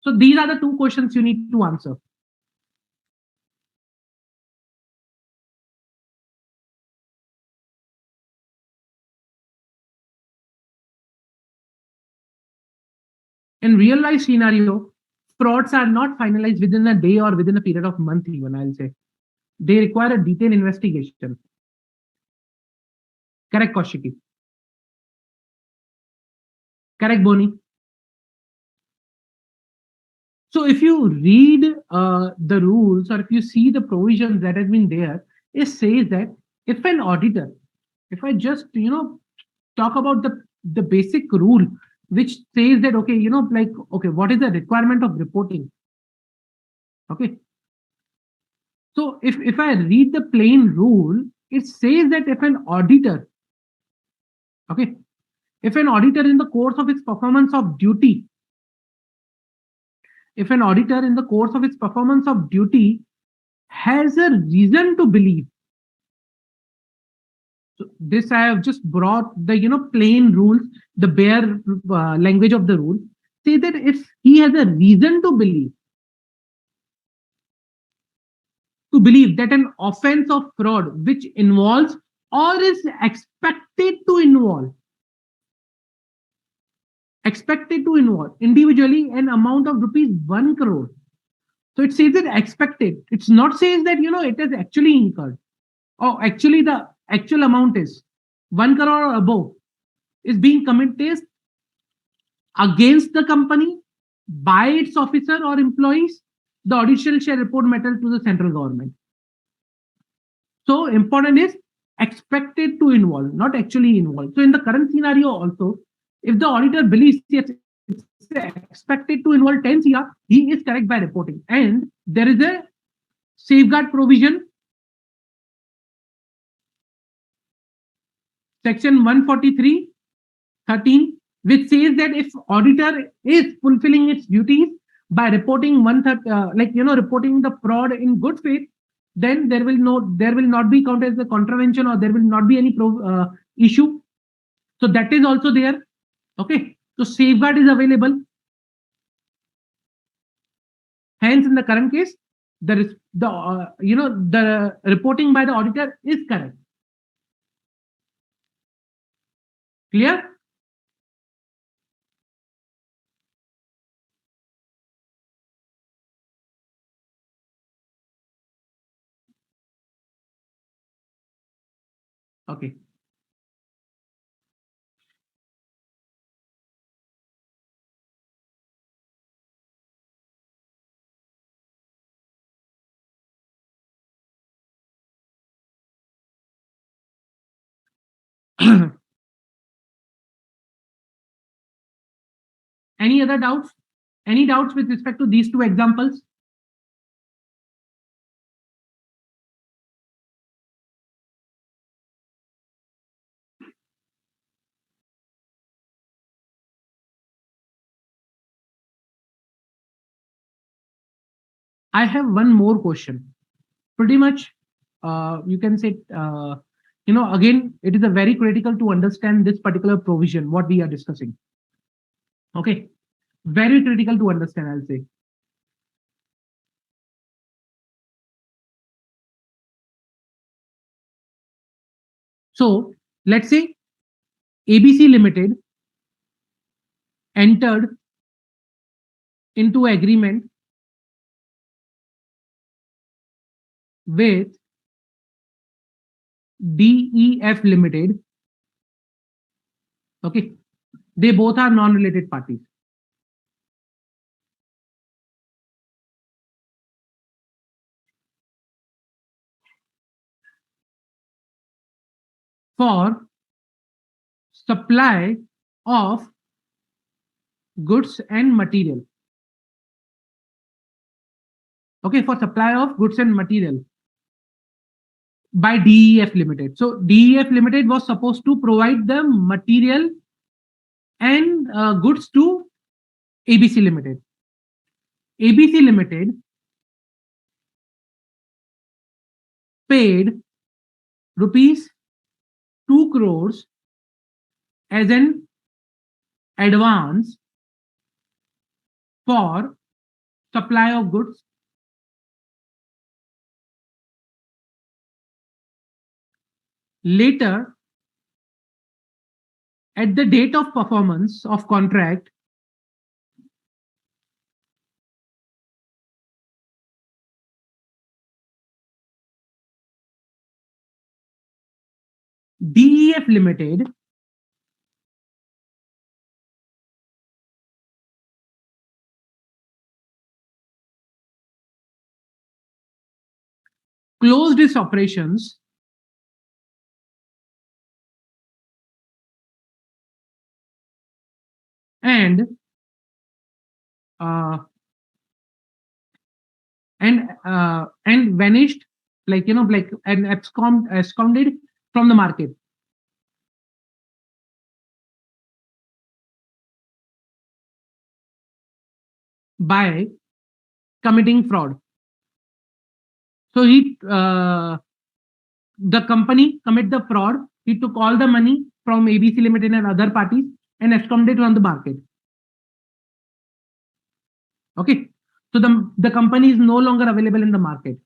So these are the two questions you need to answer. In real life scenario, frauds are not finalized within a day or within a period of month even, I'll say. They require a detailed investigation. Correct, Kaushiki? Correct, Boni? So if you read the rules or if you see the provisions that has been there, it says that if an auditor, if I just talk about the basic rule which says that okay, like okay, what is the requirement of reporting? Okay. So if I read the plain rule, it says that if an auditor, okay, if an auditor in the course of its performance of duty, if an auditor in the course of its performance of duty has a reason to believe, so this I have just brought the plain rules, the bare language of the rule, say that if he has a reason to believe that an offense of fraud which involves or is expected to involve individually an amount of rupees 1 crore. So it says that expected. It's not says that it is actually incurred. Or actually the actual amount is 1 crore or above is being committed against the company by its officer or employees. The auditor shall report matter to the central government. So important is expected to involve, not actually involved. So in the current scenario also, if the auditor believes yes, it's expected to involve 10 CR, he is correct by reporting. And there is a safeguard provision, section 143, 13, which says that if auditor is fulfilling its duties by reporting reporting the fraud in good faith, then there will not be counted as a contravention, or there will not be any issue. So that is also there. Okay, so safeguard is available. Hence, in the current case, the reporting by the auditor is correct. Clear? Okay. Any other doubts? Any doubts with respect to these two examples? I have one more question. Pretty much, you can say, again, it is a very critical to understand this particular provision, what we are discussing. Okay, very critical to understand, I'll say. So let's say ABC Limited entered into agreement with DEF Limited. Okay, they both are non-related parties. For supply of goods and material. Okay, for supply of goods and material by DEF Limited. So DEF Limited was supposed to provide the material and goods to ABC Limited. ABC Limited paid rupees 2 crores as an advance for supply of goods. Later, at the date of performance of contract, DEF Limited closed its operations and uh, and vanished, and absconded from the market by committing fraud. So the company commit the fraud. He took all the money from ABC Limited and other parties and absconded from the market. Okay, so the company is no longer available in the market,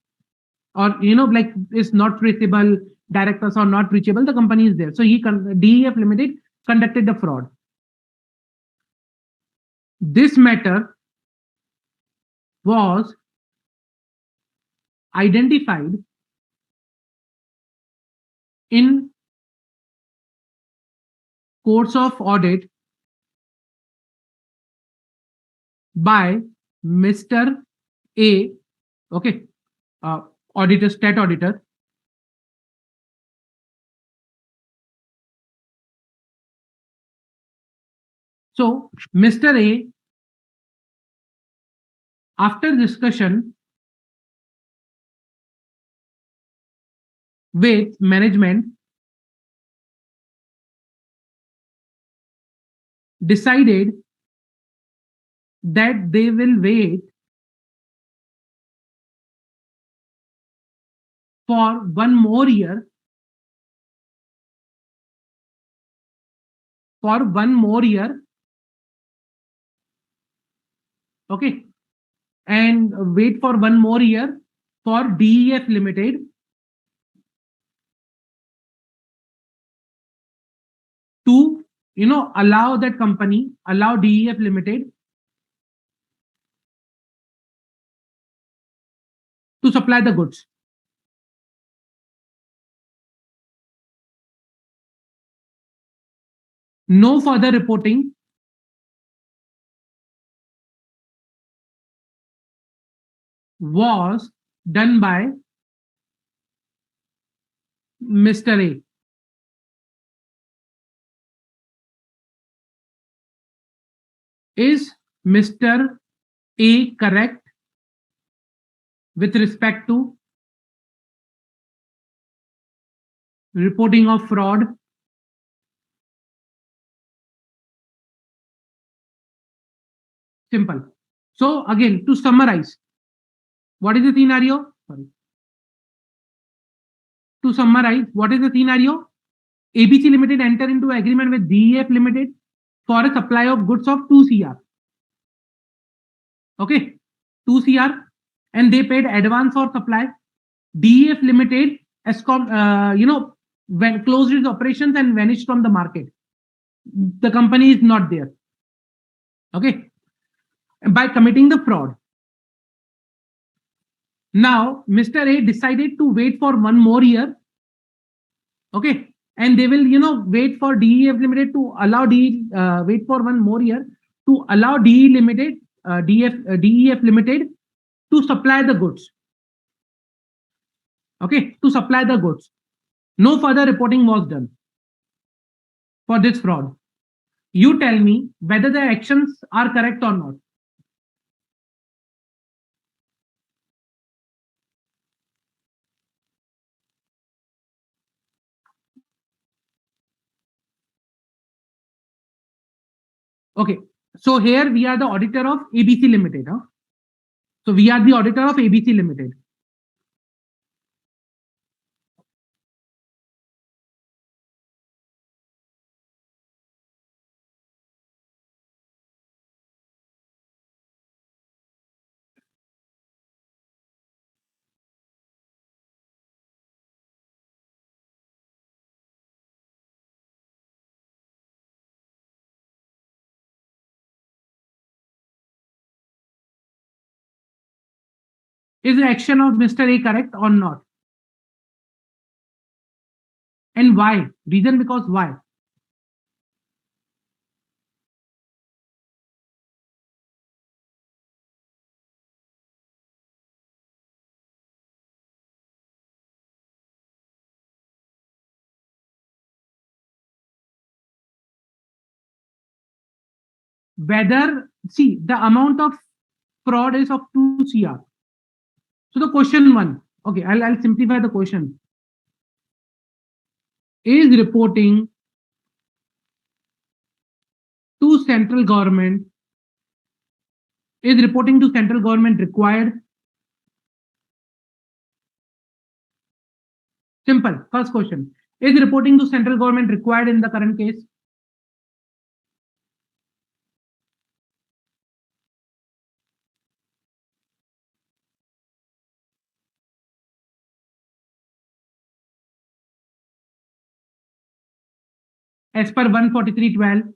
or is not traceable. Directors are not reachable. The company is there. So DEF Limited conducted the fraud. This matter was identified in course of audit by Mr. A. Okay, auditor, stat auditor. So Mr. A, after discussion with management, decided that they will wait for 1 more year, okay, and wait for 1 more year for DEF Limited to, allow that company, allow DEF Limited to supply the goods. No further reporting was done by Mr. A. Is Mr. A correct with respect to reporting of fraud? Simple. So again, to summarize, what is the scenario? Sorry. To summarize, what is the scenario? ABC Limited enter into agreement with DEF Limited for a supply of goods of 2 CR. Okay, 2 CR, and they paid advance for supply. DEF Limited when closed its operations and vanished from the market. The company is not there. Okay, by committing the fraud. Now, Mr. A decided to wait for 1 more year. Okay, and they will, wait for DEF Limited to allow wait for 1 more year to allow DEF Limited to supply the goods. Okay, to supply the goods. No further reporting was done for this fraud. You tell me whether the actions are correct or not. Okay, so here we are the auditor of ABC Limited. Huh? So we are the auditor of ABC Limited. Is the action of Mr. A correct or not? And why? Reason because why? Whether, see, the amount of fraud is of 2 CR. So the question 1, okay, I'll simplify the question. Is reporting to central government, required? Simple. First question. Is reporting to central government required in the current case? As per 143.12,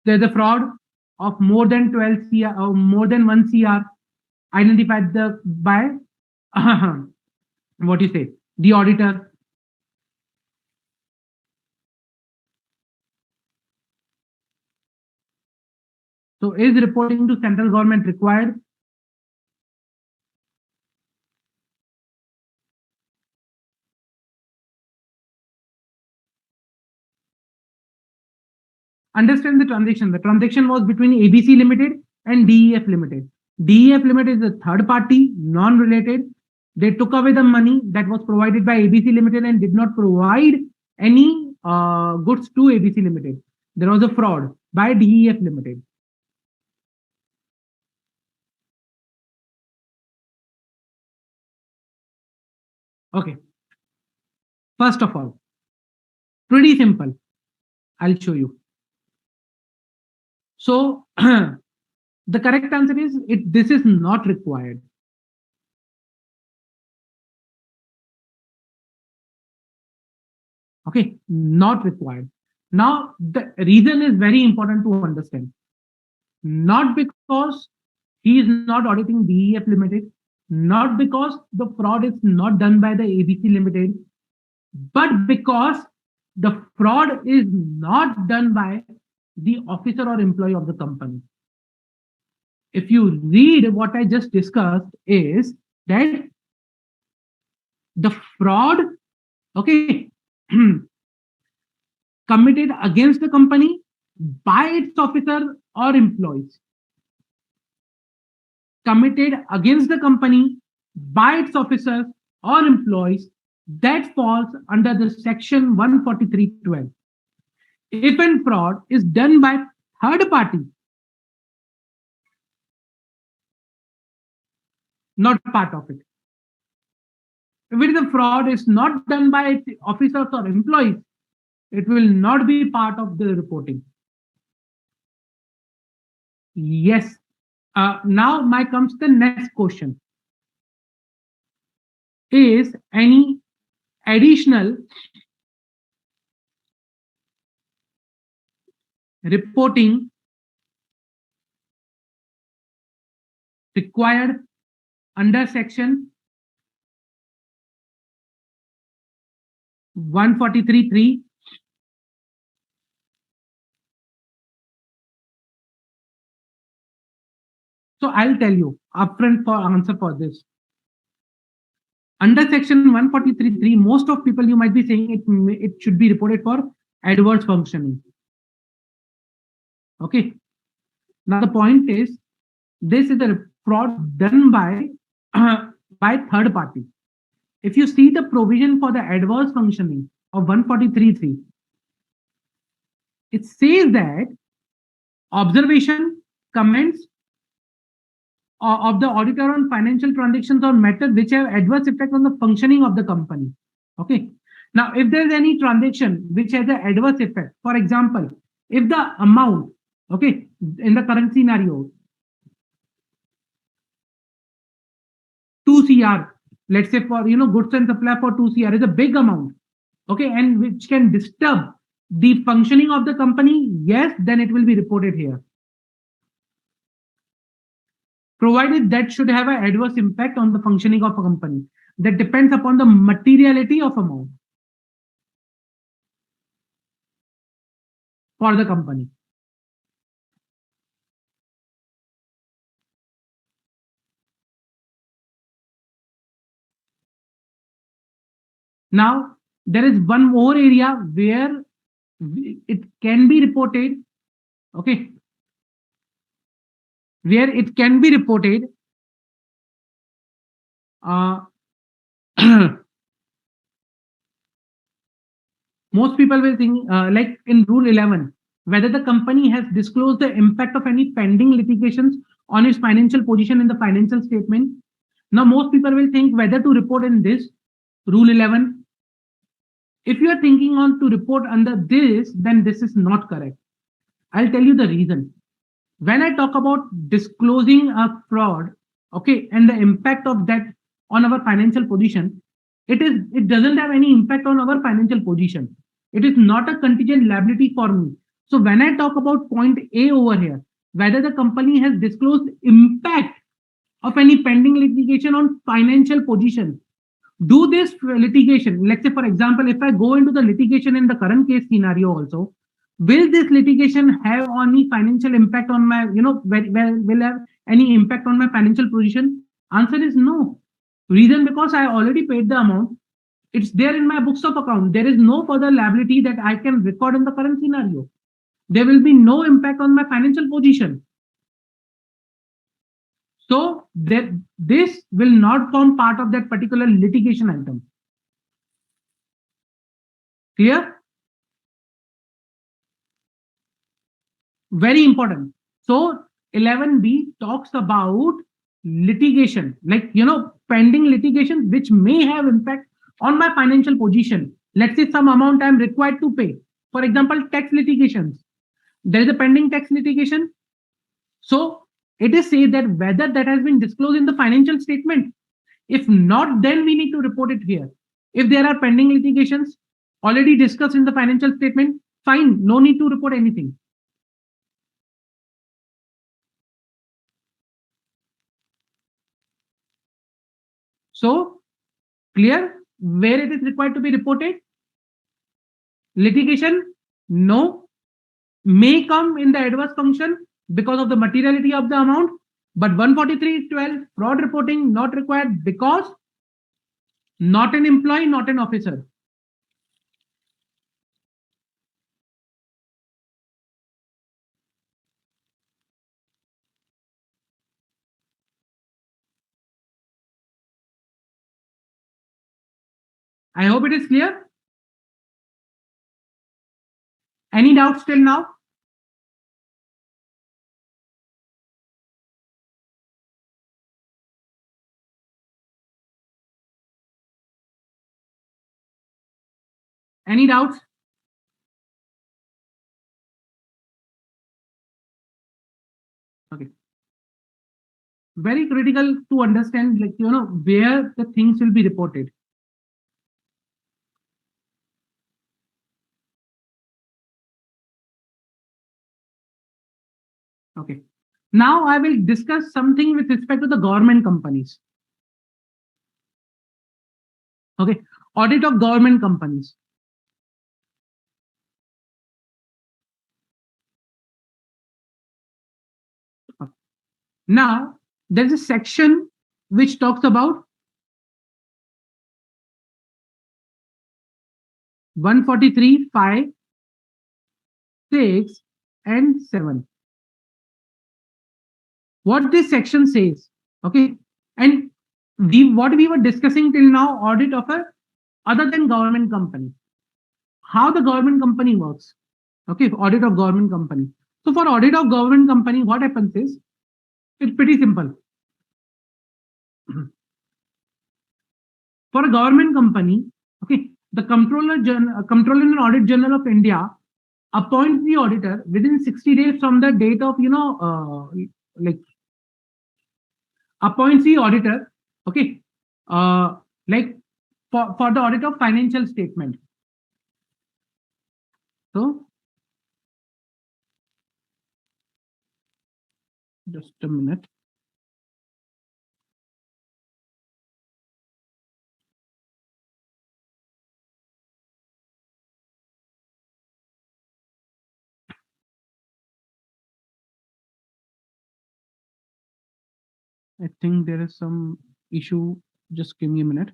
there's a fraud of more than 12 CR or more than 1 CR identified by what you say, the auditor. So is reporting to central government required? Understand the transaction. The transaction was between ABC Limited and DEF Limited. DEF Limited is a third party, non-related. They took away the money that was provided by ABC Limited and did not provide any goods to ABC Limited. There was a fraud by DEF Limited. Okay. First of all, pretty simple. I'll show you. So the correct answer is this is not required. Okay, not required. Now, the reason is very important to understand. Not because he is not auditing DEF Limited, not because the fraud is not done by the ABC Limited, but because the fraud is not done by the officer or employee of the company. If you read what I just discussed, is that the fraud, okay, committed against the company by its officer or employees, committed against the company by its officers or employees, that falls under the section 143.12. If an fraud is done by third party, not part of it. If it is a fraud is not done by its officers or employees, it will not be part of the reporting. Yes. Now my comes the next question. Is any additional reporting required under section 143.3? So I'll tell you upfront for answer for this. Under section 143.3, most of people you might be saying it should be reported for adverse functioning. Okay. Now the point is, this is a fraud done by third party. If you see the provision for the adverse functioning of 143.3, it says that observation, comments of the auditor on financial transactions or matters which have adverse effect on the functioning of the company. Okay. Now, if there's any transaction which has an adverse effect, for example, if the amount, okay, in the current scenario, 2 CR, let's say for goods and supply for 2 CR is a big amount, okay, and which can disturb the functioning of the company, yes, then it will be reported here. Provided that should have an adverse impact on the functioning of a company. That depends upon the materiality of amount for the company. Now, there is one more area where it can be reported, okay, where it can be reported. Most people will think, like in Rule 11, whether the company has disclosed the impact of any pending litigations on its financial position in the financial statement. Now, most people will think whether to report in this Rule 11. If you are thinking on to report under this, then this is not correct. I'll tell you the reason. When I talk about disclosing a fraud, okay, and the impact of that on our financial position, it doesn't have any impact on our financial position. It is not a contingent liability for me. So when I talk about point A over here, whether the company has disclosed impact of any pending litigation on financial position, do this litigation, let's say for example, if I go into the litigation in the current case scenario also, will this litigation have any financial impact on my, will have any impact on my financial position? Answer is no. Reason, because I already paid the amount. It's there in my books of account. There is no further liability that I can record in the current scenario. There will be no impact on my financial position. So this will not form part of that particular litigation item. Clear? Very important. So 11B talks about litigation, like, pending litigation which may have impact on my financial position. Let's say some amount I'm required to pay. For example, tax litigations. There is a pending tax litigation. So it is said that whether that has been disclosed in the financial statement. If not, then we need to report it here. If there are pending litigations already discussed in the financial statement, fine, no need to report anything. So clear where it is required to be reported? Litigation, no. May come in the adverse function because of the materiality of the amount, but 143.12 fraud reporting not required because not an employee, not an officer. I hope it is clear. Any doubts till now? Any doubts? Okay. Very critical to understand, like, where the things will be reported. Okay. Now I will discuss something with respect to the government companies. Okay. Audit of government companies. Now, there's a section which talks about 143, 5, 6, and 7. What this section says, okay, and what we were discussing till now, audit of a other than government company, how the government company works. Okay, audit of government company. So for audit of government company, what happens is it's pretty simple. For a government company, okay, the Controller and Audit General of India appoints the auditor within 60 days from the date of, like, appoints the auditor, okay, like, for the audit of financial statement. So just a minute. I think there is some issue. Just give me a minute.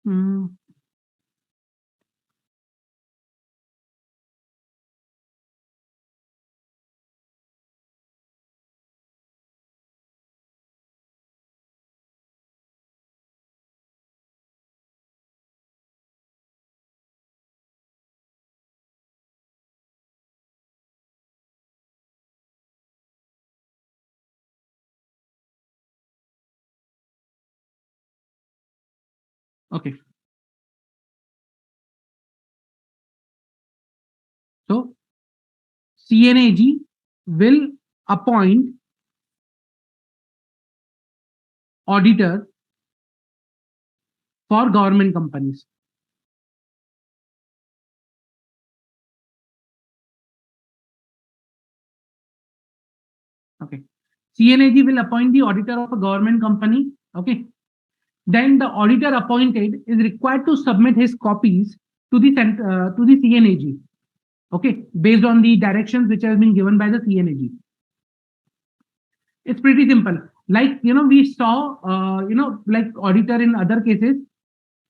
Hmm. Okay. So CNAG will appoint auditor for government companies. Okay. CNAG will appoint the auditor of a government company. Okay. Then the auditor appointed is required to submit his copies to the CNAG. Okay, based on the directions which have been given by the CNAG. It's pretty simple. Like, we saw, like auditor in other cases,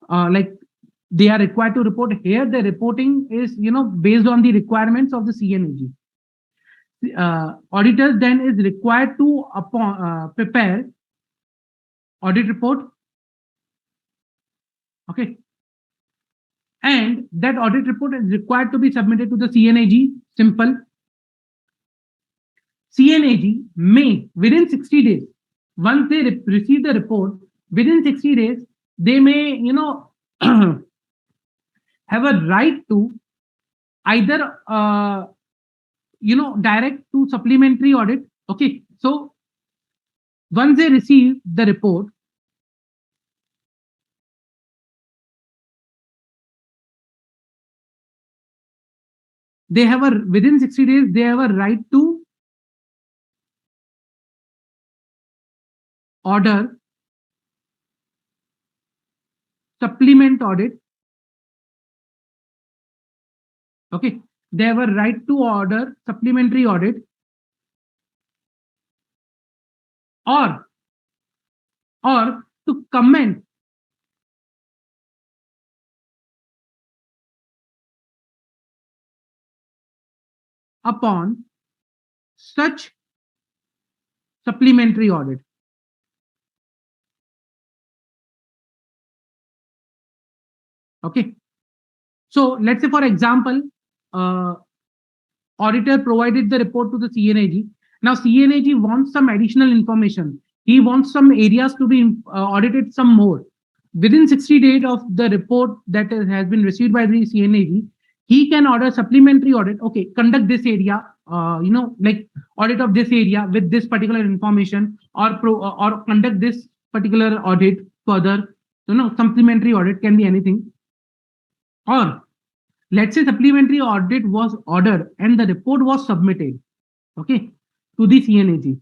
like they are required to report. Here the reporting is based on the requirements of the CNAG. Auditors then is required to prepare audit report. Okay, and that audit report is required to be submitted to the CNAG. Simple. CNAG may, within 60 days, once they receive the report, within 60 days, they may, have a right to either, direct to supplementary audit. Okay, so once they receive the report, they have a, within 60 days, they have a right to order supplement audit. Okay, they have a right to order supplementary audit, or to comment upon such supplementary audit. Okay, so let's say, for example, auditor provided the report to the CNAG. Now CNAG wants some additional information. He wants some areas to be audited some more. Within 60 days of the report that has been received by the CNAG, he can order supplementary audit. Okay, conduct this area, like audit of this area with this particular information, or conduct this particular audit further. Supplementary audit can be anything. Or let's say supplementary audit was ordered and the report was submitted, okay, to the CNAG.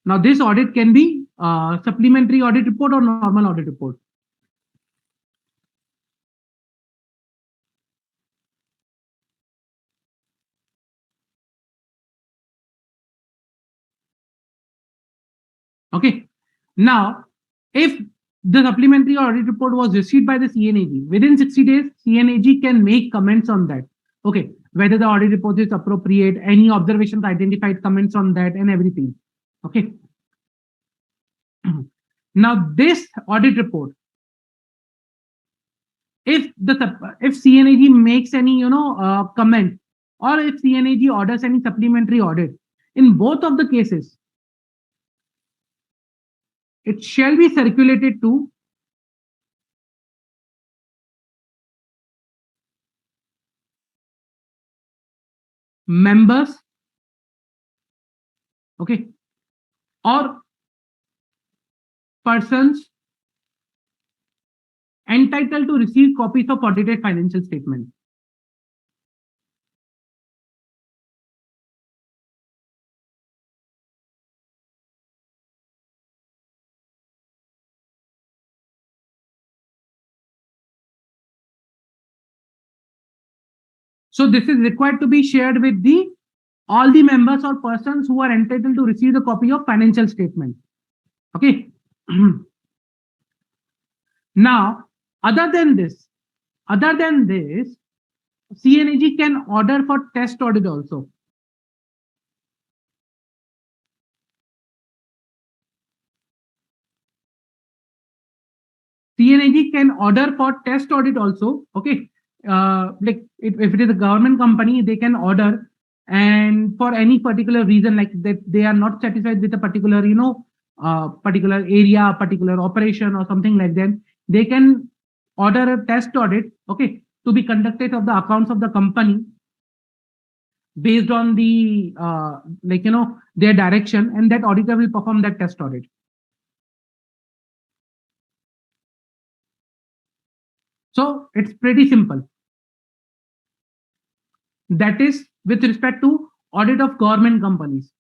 Now this audit can be supplementary audit report or normal audit report. Okay, now if the supplementary audit report was received by the CNAG, within 60 days, CNAG can make comments on that. Okay, whether the audit report is appropriate, any observations identified, comments on that, and everything. Okay. Now this audit report, if CNAG makes any comment, or if CNAG orders any supplementary audit, in both of the cases, it shall be circulated to members, okay, or persons entitled to receive copies of audited financial statement. So this is required to be shared with all the members or persons who are entitled to receive the copy of financial statement. Okay. Now, other than this, CNAG can order for test audit also. CNAG can order for test audit also. Okay, like if it is a government company, they can order, and for any particular reason, like that they are not satisfied with a particular particular area, particular operation, or something like that, they can order a test audit, okay, to be conducted of the accounts of the company based on the their direction, and that auditor will perform that test audit. So it's pretty simple. That is with respect to audit of government companies.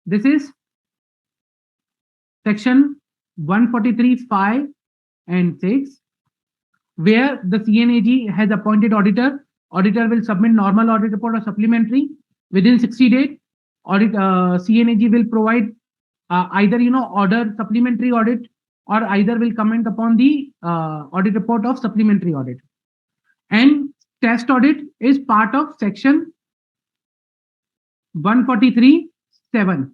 This is section 143(5) and 6, where the CNAG has appointed auditor. Auditor will submit normal audit report or supplementary within 60 days. CNAG will provide either order supplementary audit or either will comment upon the audit report of supplementary audit. And test audit is part of section 143(7).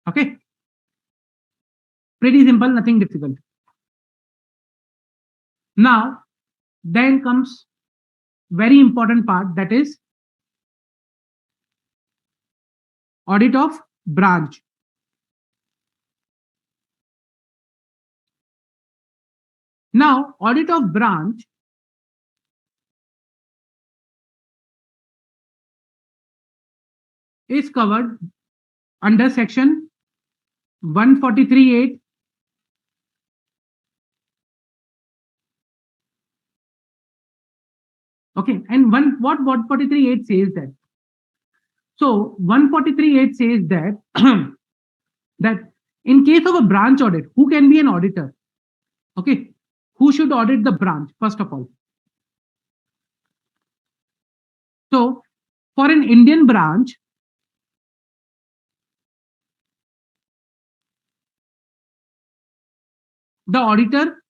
Okay. Pretty simple, nothing difficult. Now, then comes very important part, that is audit of branch. Now, audit of branch is covered under section 143(8). Okay, and what 143(8) says that. So 143(8) says that that in case of a branch audit, who can be an auditor? Okay, who should audit the branch first of all? So for an Indian branch, the auditor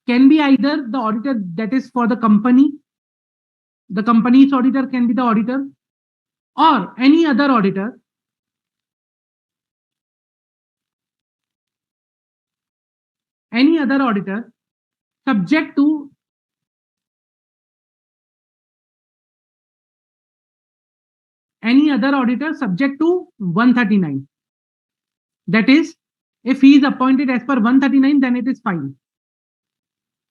can be either the auditor that is for the company's auditor can be the auditor, or any other auditor subject to any other auditor subject to 139. That is, if he is appointed as per 139, then it is fine.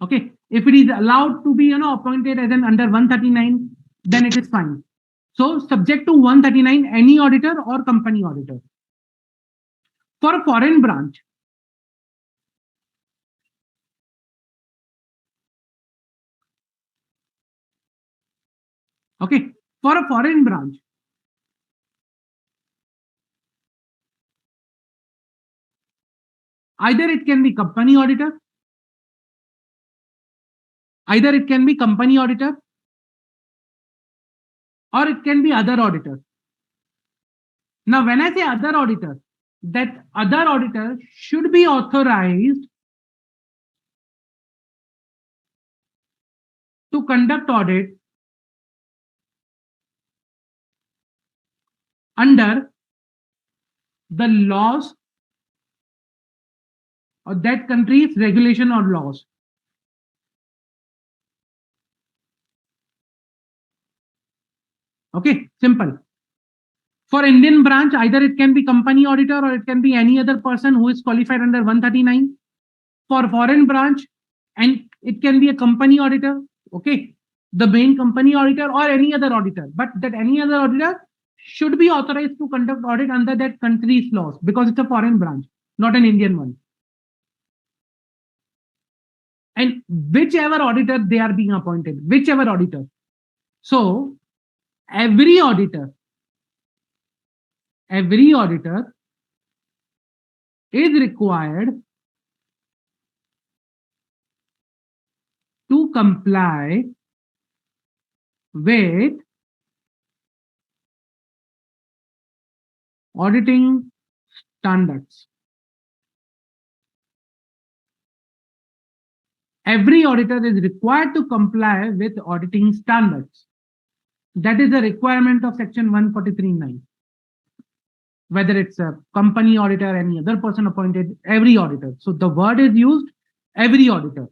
Okay, if it is allowed to be appointed as an under 139, then it is fine. So subject to 139, any auditor or company auditor. For a foreign branch, okay, for a foreign branch, either it can be company auditor, or it can be other auditor. Now, when I say other auditor, that other auditor should be authorized to conduct audit under the laws of that country's regulation or laws. Okay, simple. For Indian branch, either it can be company auditor or it can be any other person who is qualified under 139. For foreign branch, and it can be a company auditor, okay, the main company auditor or any other auditor, but that any other auditor should be authorized to conduct audit under that country's laws, because it's a foreign branch, not an Indian one. And whichever auditor they are being appointed, whichever auditor. So every auditor is required to comply with auditing standards. Every auditor is required to comply with auditing standards. That is a requirement of section 143(9). Whether it's a company auditor, any other person appointed, every auditor. So the word is used, every auditor.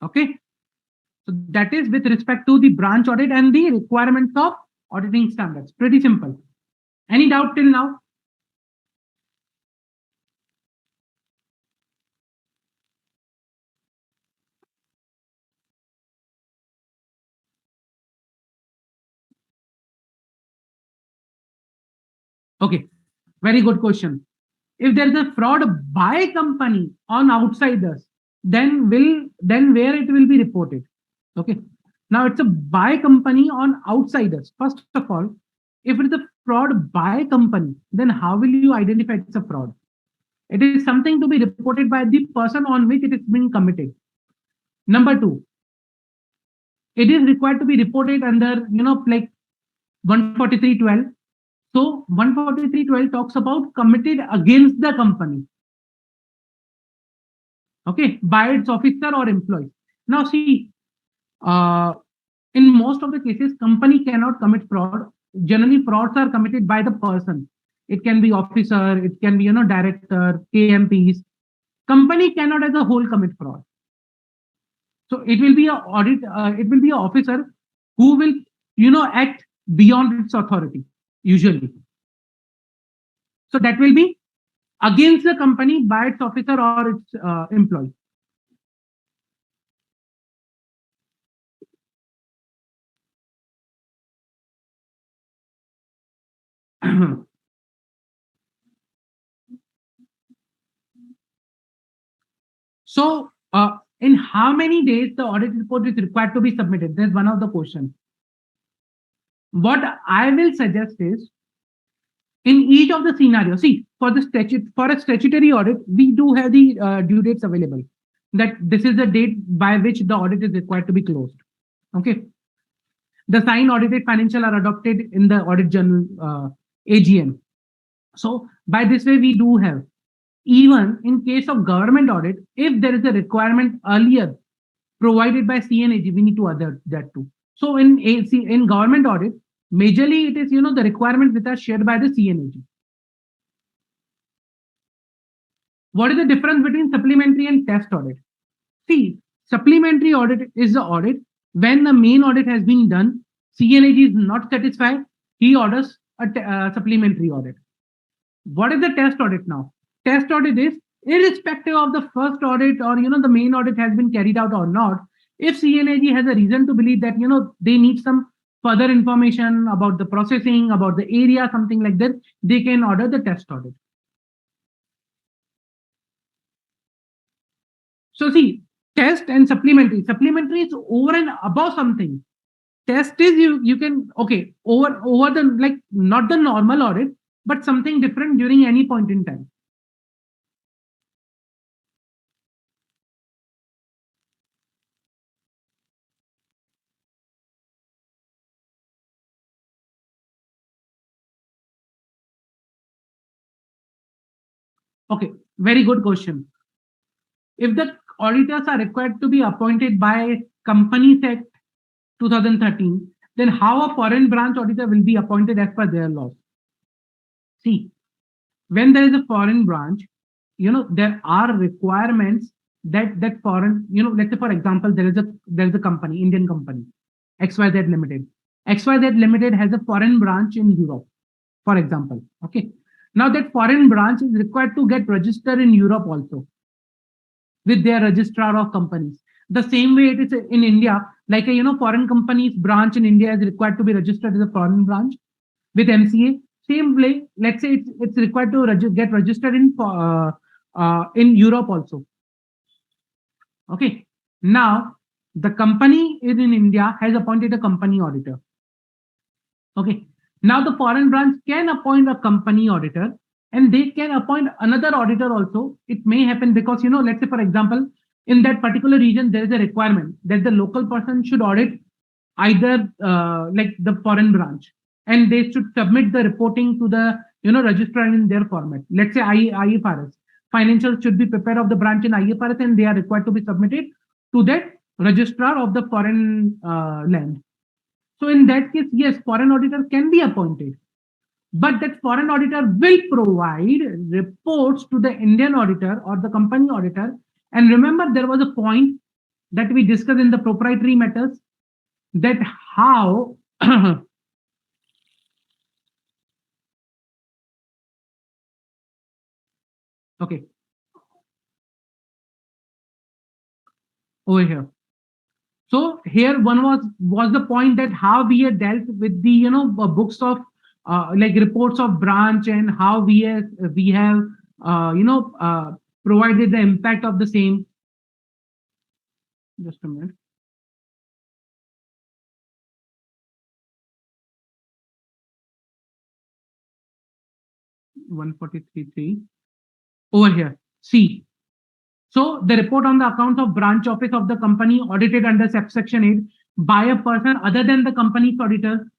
Okay. So that is with respect to the branch audit and the requirements of auditing standards. Pretty simple. Any doubt till now? Okay, very good question. If there is a fraud by company on outsiders, then where it will be reported? Okay. Now it's a by company on outsiders. First of all, if it's a fraud by company, then how will you identify it's a fraud? It is something to be reported by the person on which it is being committed. Number two, it is required to be reported under like 143(12). So 143.12 talks about committed against the company, okay, by its officer or employee. Now see, uh, in most of the cases, company cannot commit fraud. Generally, frauds are committed by the person. It can be officer, it can be director, KMPs. Company cannot as a whole commit fraud. So it will be a audit. It will be an officer who will act beyond its authority usually. So that will be against the company by its officer or its employee. So, in how many days the audit report is required to be submitted? That's one of the questions. What I will suggest is, in each of the scenarios, see, for a statutory audit, we do have the due dates available. That this is the date by which the audit is required to be closed. Okay. The signed audited financial are adopted in the audit journal AGM. So by this way, we do have, even in case of government audit, if there is a requirement earlier provided by CNAG, we need to add that too. So in government audit, majorly it is the requirements that are shared by the CNAG. What is the difference between supplementary and test audit? See, supplementary audit is the audit when the main audit has been done, CNAG is not satisfied, he orders a supplementary audit. What is the test audit now? Test audit is irrespective of the first audit or the main audit has been carried out or not. If CNAG has a reason to believe that they need some further information about the processing, about the area, something like that, they can order the test audit. So see, test and supplementary. Supplementary is over and above something. Test is you can over the not the normal audit, but something different during any point in time. Okay, very good question. If the auditors are required to be appointed by Companies Act 2013, then how a foreign branch auditor will be appointed as per their laws? See, when there is a foreign branch, there are requirements that foreign, let's say for example, there is a company, Indian company, XYZ Limited. XYZ Limited has a foreign branch in Europe, for example. Okay. Now that foreign branch is required to get registered in Europe also with their registrar of companies. The same way it is in India, like a foreign company's branch in India is required to be registered as a foreign branch with MCA. Same way, let's say it's required to get registered in Europe also. Okay. Now the company is in India has appointed a company auditor. Okay. Now the foreign branch can appoint a company auditor and they can appoint another auditor also. It may happen because, let's say, for example, in that particular region, there is a requirement that the local person should audit either like the foreign branch and they should submit the reporting to the, registrar in their format. Let's say IFRS. Financials should be prepared of the branch in IFRS and they are required to be submitted to that registrar of the foreign land. So in that case, yes, foreign auditor can be appointed, but that foreign auditor will provide reports to the Indian auditor or the company auditor. And remember, there was a point that we discussed in the proprietary matters that how okay, over here. So here one was the point that how we had dealt with the books of like reports of branch and how we have provided the impact of the same. Just a minute. One 143.3 over here. See. So the report on the accounts of branch office of the company audited under subsection 8 by a person other than the company's auditor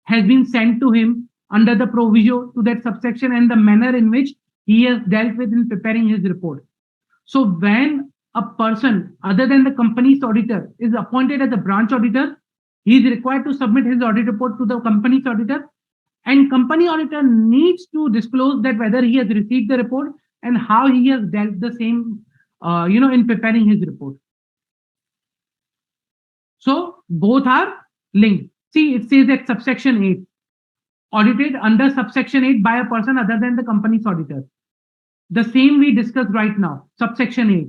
has been sent to him under the proviso to that subsection and the manner in which he has dealt with in preparing his report. So when a person other than the company's auditor is appointed as a branch auditor, he is required to submit his audit report to the company's auditor, and company auditor needs to disclose that whether he has received the report and how he has dealt the same, in preparing his report. So both are linked. See, it says that subsection 8, audited under subsection 8 by a person other than the company's auditor. The same we discussed right now. Subsection 8,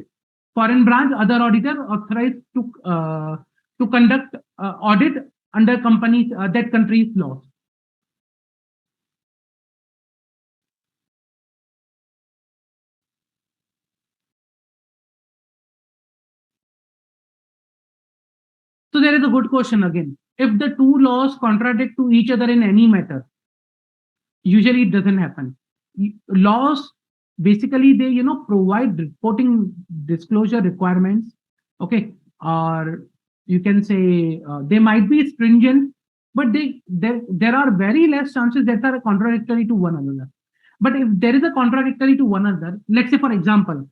foreign branch other auditor authorized to conduct audit under companies that country's laws. So there is a good question again. If the two laws contradict to each other in any matter, usually it doesn't happen. Laws basically they provide reporting disclosure requirements, okay, or you can say they might be stringent, but there are very less chances that are contradictory to one another. But if there is a contradictory to one another, let's say for example,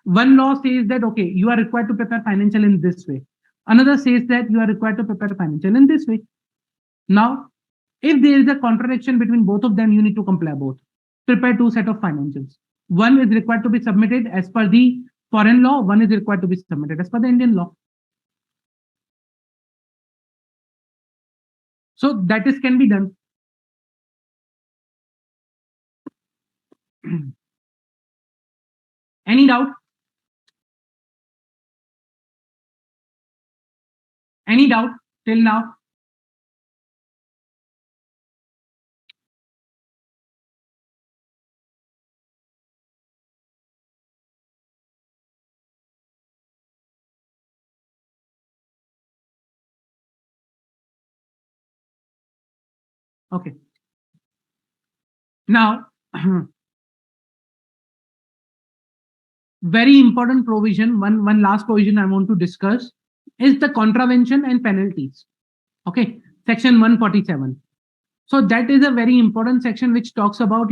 one law says that okay, you are required to prepare financial in this way, another says that you are required to prepare financial in this way. Now if there is a contradiction between both of them, you need to comply both. Prepare two set of financials. One is required to be submitted as per the foreign law, one is required to be submitted as per the Indian law. So that is can be done. Any doubt? Any doubt till now? Okay. Now, very important provision, one last provision I want to discuss is the contravention and penalties. Okay, section 147. So that is a very important section which talks about,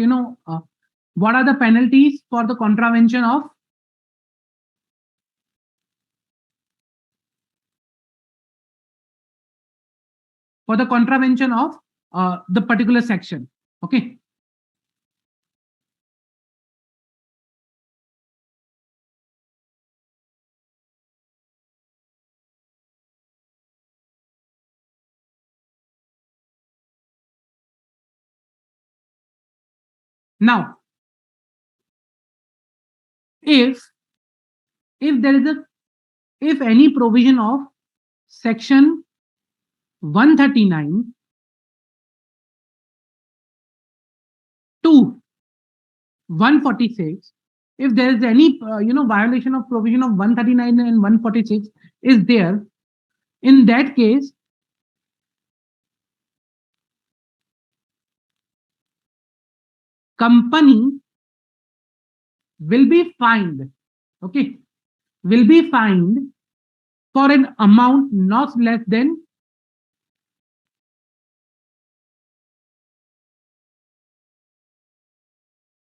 what are the penalties for the contravention of the particular section. Okay. Now, if there is if any provision of section 139 to 146, if there is any violation of provision of 139 and 146 is there, in that case company will be fined, okay, will be fined for an amount not less than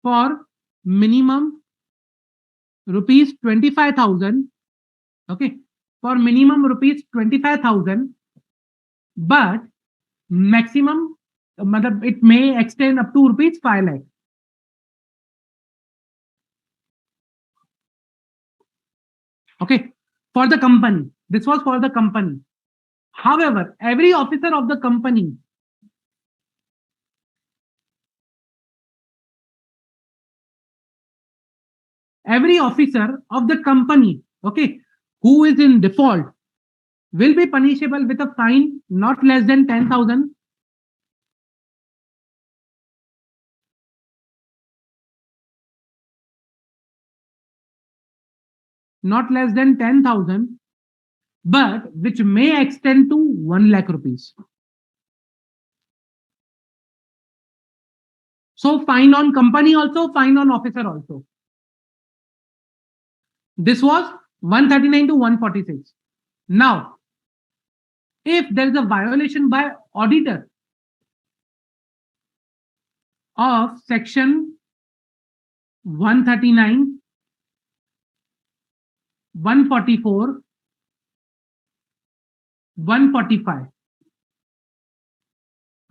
for minimum rupees 25,000, okay, for minimum rupees 25,000, but maximum it may extend up to rupees 5 lakh. Okay, for the company. This was for the company. However, every officer of the company okay, who is in default will be punishable with a fine not less than 10,000, not less than 10,000, but which may extend to 1 lakh rupees. So fine on company also, fine on officer also. This was 139 to 146. Now, if there is a violation by auditor, of section 139, 144, 145.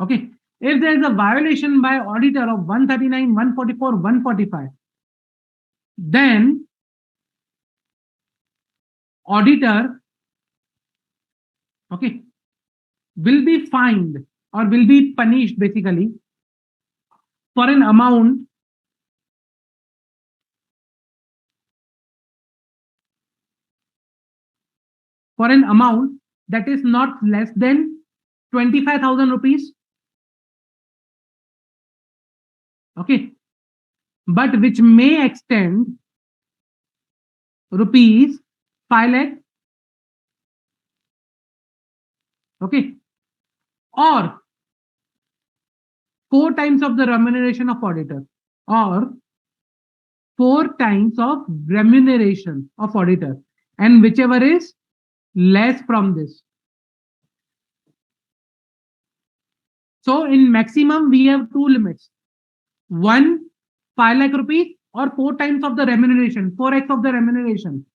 Okay. If there is a violation by auditor of 139, 144, 145, then auditor, okay, will be fined or will be punished basically for an amount that is not less than 25,000 rupees, okay, but which may extend rupees 5 lakh, okay, or 4 times of the remuneration of auditor, or 4 times of remuneration of auditor, and whichever is less from this. So in maximum, we have two limits. One, 5 lakh rupees, or 4 times of the remuneration, 4x of the remuneration.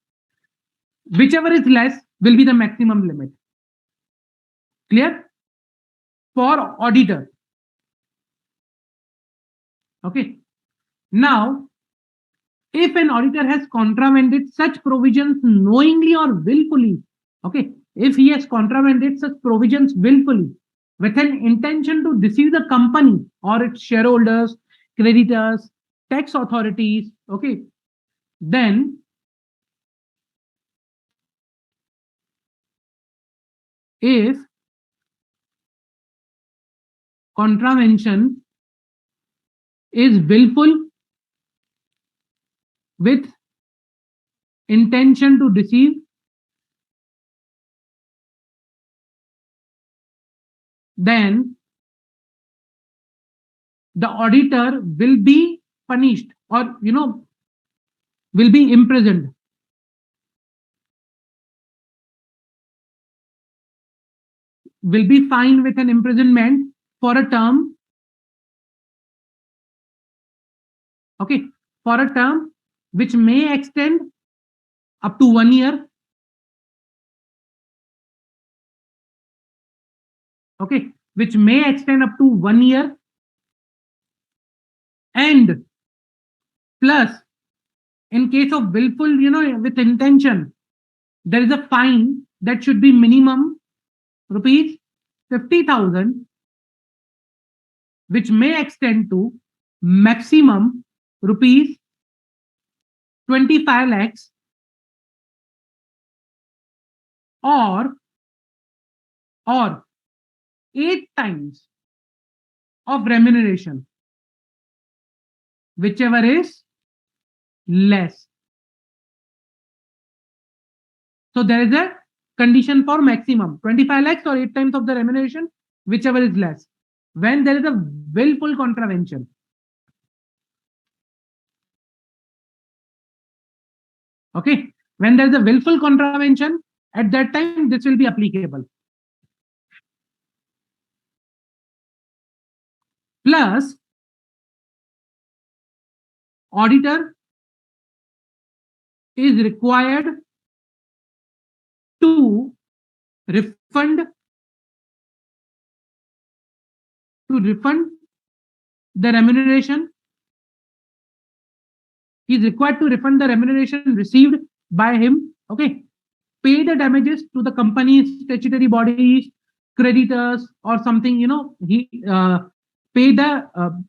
Whichever is less will be the maximum limit. Clear? For auditor. Okay. Now, if an auditor has contravened such provisions knowingly or willfully, okay, if he has contravened such provisions willfully with an intention to deceive the company or its shareholders, creditors, tax authorities, okay, then if contravention is willful with intention to deceive, then the auditor will be punished, or will be imprisoned, will be fined with an imprisonment for a term, okay, for a term which may extend up to 1 year, okay, which may extend up to 1 year, and plus in case of willful, with intention, there is a fine that should be minimum rupees 50,000, which may extend to maximum rupees 25 lakhs, or 8 times of remuneration, whichever is less. So there is a condition for maximum 25 lakhs or 8 times of the remuneration, whichever is less, when there is a willful contravention. Okay, when there is a willful contravention, at that time this will be applicable. Plus, auditor is required to refund the remuneration. He is required to refund the remuneration received by him. Okay, pay the damages to the company's statutory bodies, creditors, or something. He pay the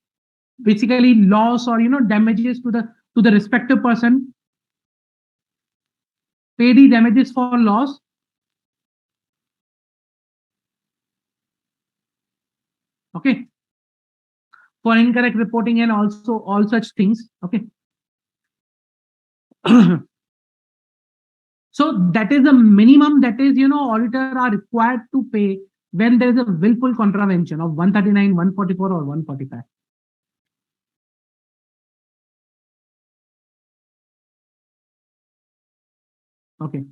basically loss, or damages to the respective person. Pay the damages for loss. Okay, for incorrect reporting and also all such things. Okay. So that is the minimum that is, auditor are required to pay when there is a willful contravention of 139, 144, or 145. Okay.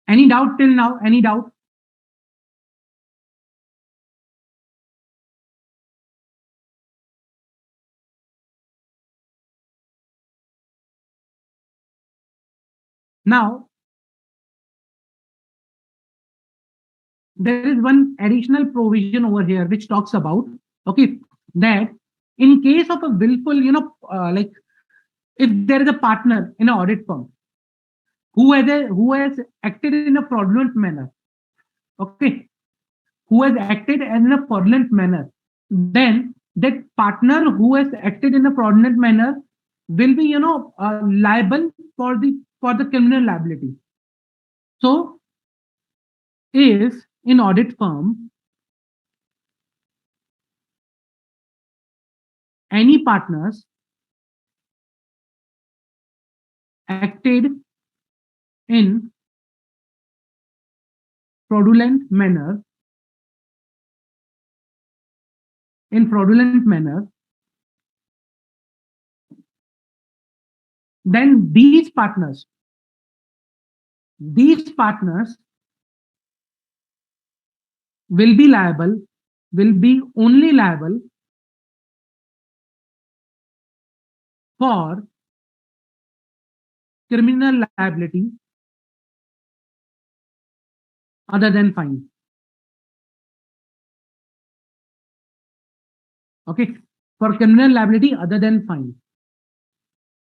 Any doubt till now? Any doubt? Now, there is one additional provision over here which talks about, okay, that in case of a willful, like if there is a partner in an audit firm who has acted in a fraudulent manner, okay, who has acted in a fraudulent manner, then that partner who has acted in a fraudulent manner will be, liable for the criminal liability. So, if in audit firm any partners acted in fraudulent manner, in fraudulent manner, then these partners will be liable, will be only liable for criminal liability other than fine. Okay, for criminal liability other than fine.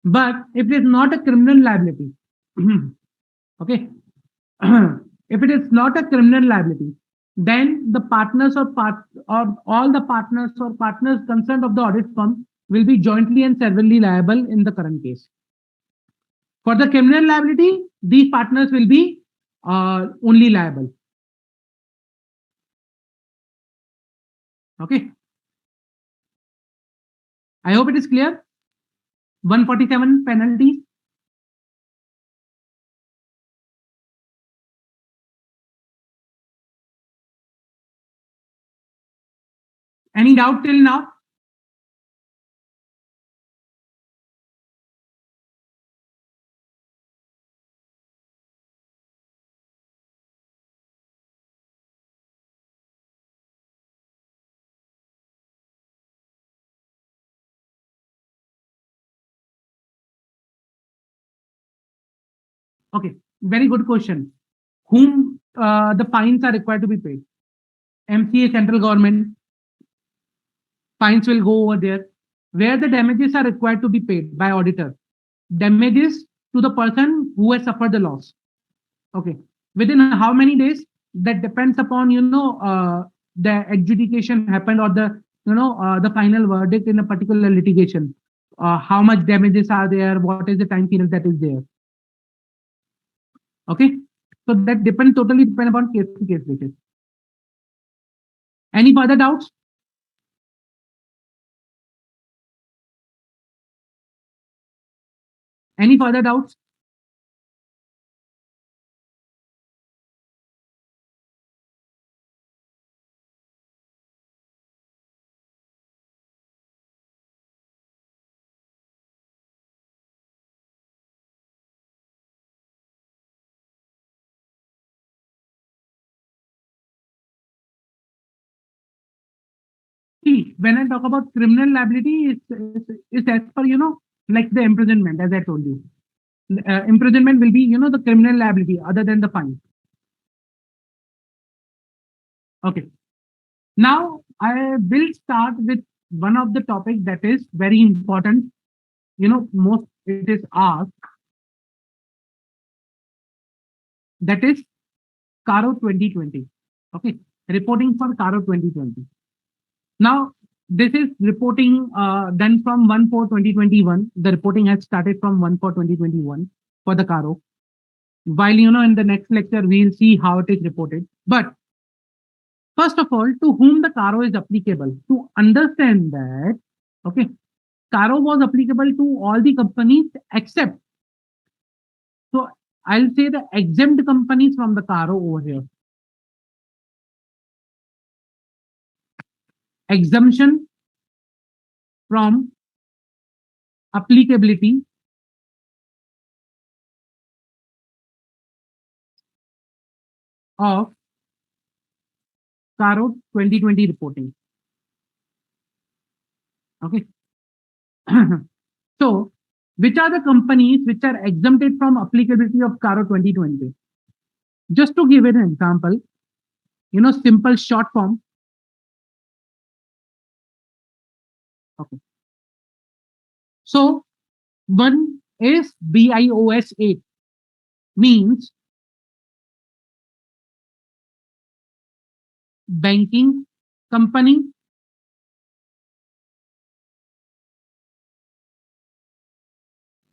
But if it is not a criminal liability, okay, if it is not a criminal liability, then the partners or all the partners or partners concerned of the audit firm will be jointly and severally liable in the current case. For the criminal liability, these partners will be only liable. Okay. I hope it is clear. 147 penalties. Any doubt till now? Okay, very good question. Whom the fines are required to be paid? MCA, central government, fines will go over there. Where the damages are required to be paid by auditor? Damages to the person who has suffered the loss. Okay. Within how many days? That depends upon, the adjudication happened or the final verdict in a particular litigation. How much damages are there? What is the time period that is there? Okay. So that totally depend upon case to case basis. Any further doubts? Any further doubts? See, when I talk about criminal liability, it's as per, like the imprisonment, as I told you. Imprisonment will be, the criminal liability other than the fine. Okay. Now, I will start with one of the topics that is very important. Most it is asked. That is CARO 2020. Okay. Reporting for CARO 2020. Now, this is reporting done from 1/4/2021. The reporting has started from 1/4/2021 for the CARO. While, in the next lecture, we'll see how it is reported. But first of all, to whom the CARO is applicable? To understand that, okay, CARO was applicable to all the companies except, so I'll say the exempt companies from the CARO over here. Exemption from applicability of CARO 2020 reporting. Okay. So, which are the companies which are exempted from applicability of CARO 2020? Just to give it an example, simple short form. Okay. So, one is BIOS 8, means banking company,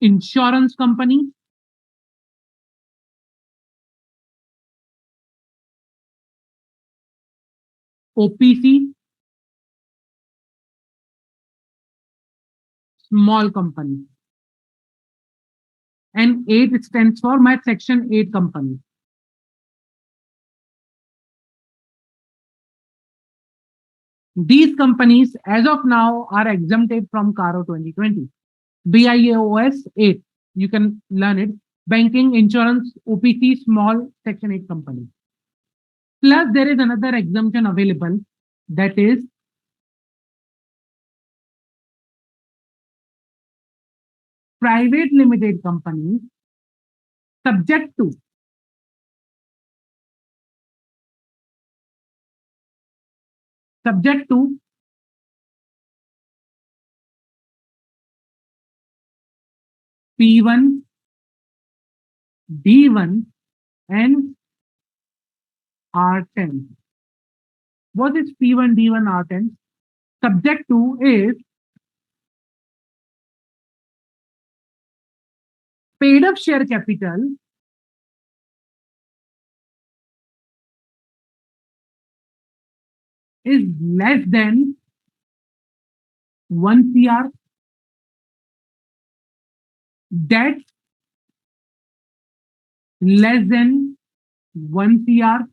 insurance company, OPC, small company. And 8 stands for my section 8 company. These companies, as of now, are exempted from CARO 2020. BIOS 8, you can learn it. Banking, insurance, OPC, small section 8 company. Plus, there is another exemption available, that is private limited companies, subject to P1, D1 and R10. What is P1, D1, R10? Subject to is paid up share capital is less than 1 CR, debt less than 1 CR,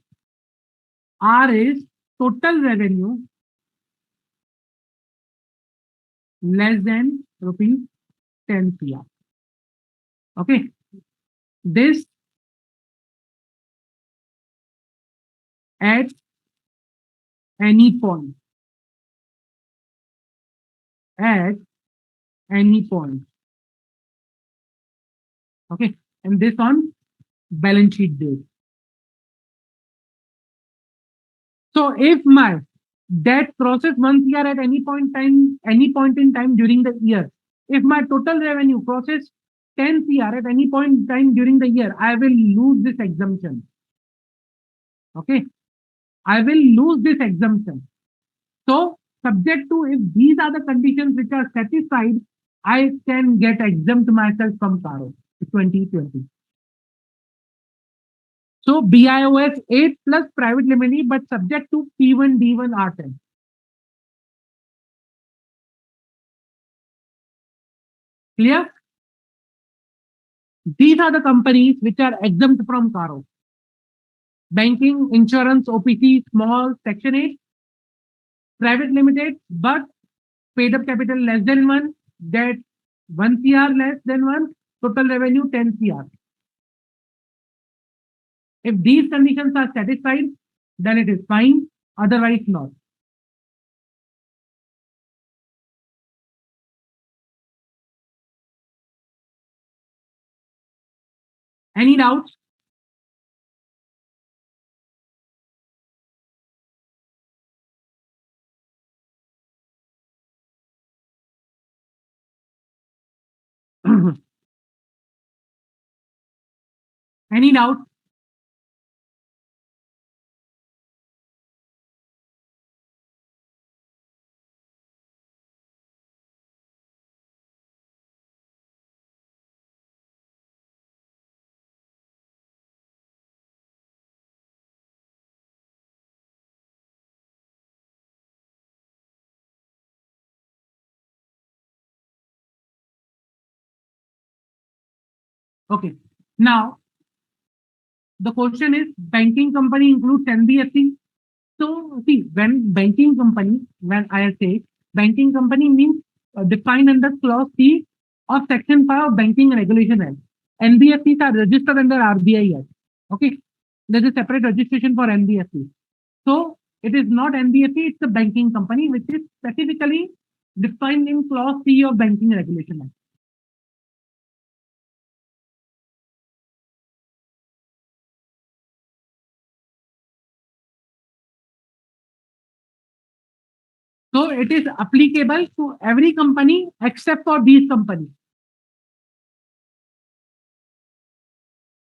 R is total revenue less than rupees 10 CR. Okay. This at any point. At any point. Okay. And this on balance sheet date. So if my debt crosses 1 CR at any point in time during the year, if my total revenue crosses 10 CR at any point in time during the year, I will lose this exemption. Okay. I will lose this exemption. So, subject to, if these are the conditions which are satisfied, I can get exempt myself from CARO 2020. So, BIOS 8 plus private limited, but subject to P1, D1, R10. Clear? These are the companies which are exempt from CARO. Banking, insurance, OPC, small, section 8, private limited, but paid up capital less than 1, debt 1 CR less than 1, total revenue 10 CR. If these conditions are satisfied, then it is fine, otherwise not. Any doubts? Any doubt? Okay. Now, the question is, banking company includes NBFC. So, see, when banking company, when I say banking company means defined under clause C of section 5 of Banking Regulation Act. NBFCs are registered under RBI Act. Okay. there's a separate registration for NBFC. So it is not NBFC, it's a banking company, which is specifically defined in clause C of Banking Regulation Act. So it is applicable to every company except for these companies.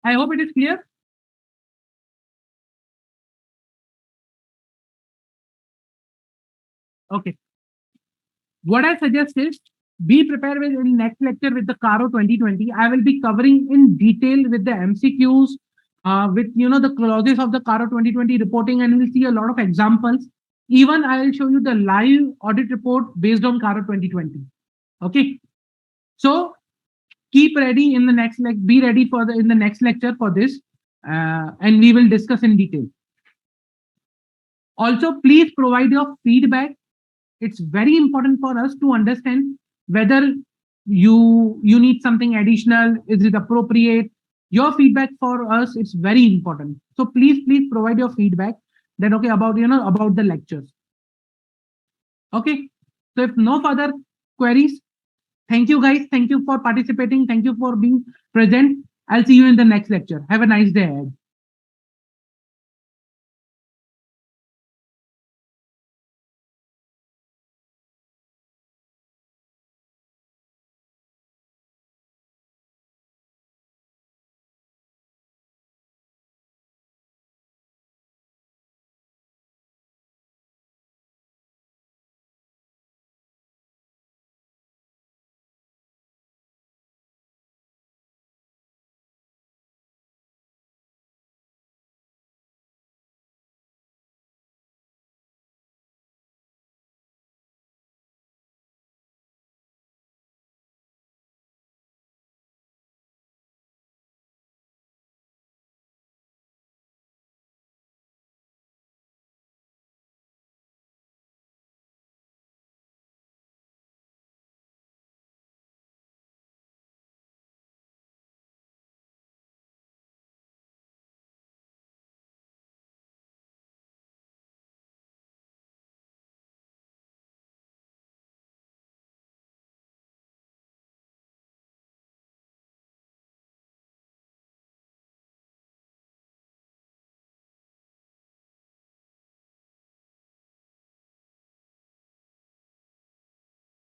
I hope it is clear. Okay. What I suggest is be prepared with in next lecture with the CARO 2020. I will be covering in detail with the MCQs, with the clauses of the CARO 2020 reporting, and we'll see a lot of examples. Even I will show you the live audit report based on CARO 2020. Okay. So keep ready in the next be ready for in the next lecture for this, and we will discuss in detail. Also, please provide your feedback. It's very important for us to understand whether you need something additional. Is it appropriate? Your feedback for us is very important. So please provide your feedback that okay about about the lectures. Okay. So if no further queries, thank you guys. Thank you for participating. Thank you for being present. I'll see you in the next lecture. Have a nice day ahead.